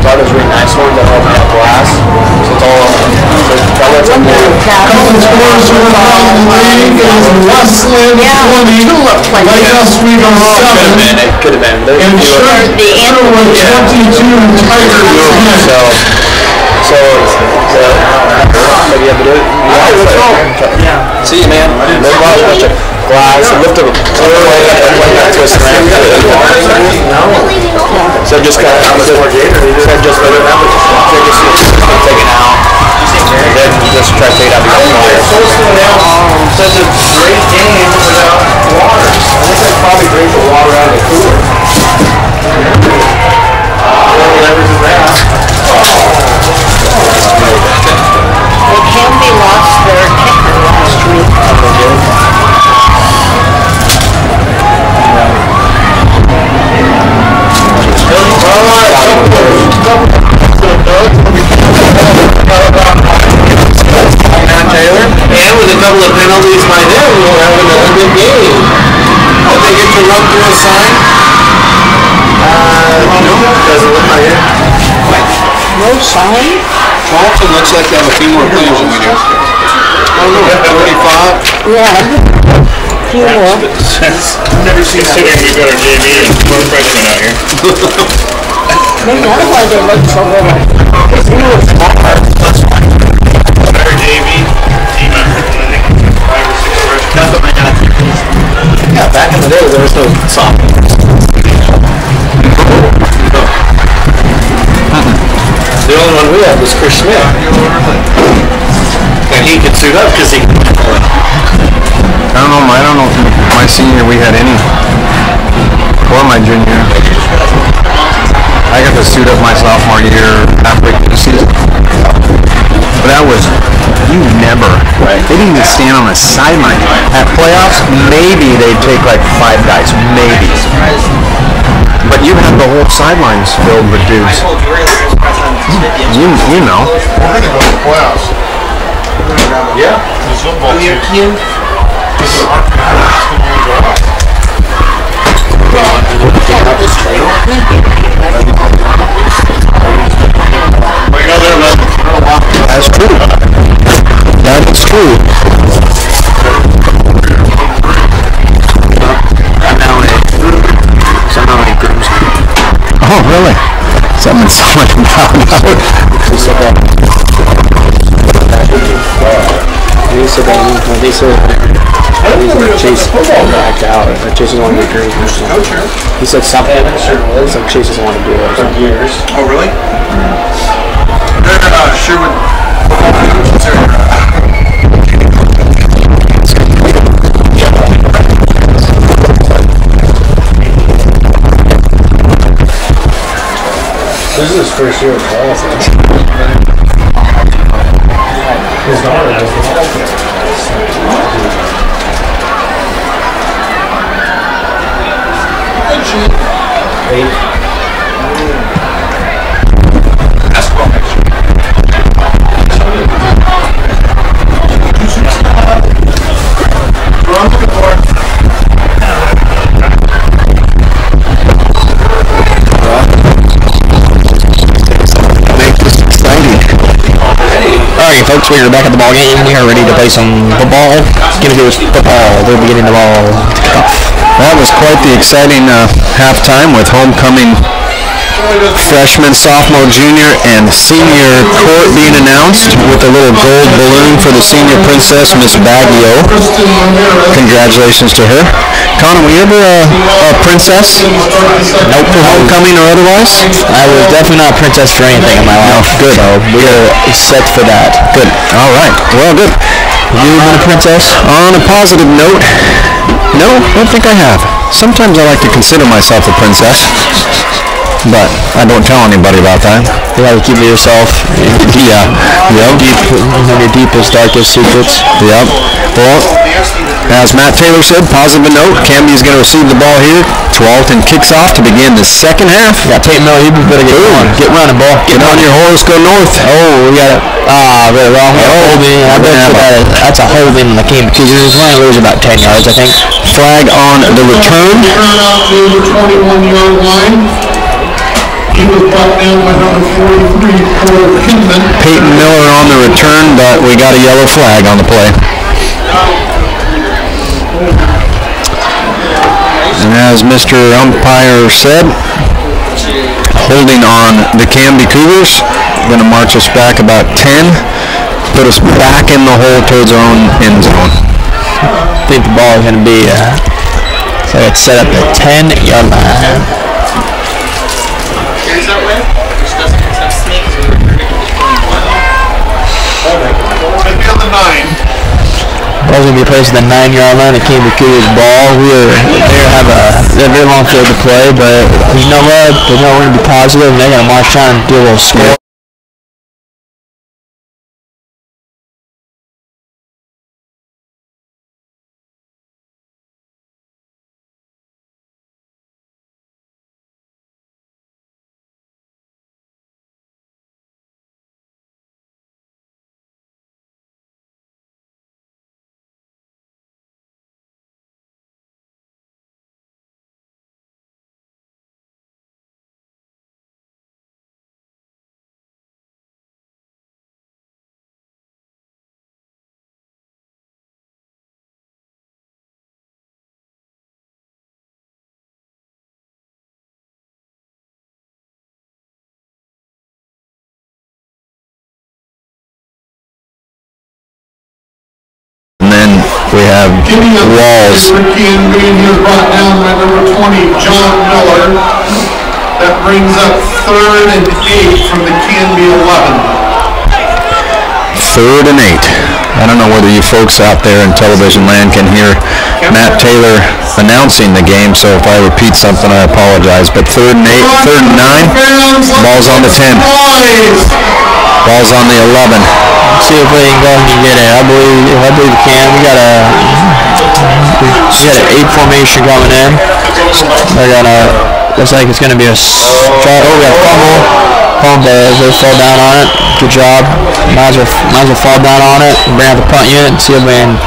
Those really nice ones that open up glass. So it's all Couple scores from around the league is Westland 20, Lake Oswego 7, it could have been. and Sherwood 22, Tigers 10. So you have to do it? Yeah. See you, man. No problem. Glass. Lift them. Twist around. So just kind of just let it take it out. And then just try to take it out Such a great game without water. I think I'd probably drink the water out of the cooler. Whatever's in that. Well, Canby lost their kicker last week. Taylor, and with a couple of penalties by them, we'll have another good game. Did they get to run through a sign? No, doesn't look like it. No sign? Charlton looks like they have a few more players than we do. Oh, no, 45? Yeah. Few more. I've never seen that. Considering we've got our JV and four freshmen out here. Maybe that's why they look so good. Our JV team members, I think 5 or 6 freshmen. That's what my dad thinks. Yeah, back in the day there was no sophomore. The only one we had was Chris Smith. And he could suit up because he could. I don't know if my senior we had any, or my junior. I got to suit up my sophomore year halfway through the season. But that was, you never, they didn't even stand on the sideline. At playoffs, maybe they'd take like 5 guys, maybe. But you had the whole sidelines filled with dudes. You know. We're going to go to the playoffs. Yeah. This football team. This is our That's true. That is true. found out. He said that. They said Chase backed out. Chase doesn't want to be drinking or something. He said something. It's like Chase doesn't want to do it for years. Oh, really? They're Sherwood. This is his first year of ball, so his daughter has Basketball next year. We're on the board. Alright folks, we are back at the ball game. We are ready to play some football. Gonna do football. They'll be getting the ball to kick off. That was quite the exciting halftime with homecoming freshman, sophomore, junior, and senior court being announced with a little gold balloon for the senior princess, Miss Baggio. Congratulations to her. Connor, were you ever a princess? Nope, for homecoming or otherwise? I was definitely not a princess for anything in my life. No, good. So we are set for that. Good. All right. Well, good. Have you been a princess? On a positive note, no, I don't think I have. Sometimes I like to consider myself a princess, but I don't tell anybody about that. You like to keep it yourself. Yeah. Yep. Your deepest, darkest secrets. Yep. Well, as Matt Taylor said, positive note, Canby is going to receive the ball here. Tualatin kicks off to begin the second half. Yeah, Tate Miller, you better get going. Get running, ball. Get on your horse, go north. Oh, we got it. Very wrong. Holding. I bet you that's a holding in the game because you're just going to lose about 10 yards, I think. Flag on the return. Turn out to the 21-yard line. He was brought down by number 43, Porter Hinman. Peyton Miller on the return, but we got a yellow flag on the play. And as Mr. Umpire said, holding on the Canby Cougars. Going to march us back about 10. Put us back in the hole towards our own end zone. I think the ball is going to be so it's set up at 10-yard line. Here's that way. Which doesn't have snakes or It'd be on the 9. Ball's going to be placed at the 9-yard line. It came to Cougars ball. They have a very long field to play, but you know what? They know we're going to be positive, and they're going to march down and do a little score. We have Walls. Canby is brought down by number 20, John Miller. That brings up 3rd and 8 from the Canby 11. 3rd and 8. I don't know whether you folks out there in television land can hear Matt Taylor announcing the game, so if I repeat something, I apologize. But 3rd and 8, 3rd and 9, ball's on the 10. Ball's on the 11. Let's see if we can go ahead and get it. I believe we can. We got an 8 formation coming in. They're gonna. Looks like it's gonna be a start. Oh, we got a fumble. They fall down on it. Good job. Might as well fall down on it. Bring out the punt unit and see if we can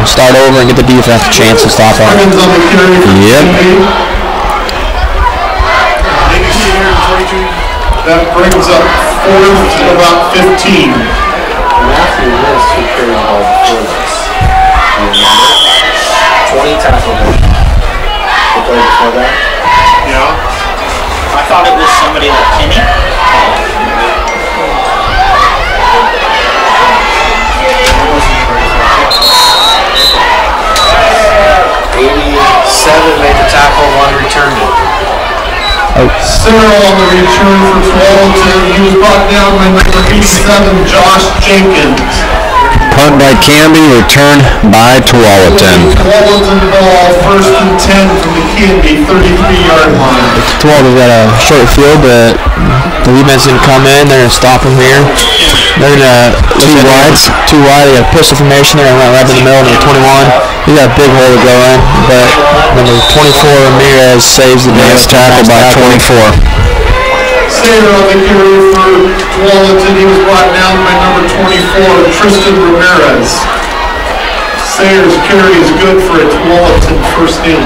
start over and get the defense a chance to stop it. Yep. That brings up 4th and about 15. Matthew List who carried the ball before this. 20 tackles. The play before that? Yeah. I thought it was somebody like Kenny. Cyril on the return for Tualatin. He was brought down by number 87, Josh Jenkins. Punt by Canby, return by Tualatin. Tualatin ball, first and 10 from the Canby 33-yard line. Tualatin's got a short field, but the defense didn't come in. They're going to stop him here. They're going to two wide. They got a pistol formation. They're going to run right in the middle. Number 21. He's got a big hole to go in, but number 24 Ramirez saves the day. Nice tackle by 24. Sayer on the carry for Tualatin. He was brought down by number 24, Tristan Ramirez. Sayer's carry is good for a Tualatin first in.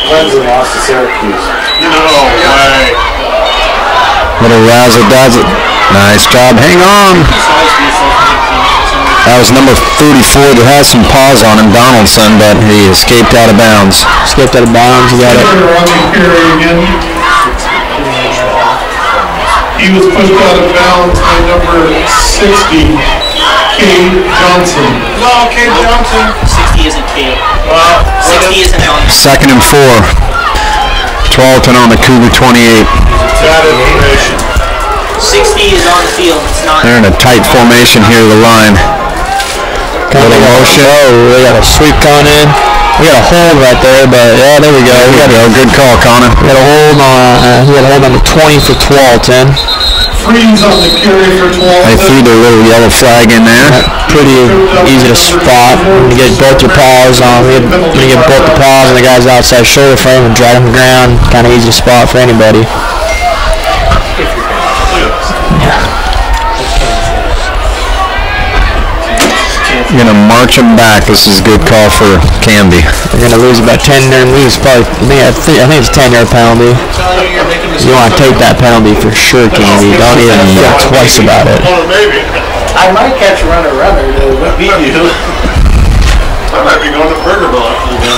Clemson lost to Syracuse. No way. Little razzle-dazzle. Nice job. Hang on. That was number 34 that has some paws on him, Donaldson, but he escaped out of bounds. Escaped out of bounds. You got it. He was pushed out of bounds by number 60, Cade Johnson. No, Cade Johnson. 60 isn't Cade. 60 isn't on. Second and 4. Tualatin on the Cougar 28. Bad information. 60 is on the field. It's not. They're in a tight formation here, the line. Little motion. Oh, they got a sweep coming in. We got a hold right there, but yeah, there we go. Good call, Connor. We got a hold on. We got a hold on the 20 for Tualatin. Freeze on the carry for Tualatin. They threw their little yellow flag in there. Pretty easy to spot. When you get both your paws on, when you get both the paws and the guy's outside shoulder frame and drag him to the ground, kind of easy to spot for anybody. You're going to march them back. This is a good call for Canby. They're going to lose about 10 during leaves. Probably, I think it's a 10-yard penalty. You want to take that penalty for sure, Canby. Don't even think twice about it. I might catch a runner to beat you. I might be going to Burger Bowl after the game.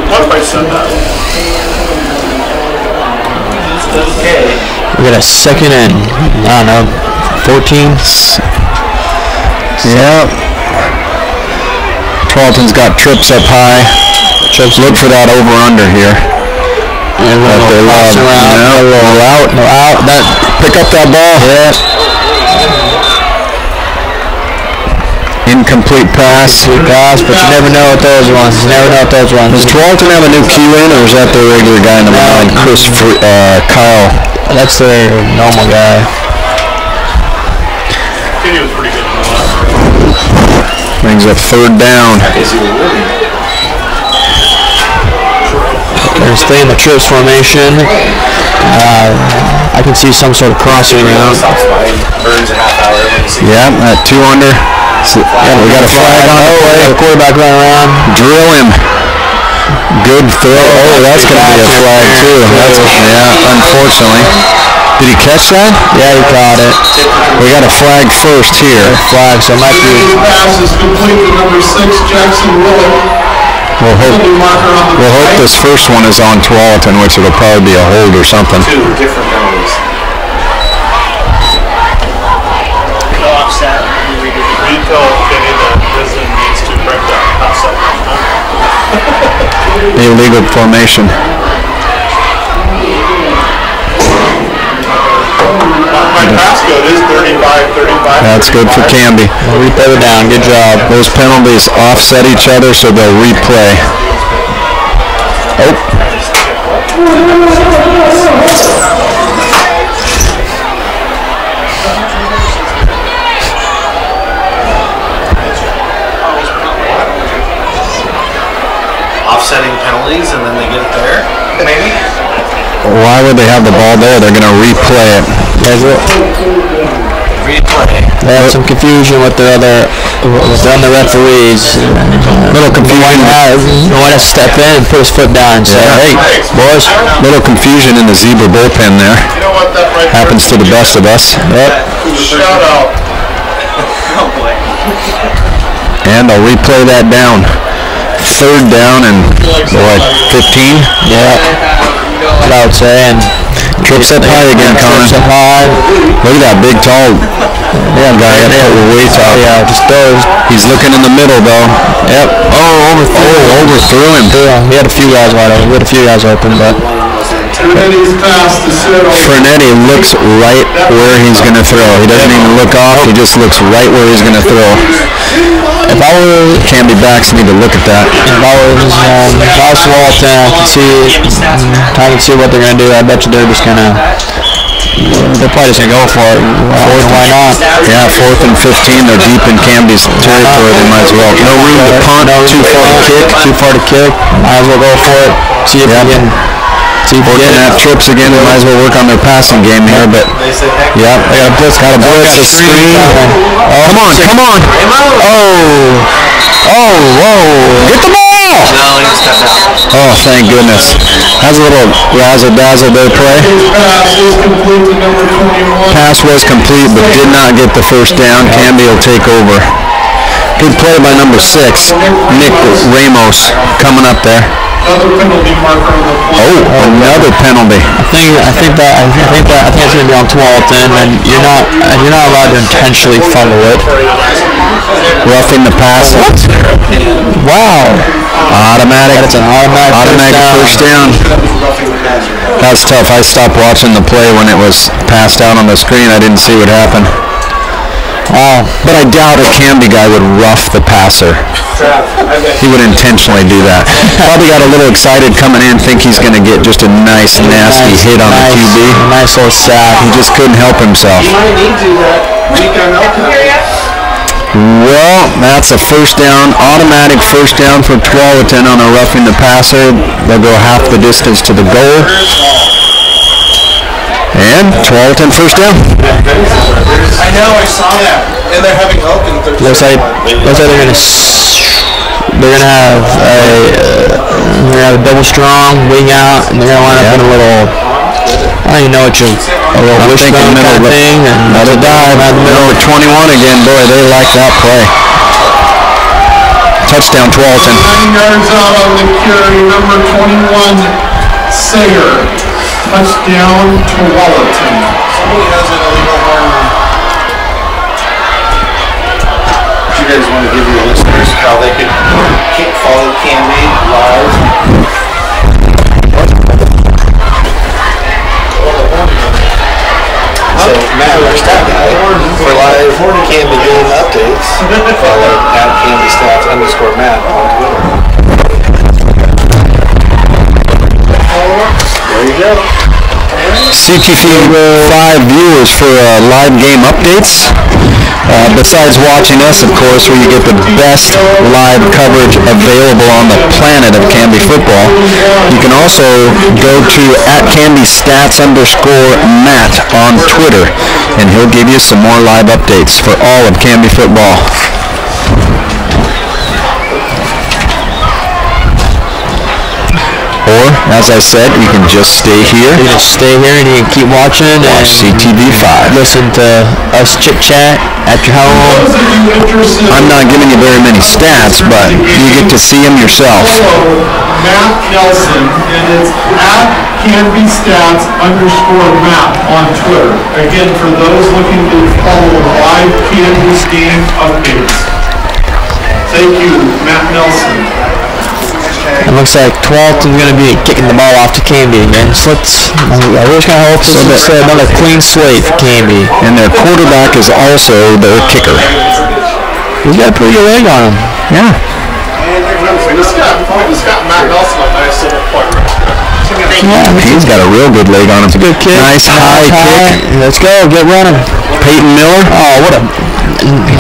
What if I said that? Okay. We got a second and, I don't know, 14. Yeah. Tualatin's got trips up high. Look for that over-under here. And we'll pass around. No out. Pick up that ball. Yeah. Incomplete pass. But you never know what those ones. Does Tualatin have a new key in, or is that their regular guy in the line? Kyle. That's their normal guy. He was pretty good. Brings up third down. They're staying in the trips formation. I can see some sort of crossing around. Yeah, at 2 under. So, yeah, we got a flag on the play. The quarterback running around. Drill him. Good throw. Oh, that's going to be a flag too. Yeah, unfortunately. Did he catch that? Yeah, he caught it. We got a flag first here. Flag, so it might be. The pass is complete to number 6, Jackson Willick. We'll hope this first one is on Tualatin, which it'll probably be a hold or something. 2 different penalties. No offset. You tell Kenny that Disney needs to break that pass up. Illegal formation. My pass code is 35. That's good for Canby. Replay it down. Good job. Those penalties offset each other, so they'll replay. Oh. Offsetting penalties, and then they get it there, maybe? Why would they have the ball there? They're going to replay it. Replay. They had some confusion with the other referees. Little confusion. No one has to step in and put his foot down and say, hey, boys. Little confusion in the zebra bullpen there. You know what, that right Happens to the best of us. Yep. Shout out. Oh boy. And they'll replay that down. Third down and, what, 15? Yeah. I would say. And trips up high again, Connor. Trips up high. Look at that big, tall Yeah, guy got to put the weight out. Yeah, just does. He's looking in the middle, though. Yep. Overthrew him. Yeah, he had a few guys wide open. But Fernetti looks right where he's going to throw. He doesn't even look off. He just looks right where he's going to throw. If I were Canby backs need to look at that. If I was Tualatin, I can see what they're going to do. I bet you they're just going to. They're probably just going to go for it. Why not? Yeah, 4th and 15. They're deep in Canby's territory. They might as well. No room to punt. Too far to kick. Might as well go for it. See if we can. See if we're getting at trips again. They might as well work on their passing game here. But yeah, they got a blitz. A screen. Come on. Whoa. Get the ball! Oh, thank goodness. That's a little razzle-dazzle there play. Pass was complete, but did not get the first down. Canby will take over. Good play by number 6, Nick Ramos, coming up there. Another penalty marker on the play. Oh, another penalty. I think it's going to be on Tualatin, and you're not allowed to intentionally fumble it. Roughing the pass. What? Wow. Automatic. That's an automatic first down. That's tough. I stopped watching the play when it was passed out on the screen. I didn't see what happened. But I doubt a Canby guy would rough the passer. He would intentionally do that. Probably got a little excited coming in, think he's going to get just a nice, nasty hit on the QB. Nice little sack. He just couldn't help himself. Well, that's a first down, automatic first down for Tualatin on a roughing the passer. They'll go half the distance to the goal. And Tualatin first down. I know, I saw that. And they're having help in third. Looks like they're gonna have a double strong wing out, and they're gonna wind up in a little. I don't even know what a little wishbone kind of thing. Another dive. Number 21 again. Boy, they like that play. Touchdown, Tualatin. 9 yards out on the carry. Number 21, Sayer. Touchdown, Tualatin. Somebody has an illegal horn. Do you guys want to give your listeners how they could follow Canby live? So, Matt, for live Canby game updates, follow @CanbyStats_Matt on Twitter. There you go. CTV5 viewers for live game updates. Besides watching us, of course, where you get the best live coverage available on the planet of Canby football, you can also go to @CanbyStats_Matt on Twitter, and he'll give you some more live updates for all of Canby football. Or, as I said, you can just stay here. You can stay here and you can keep watching and watch CTV5. Listen to us chit-chat at your home. I'm not giving you very many stats, but you get to see them yourself. Matt Nelson, and it's @CanbyStats_Matt on Twitter. Again, for those looking to follow live Canby game updates. Thank you, Matt Nelson. It looks like Tualatin's going to be kicking the ball off to Canby again. So I really kind of hope this is another clean slate for Canby. And their quarterback is also their kicker. He's got a pretty good leg on him. Yeah. This got Matt Nelson a nice little point right there. Yeah, he's got a real good leg on him. It's a good kick. Nice high kick. Let's go. Get running. Peyton Miller. Oh, what a...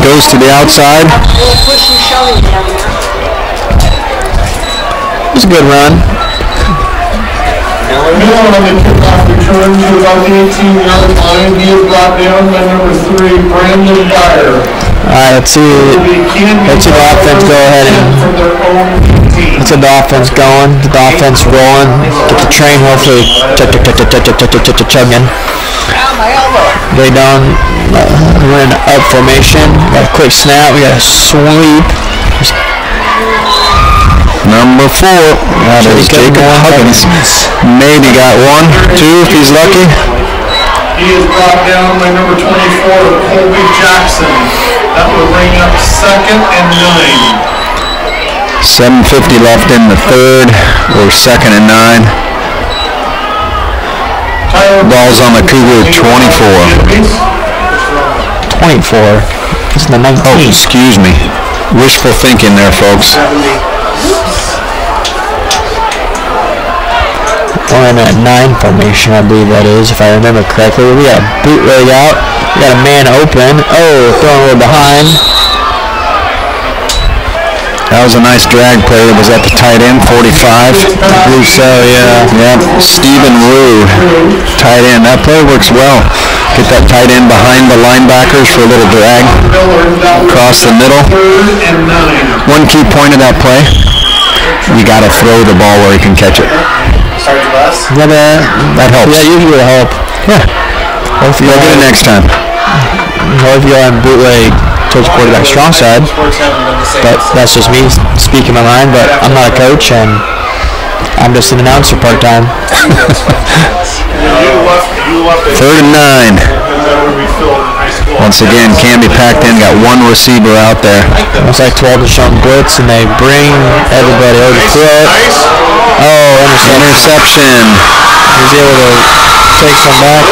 Goes to the outside. It's a good run. Miller on the kickoff return to about the 18-yard line. He is brought down by number 3, Brandon Dyer. All right, let's see the offense go ahead and let's get the offense going. Get the offense rolling. Get the train hopefully chugging. Lay down. We're in up formation. Got a quick snap. We got a sweep. Number 4, that is Jacob Huggins. Maybe got 1, 2 if he's lucky. He is brought down by number 24, Colby Jackson. That will bring up 2nd and 9. 7:50 left in the third, or 2nd and 9. Ball's on the Cougar 24. 24. It's the 19. Oh, excuse me. Wishful thinking there, folks. We're in a 9 formation, I believe that is, if I remember correctly. We got a bootleg out. We got a man open. Oh, throwing a little behind. That was a nice drag play. It was at the tight end, 45. I believe so, yeah. Yep, Stephen Rue, tight end. That play works well. Get that tight end behind the linebackers for a little drag across the middle. One key point of that play, you got to throw the ball where you can catch it. Yeah, that helps. Yeah, usually it'll help. Yeah. Hopefully you'll get it next time. Or if you're on bootleg towards quarterback strong side, but that's just me speaking my mind, but I'm not a coach and I'm just an announcer part-time. 3rd and 9. Once again, Canby packed in, got one receiver out there. Looks like 12 is showing blitz and they bring everybody over the foot. Oh, interception. He's able to take some back.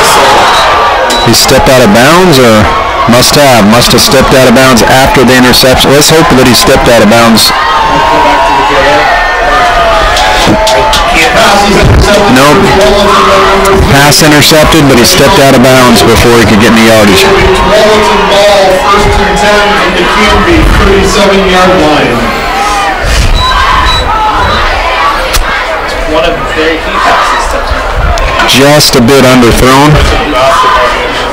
He stepped out of bounds, or must have stepped out of bounds after the interception. Let's hope that he stepped out of bounds. Nope. Pass intercepted, but he stepped out of bounds before he could get any yardage. Tualatin ball, 1st and 10 from the Canby 37-yard line. One of the very few passes touching. Just a bit underthrown.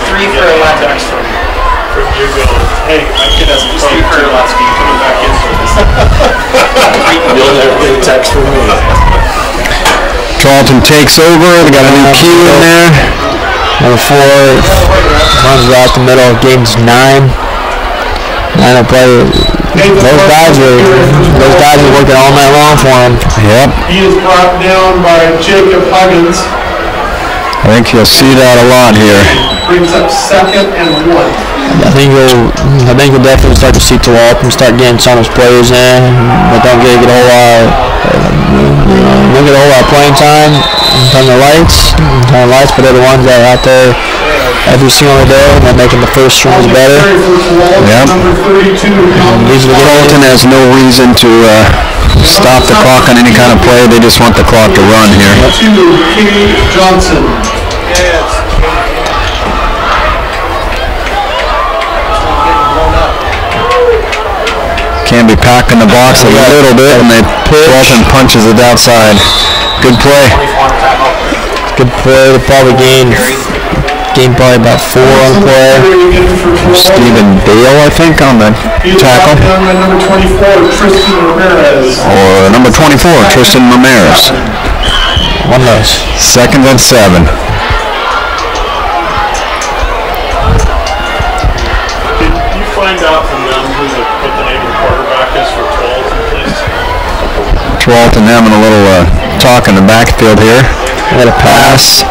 3 for 11. From you go, hey, my kid has 3 for 11. Coming back into this. You'll never get a text from me. Tualatin takes over. They got a new Q in there. Number 4 runs out the middle, gains 9. 9 play. Those guys are working all night long for him. Yep. He is brought down by Jacob Huggins. I think you'll see that a lot here. Brings up 2nd and 1. I think we'll definitely start to see Tualatin start getting some of his players in, but don't get a whole lot of playing time. Turn the lights, but they're the ones that are out there every single day and they're making the first strings better. Yep. Tualatin has no reason to stop the clock on any kind of play. They just want the clock to run here. 2, Kenny Johnson. Canby packing the box a little bit, and Tualatin punches it outside. Good play. Good play. They probably gained probably about 4 on play. Stephen Dale, I think, on the tackle. Number 24, Tristan Ramirez. Or number 24, Tristan Ramirez. One of those. 2nd and 7. Did you find out from them what the name of the quarterback is for Tualatin, please? Tualatin having a little talk in the backfield here. Got a pass.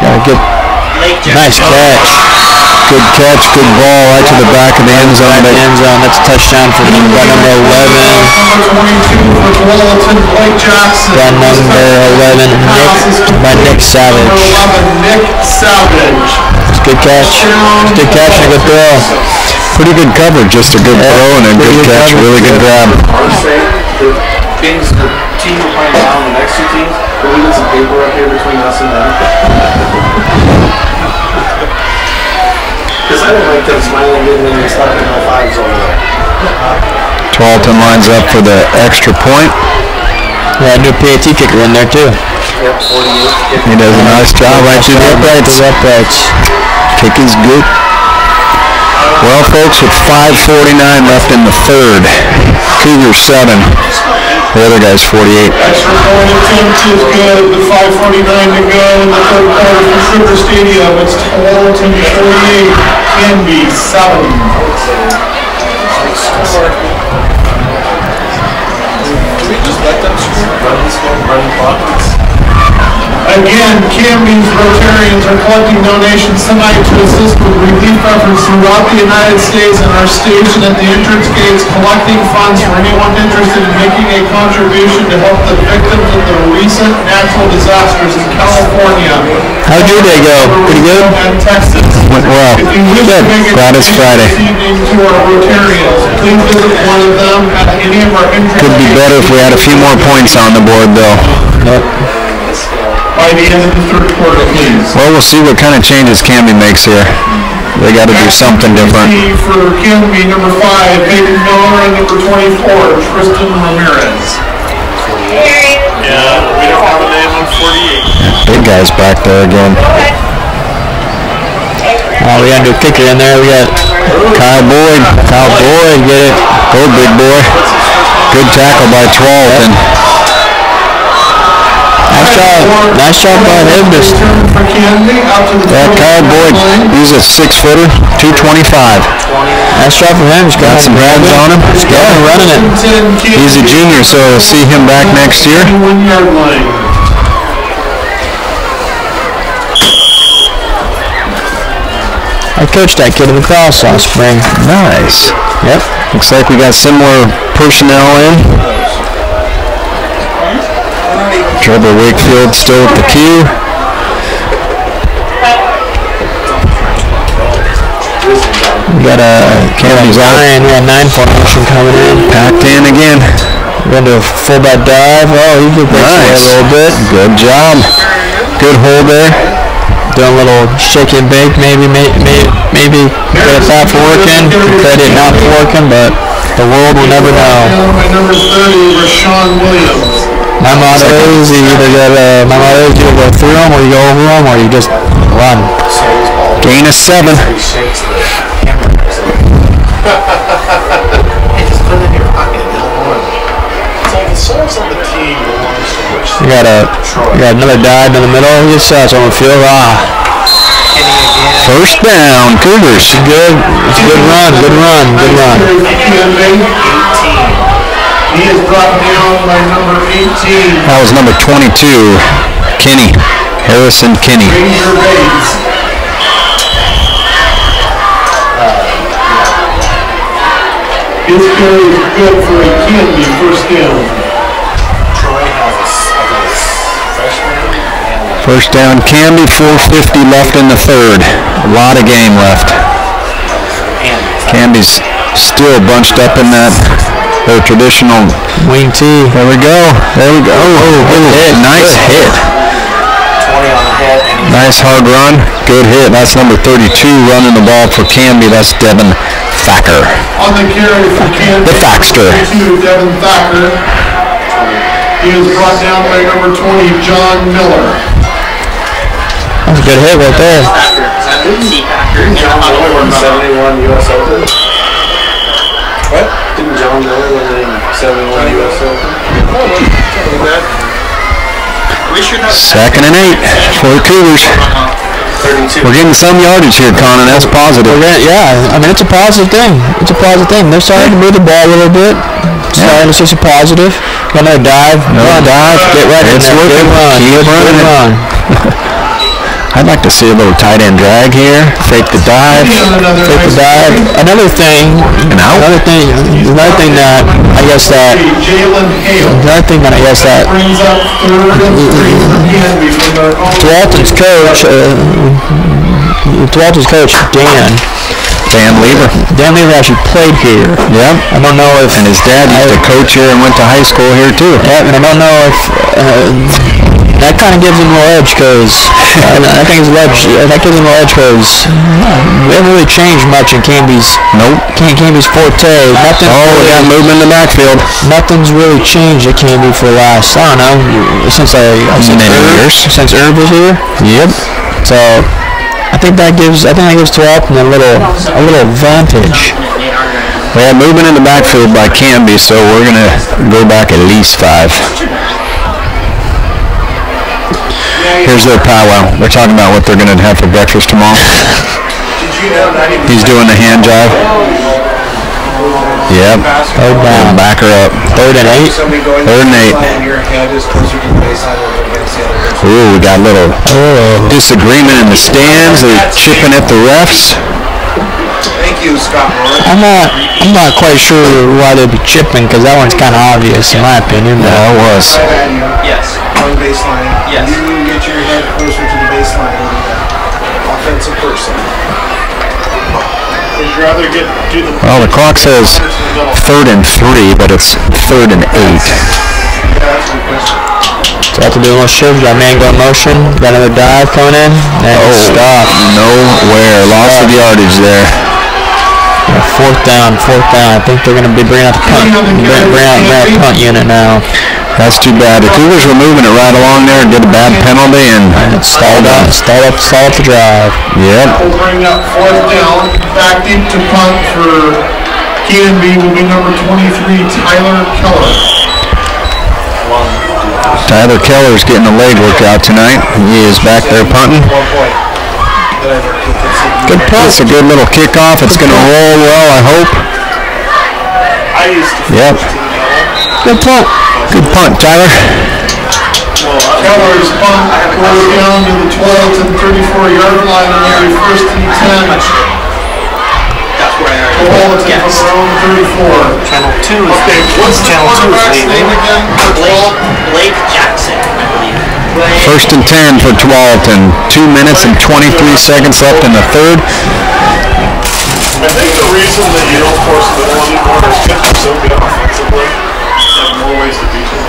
Got a good, nice catch. Good catch, good ball right to the back of the end zone. That's a touchdown for number 11. Got number 11, Nick Savage. It's a good catch. Good catch and a good throw. Pretty good coverage, just a good throw and a good catch. Really good grab. Things the team we're playing now and the next 2 teams, we're leaving some paper up here between us and them. Because I don't like them smiling and then starting high fives over there. Tualatin lines up for the extra point. Yeah, new PAT kicker in there too. Yep, 48. He does a nice job right through the uprights. Kick is good. Well, folks, with 5:49 left in the third, Cougars 7. The other guy's 48. Extra point attempt is good with 5:49 to go in the third quarter from Sugar Stadium. It's Tualatin 48, Canby 7. Do we just let them score? Run the clock? Again, Canby's Rotarians are collecting donations tonight to assist with relief efforts throughout the United States and are stationed at the entrance gates collecting funds for anyone interested in making a contribution to help the victims of the recent natural disasters in California. How'd your day go? Pretty good? And Texas. Went well. If you wish to make a Glad it's Friday. this evening to our Rotarians, please visit one of them at any of our entrance Could be better if we had a few more points on the board, though. Yep. by the end of the third quarter, please. Well, we'll see what kind of changes Canby makes here. They got to do something different. For Canby, number 5, Hayden Miller, and number 24, Tristan Ramirez. Yeah, we don't have a name on 48. Big guys back there again. We got to do a kicker in there. We got Kyle Boyd. Kyle Boyd, get it. Go, big boy. Good tackle by Tualatin. Nice job by him. Yeah, Kyle Boyd, he's a 6-footer, 225. Nice job for him. He's got some grabs on him. Yeah, running it. He's a junior, so we'll see him back next year. I coached that kid in the cross last spring. Nice. Yep. Looks like we got similar personnel in. Trevor Wakefield still at the queue. We got Canby's out. We got 9 formation coming in. Packed in again. We're going to do a fullback dive. Oh, he did nice. A little bit. Good job. Good hold there. Doing a little shake and bake, maybe get that for working. Credit not for working, but the world will never know. Number 30, Rashawn Williams. My motto is you either go through them, or you go over them, or you just run. Gain of 7. We got another dive in the middle. He gets shots on the field. First down, Cougars. Good. It's a good run. Good run. Good run. He is brought down by number 18. That was number 22, Kinney. Harrison Kinney. Razor Bates. His carry is good for a Canby first down. First down, Canby, 4:50 left in the third. A lot of game left. Canby's still bunched up in their traditional wing tee. There we go. Oh, good hit. Nice hit. Nice hard run. Good hit. That's number 32 running the ball for Canby. That's Devin Thacker. On the carry for Canby, the Thackster. Devin Thacker. He is brought down by number 20, John Miller. That's a good hit right there. Didn't John Miller win 71 U.S. Open? What? Didn't John Miller win the 71 U.S. Open? Second and 8 for the Cougars. We're getting some yardage here, Conan. That's positive. Yeah, I mean, it's a positive thing. It's a positive thing. They're starting to move the ball a little bit. Starting to see some positive. Got another dive. Dive. Get right in there. Good run. Good run. I'd like to see a little tight end drag here. Fake the dive. Fake the dive. Another thing that I guess that Tualatin's coach Dan Lever actually played here. Yep. I don't know if, and his dad used to coach here and went to high school here too. Yeah, and I don't know if that kind of gives him a little edge, because I think that gives him a little edge, because we haven't really changed much in Canby's. Nope. Canby's forte. Nothing. We got movement in the backfield. Nothing's really changed at Canby for the last, I don't know, since Herb was here. Yep. So I think that gives Tualatin a little advantage. We have movement in the backfield by Canby, so we're gonna go back at least 5. Here's their powwow. They're talking about what they're going to have for breakfast tomorrow. He's doing the hand job. Yep. Third down. Back her up. 3rd and 8. 3rd and 8. Ooh, we got a little disagreement in the stands. They're chipping at the refs. Thank you, Scott. I'm not quite sure why they'd be chipping, because that one's kind of obvious in my opinion. Yeah, it was. Yes. On baseline. Yes. You get your head closer to the baseline than the offensive person. Would you rather do the... Well, the clock says 3rd and 3, but it's 3rd and 8. That's my question. So I have to do a little shift. Got man going motion. Got another dive coming in. And stop. Nowhere. Loss of yardage there. Yeah, 4th down. I think they're going to be bringing out the punt. Bring out punt unit now. That's too bad. The Cougars were moving it right along there and did a bad penalty and stalled up the drive. Yep. We'll bring up 4th down. Back deep to punt for Canby will be number 23, Tyler Keller. Tyler Keller's getting a leg workout tonight. He is back there punting. Good punt. It's a good little kickoff. It's going to roll well, I hope. Yep. Good punt. Good punt, Tyler. Keller's punt goes down to the Tualatin 34-yard line on every 1st and 10. That's where I Tualatin from their own 34. Channel 2 is big. What's Channel 2 is name again? Blake Jackson, I believe. 1st and 10 for Tualatin. 2 minutes and 23 seconds left in the 3rd. I think the reason that you don't force the middle anymore is because they're so good offensively. You have more ways to beat them.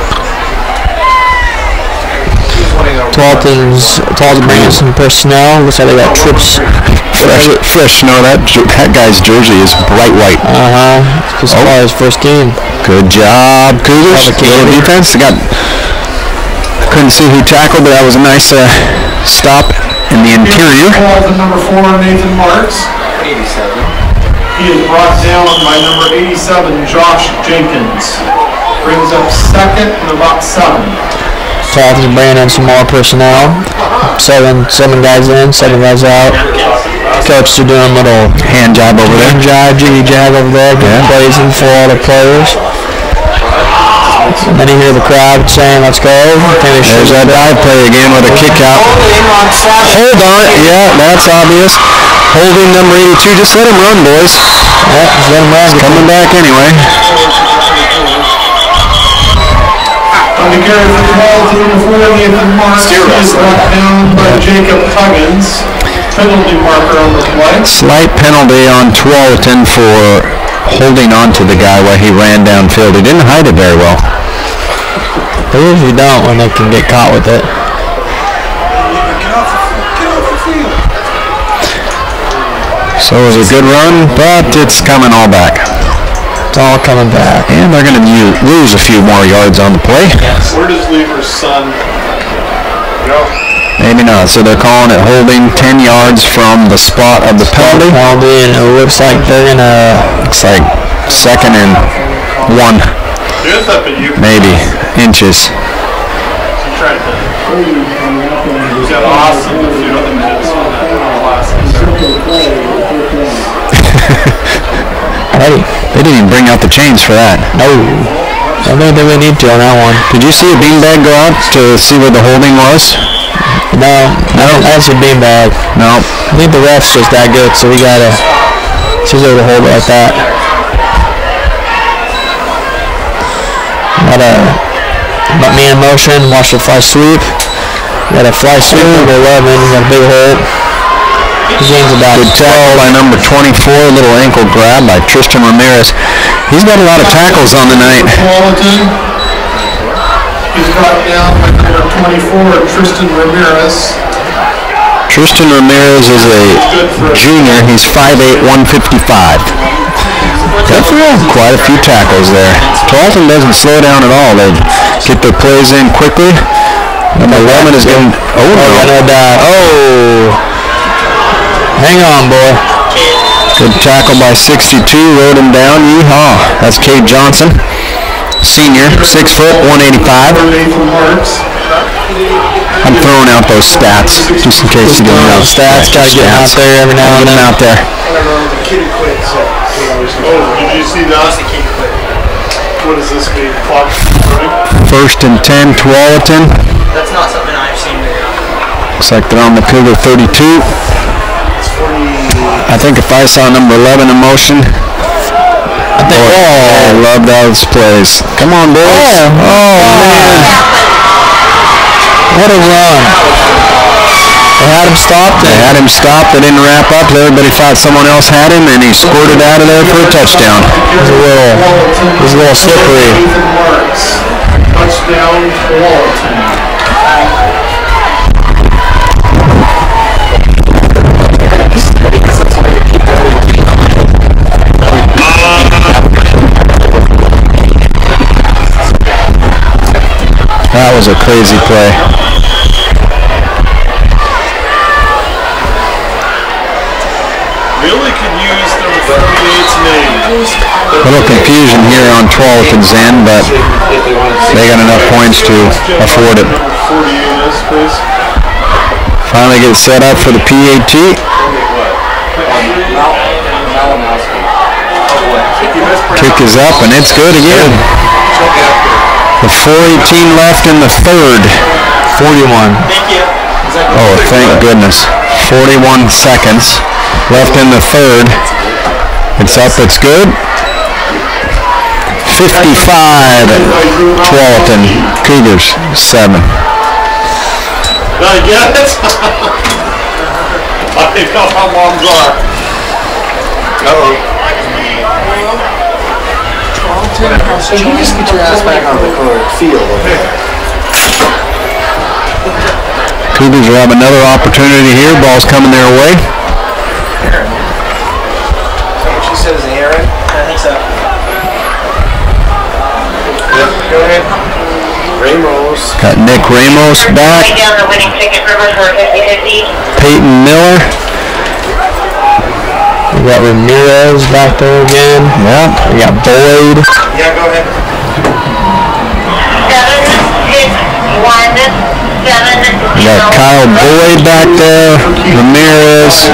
Tualatin's bringing some personnel. Looks like they got trips. Fresh snow. That guy's jersey is bright white. As far as first game. Good job, Cougars. Little defense. Couldn't see who tackled, but that was a nice stop in the interior. Number 4, Nathan Marks. 87. He is brought down by number 87, Josh Jenkins. Brings up 2nd and about 7. Tualatin's bringing in some more personnel. Seven guys in, 7 guys out. Coaches are doing a little hand job over there. Jiggy jab over there. Getting plays in for all the players. And then you hear the crowd saying, "Let's go." There's that dive play again with a kick out. Hold on. Yeah, that's obvious. Holding number 82. Just let him run, boys. Yeah, just let him run. He's coming back anyway. On the carry for Tualatin, number 4, Nathan Marks is brought down by Jacob Huggins. Penalty marker on the play. Slight penalty on Tualatin for holding on to the guy while he ran downfield. He didn't hide it very well. They usually don't when they can get caught with it. So it was a good run, but it's coming all back. It's all coming back. And they're going to lose a few more yards on the play. Where does Lever's son go? Maybe not. So they're calling it holding 10 yards from the spot of the penalty. And it looks like they're going to... Looks like 2nd and 1. Maybe. Inches. He's got awesome a few other minutes on that last Hey, they didn't even bring out the chains for that. No. I don't think they really need to on that one. Did you see a beanbag go out to see where the holding was? No, that's a beanbag. No. I think the ref's just that good, so we gotta... She's able to hold it like that. Got me in motion, watch the fly sweep. Got a fly sweep, number 11, got a big hole. He gains about good tackle by number 24, a little ankle grab by Tristan Ramirez. He's got a lot of tackles on the night. He's brought down by number 24, Tristan Ramirez. Tristan Ramirez is a junior. He's 5'8", 155. Got quite a few tackles there. Tualatin doesn't slow down at all. They get their plays in quickly. Number 11 is going... Hang on, boy. Good tackle by 62. Rode him down. Yeehaw. That's Cade Johnson. Senior. 6 foot, 185. I'm throwing out those stats just in case you don't know. Stats. Gotta get out there every now and then. Out there. Oh, did you see that? What does this mean? Clock running? 1st and 10, Tualatin. That's not something I've seen very often. Looks like they're on the Cougar 32. I think if I saw number 11 in motion, I love those plays. Come on, boys. Oh, man. What a run. They had him stopped. They didn't wrap up. Everybody thought someone else had him, and he squirted out of there for a touchdown. It was a little slippery. Touchdown, Tualatin. That was a crazy play. Really could use number 48's name. A little confusion here on Tualatin's end, but they got enough points to afford it. Finally get set up for the PAT. Kick is up, and it's good again. With 4:18 left in the third. 41. Oh, thank goodness. 41 seconds left in the third. It's up, it's good. 55, Tualatin, Cougars, 7. I guess. I know how moms are. Uh-oh. Can you just get your ass back on the field over there? Cougars will have another opportunity here. Ball's coming their way. Aaron. Is that what she said is Aaron? I think so. Yep, go ahead. Ramos. Got Nick Ramos back. Write down the winning ticket number for 50-50. Peyton Miller. We got Ramirez back there again. Yeah. We got Boyd. Yeah, go ahead. 7-6-1-7-0. We got Kyle Boyd back there. Ramirez.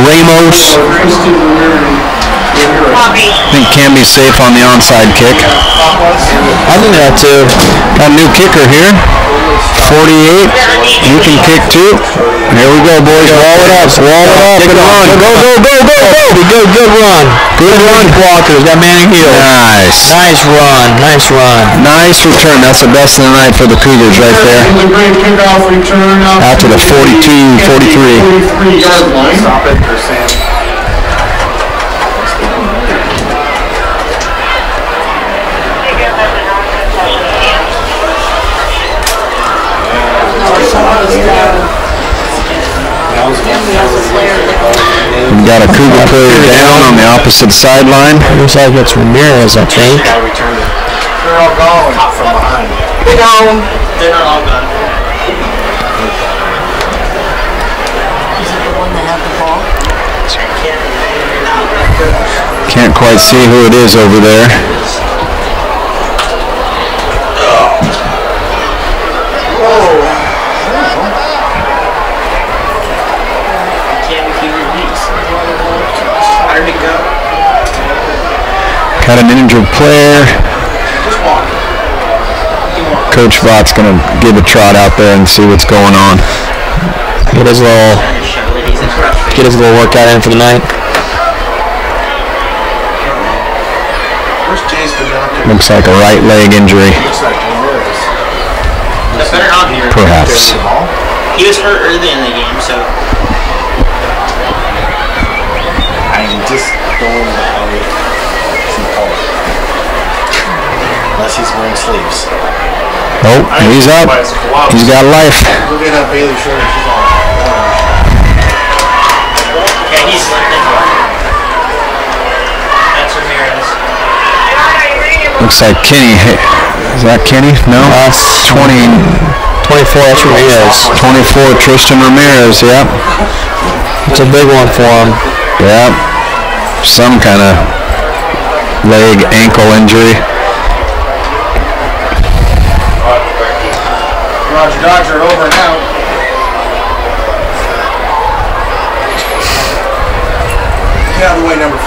Ramos. I think Canby's safe on the onside kick. I think that too. Got a new kicker here. 48. You can kick too. Here we go, boys. Wall it up. Wall it up. Get on. Go, go, go, go, go. Good run. Good run, blockers. Got Manning Hill. Nice. Nice run. Nice run. Nice return. That's the best of the night for the Cougars right there. Out to the 42, 43. 43-yard line. Stop it for Sam. We got a Cougar player down on the opposite sideline. Looks like it's Ramirez, I think. They're all gone from behind. They're not all gone. Can't quite see who it is over there. Got an injured player. Coach Vought's going to give a trot out there and see what's going on. Get his little workout in for the night. Looks like a right leg injury. Perhaps. He was hurt early in the game, so. I'm just going by some color. Unless he's wearing sleeves. Oh, he's up. He's got life. Look at that Bailey shirt. She's on. Yeah, he's that's Ramirez. Looks like Kenny. Is that Kenny? No. 24. That's Ramirez. 24. Tristan Ramirez. Yep. It's a big one for him. Yep. Some kind of leg, ankle injury. Roger Dodger over and out. Get out of the way, number 5.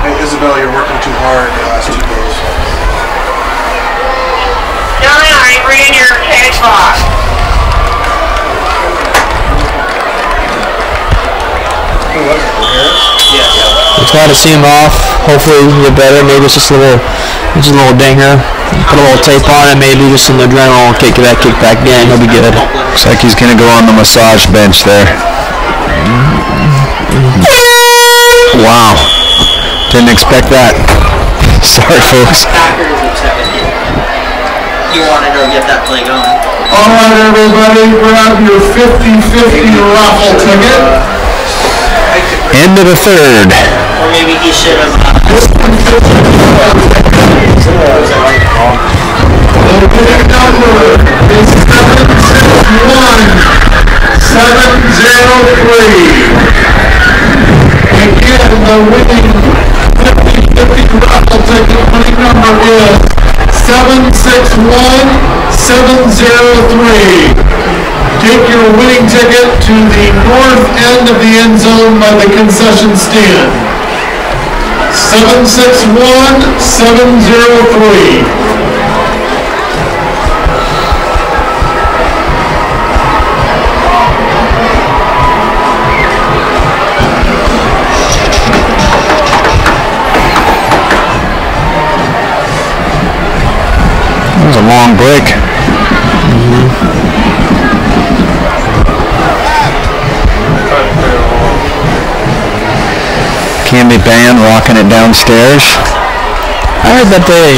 Hey, Isabel, you're working too hard the last 2 days. Johnny, are you bringing your cage box? We try to see him off. Hopefully he'll get better. Maybe it's just a little dinger. Put a little tape on it. Maybe just some adrenaline will kick back in. He'll be good. Looks like he's gonna go on the massage bench there. Wow. Didn't expect that. Sorry, folks. You wanted to get that play going. All right, everybody, grab your 50-50 raffle ticket. End of the third. Or maybe he should have. The winning number is 761-703. Again, the winning 50-50 raffle ticket winning number is 761-703. Take your winning ticket to the north end of the end zone by the concession stand. 761-703. That was a long break. Canby band rocking it downstairs. I heard that they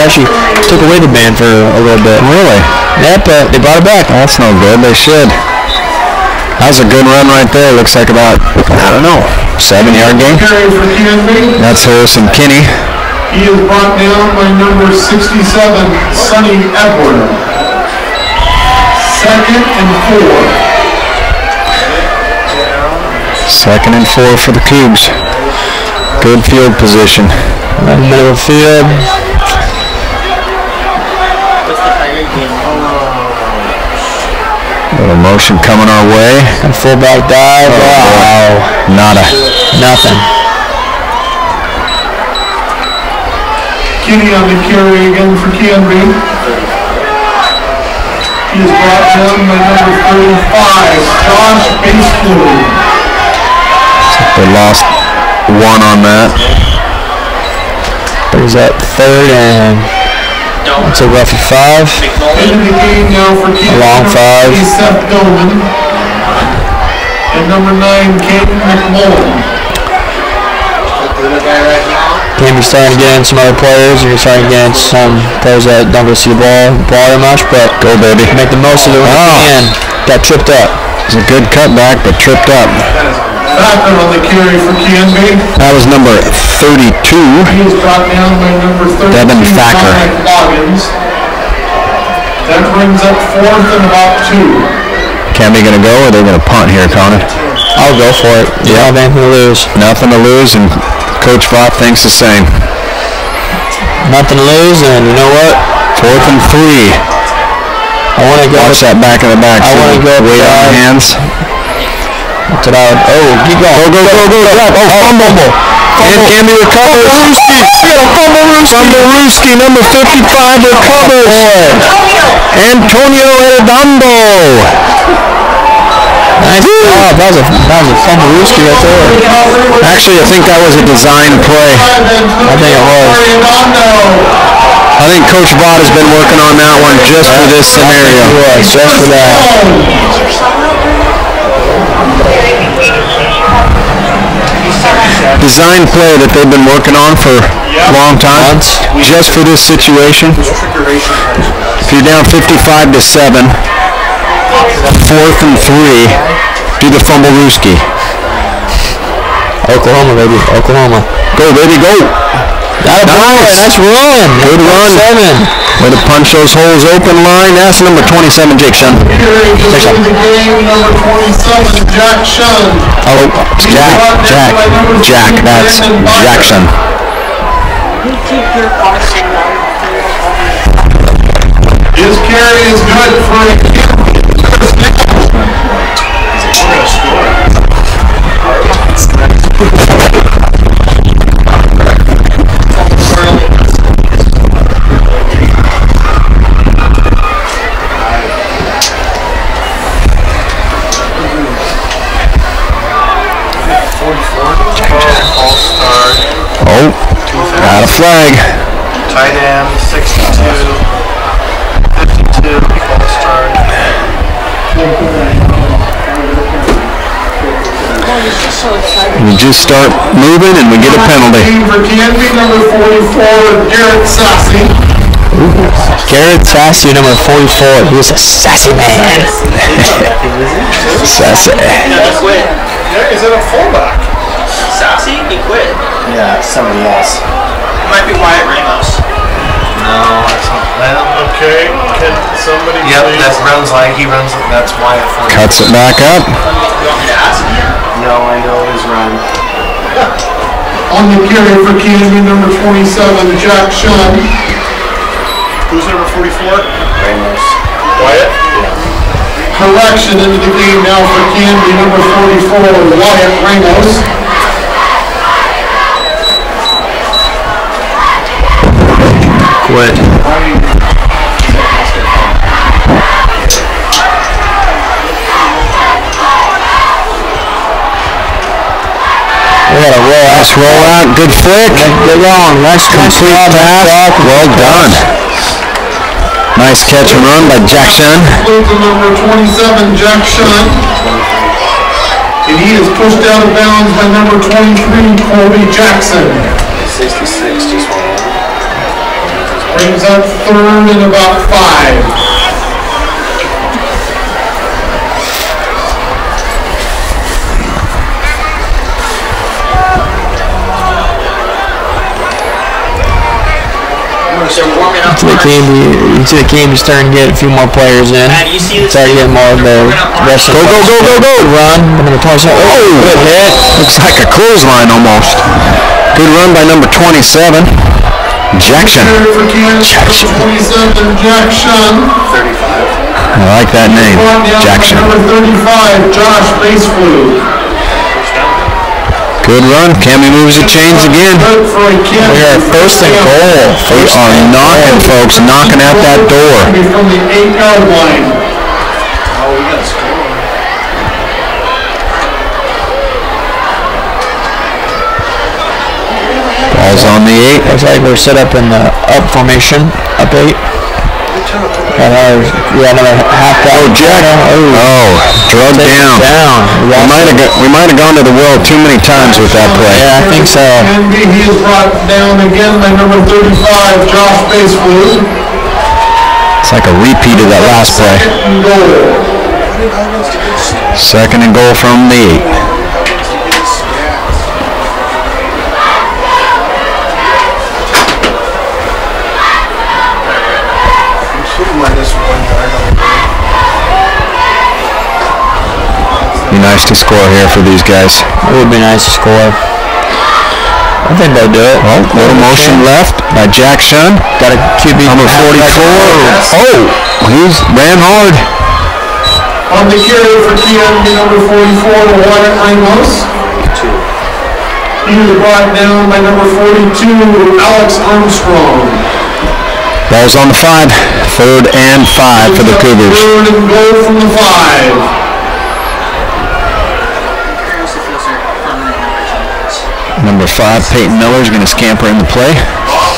actually took away the band for a little bit. Really? Yep, they brought it back. That's no good. They should. That was a good run right there. Looks like about, I don't know, 7-yard gain. That's Harrison Kinney. He is brought down by number 67, Sonny Edward. 2nd and 4. 2nd and 4 for the Cougs. Good field position. Middle of the field. Little motion coming our way. And fullback dive. Wow. Nada. Nothing. Kinney on the carry again for Canby. He is brought down by number 35, Josh Basepool. They lost 1 on that. Brings up 3rd and it's a roughly 5. Into the game now for Canby. A long 5. Seth Billman. And number 9, Caden McMullen. Canby's starting to get in some other players. You're starting to get in some players that don't really see the ball very much, but go, baby. Make the most of it when you can. Got tripped up. It was a good cutback, but tripped up. Backer on the carry for Canby. That was number 32. He is brought down by number 32, Devin Thacker. Loggins. That brings up 4th and about 2. Canby gonna go, or they're gonna punt here, Connor? I'll go for it. Yeah, nothing to lose. Nothing to lose, and Coach Vaught thinks the same. Nothing to lose, and you know what? 4th and 3. I want to go. Watch that back in the back. I want to go. Weight on the hands. That's what I would. Oh, keep going. Go. Drop. Oh, fumble. And Canby recovers. Fumble-Rooski, number 55 recovers. Antonio Redondo. Nice job. That was a fumble-Rooski right there. Actually, I think that was a design play. I think it was. I think Coach Vaught has been working on that one just for this scenario. Just for that. Design play that they've been working on for a long time, just for this situation. If you're down 55-7, 4th and 3, do the fumble-Rooski. Oklahoma, baby. Oklahoma. Go, baby, go. Nice run. Good run. 7. Way to punch those holes open line. That's number 27, Jake Shun. Number 27, Jack Shun. Oh, Jack. That's Jack Shun. His carry is good for a Oh, got a flag. Tight end, 62, 52, false start. We just start moving and we get a penalty. For Canby, number 44, Garrett Sassy. Garrett Sassy, number 44. He's a sassy man. Sassy. Yeah, is it a fullback? Sassy? He quit. Yeah, somebody else. It might be Wyatt Ramos. No, that's not. Well, Okay, can somebody yep, please? that runs like he runs. That's Wyatt. Cuts it back up. You want me to ask him? No, I know his run. On the carry for Canby, number 27, Jack Shun. Who's number 44? Ramos. Wyatt? Correction into the game now for Canby, number 44, Wyatt Ramos. Quit. We got a roll. Nice roll out. Good flick. Good long. Nice Complete pass. Well done. Nice catch and run by Jackson. Includes the number 27, Jack Shun. And he is pushed out of bounds by number 23, Colby Jackson. 66 just went in. Brings up third and about 5. They're warming up. You see the game is starting to get a few more players in. Man, you see this? Starting to get more of the rest of the Go. run. Number 27. Oh, good hit. Looks like a clothesline almost. Good run by number 27, Jackson. Carry for Canby, number 27, Jack Shun. 35. I like that name, Brought down by Jackson. number 35, Josh Baseflute. Good run. Canby moves the chains again. Good for a Canby. We are first and goal. We are knocking, folks, knocking at that door. From the 8-yard line. Oh, we got a score. Ball's on the 8. Looks like we're set up in the up formation. Up 8. We got another half back. Oh, Jack. Oh, drugged down. We might have gone to the well too many times with that play. Yeah, I think so. Canby, he is brought down again by number 35, Josh Baseflute. It's like a repeat of that last play. Second and goal from the 8. Be nice to score here for these guys. It would be nice to score. I think they'll do it. Well, little motion left by Jack Shun. Got a QB. Number 44. Oh, he's ran hard. On the carry for Canby, number 44, Wyatt Ramos. He was brought down by number 42, Alex Armstrong. Ball's on the 5. Third and 5 for the Cougars. Third and goal from the 5. Number 5, Peyton Miller is going to scamper in the play.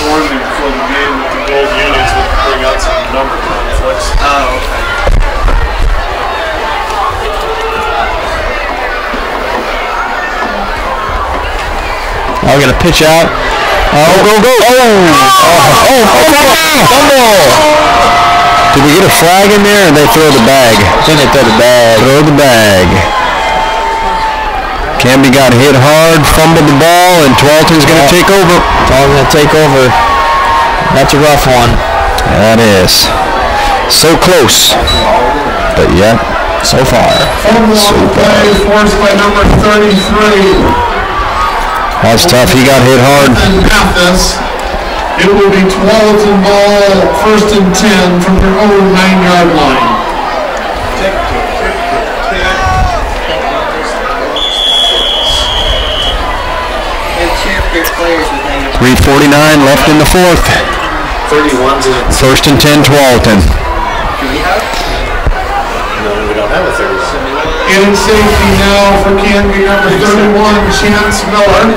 Warned me before the game that the gold units would bring out some number conflicts. Oh, okay. I'll get a pitch out. Oh, go. Fumble! Did we get a flag in there or they throw the bag? I think they throw the bag. Throw the bag. Canby got hit hard, fumbled the ball, and Tualatin's going to take over. Tualatin's going to take over. That's a rough one. That is. So close. But yet, so far. So play forced by number 33. That's tough. He got hit hard. And Mathis. It will be Tualatin ball, 1st and 10 from their own 9-yard line. 3:49 left in the fourth. 31's in it. 1st and 10, Tualatin. No, we don't have a 31. In safety now for Canby, number 31, Chance Miller.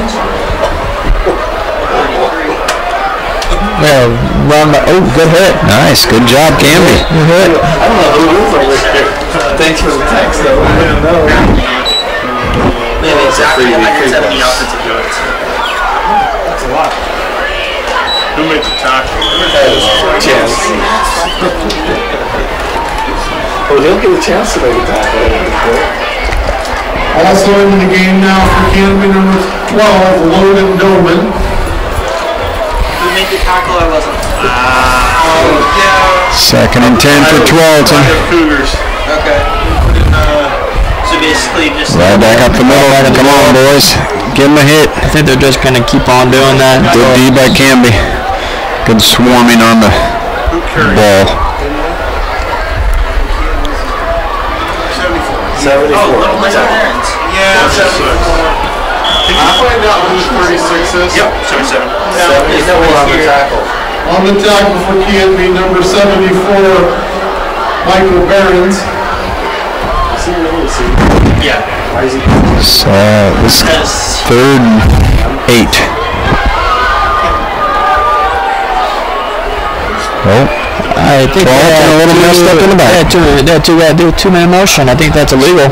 Yeah, run by, oh, good hit. Nice, good job, Canby. Good hit. I don't know who it is over here. Thanks for the text, though. I didn't know. Maybe exactly 170 offensive yards. That's a lot. Who made the tackle? Chance. Well, he'll get a chance to make a tackle. Also into the game now for Canby, number 12, Logan Doman. Who made the tackle? I wasn't. Yeah. 2nd and 10 for Tualatin. Cougars. Okay. So basically just... Right back up the middle. Come on, boys. Give them a hit. I think they're just going to keep on doing that. Good D by Canby. Good swarming on the ball. 74. Oh, little Mike Aaron's. Yeah, 76. Can you find out who 36 is? Yep, 77. He's no on the tackle. On the tackle for Canby, number 74, Michael Behrens. Yeah. So this 3rd and 8. Oh, I think Tualatin a little messed up in the back. They had two-man motion. I think that's illegal.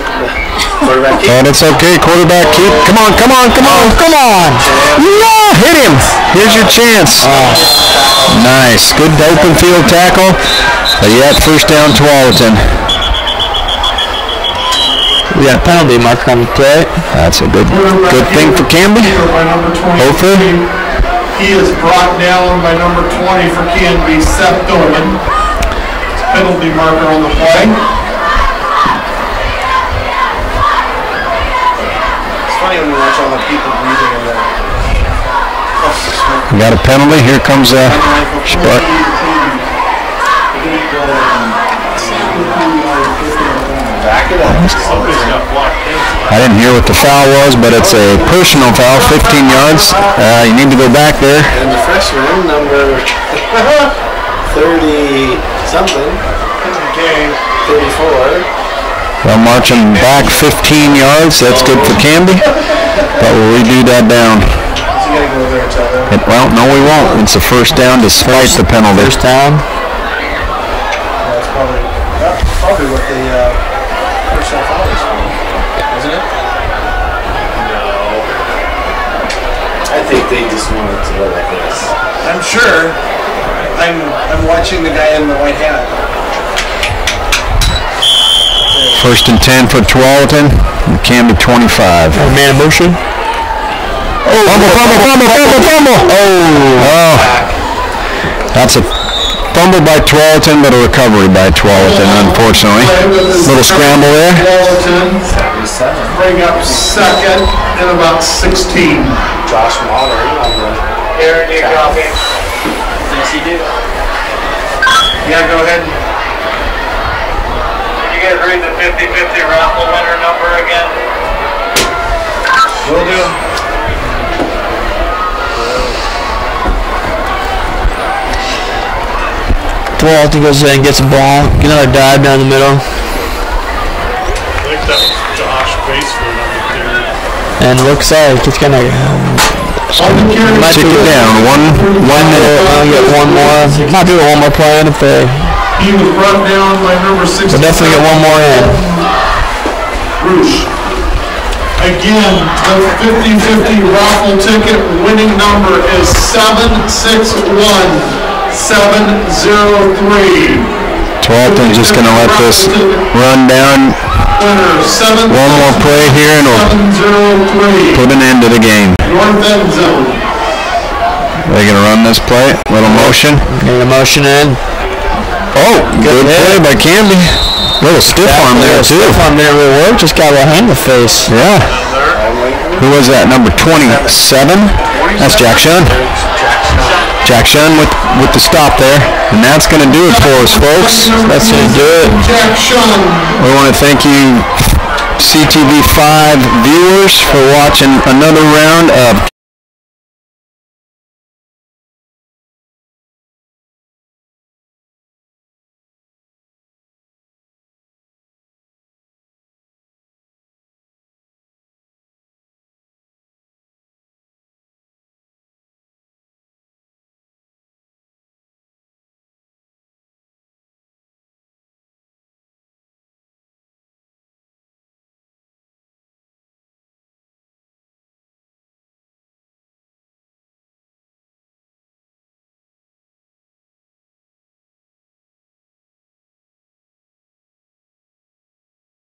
But it's okay, quarterback keep. Come on, come on, come on, come on! Yeah, hit him! Here's your chance. Nice, good open field tackle. But yet, 1st down, Tualatin. We got a penalty marker on the play. That's a good thing for Canby. Hopefully. He is brought down by number 20 for Canby, Seth Doman. Penalty marker on the play. It's funny when you watch all the people breathing in there. We got a penalty. Here comes Spark. Back it up. I didn't hear what the foul was, but it's a personal foul, 15 yards. You need to go back there. And the freshman, number 30-something, 34. They'll march him back 15 yards. That's good for Canby. But we'll redo that down. Well, no, we won't. It's a 1st down despite the penalty. 1st down. That's probably what the personal foul is for, isn't it? No. I think they just wanted to go like this. I'm sure. I'm watching the guy in the white hat. 1st and 10 for Tualatin. Canby 25. Man motion. Oh, fumble. Oh. That's a fumble by Tualatin, but a recovery by Tualatin, unfortunately. Little scramble there. Tualatin bring up 2nd and about 16. Josh Mahler on the... Aaron, you copy. Yes, you do. Yeah, go ahead. Can you guys read the 50-50 raffle winner number again? Will do. Tualatin goes in and gets a ball. Get another dive down the middle. I think that was Josh Baseford on the carry. And looks like it's going to... Take it down. One minute. Get one more. Might do one more play in if they... He was brought down by number 6. We'll definitely get one more in. Roosh. Again, the 50-50 raffle ticket winning number is 761-703. Tualatin's just going to let this run down. One more play here and we'll put an end to the game. North end zone. They're going to run this play. Little motion. Get a motion in. Oh, good play by Canby. Little stiff arm there too. Stiff arm there really worked. Just got a hand in the face. Yeah. Who was that? Number 27? That's Jack Shun. Jack Shun with the stop there. And that's going to do it for us, folks. That's going to do it. Jack Shun. We want to thank you, CTV5 viewers, for watching another round of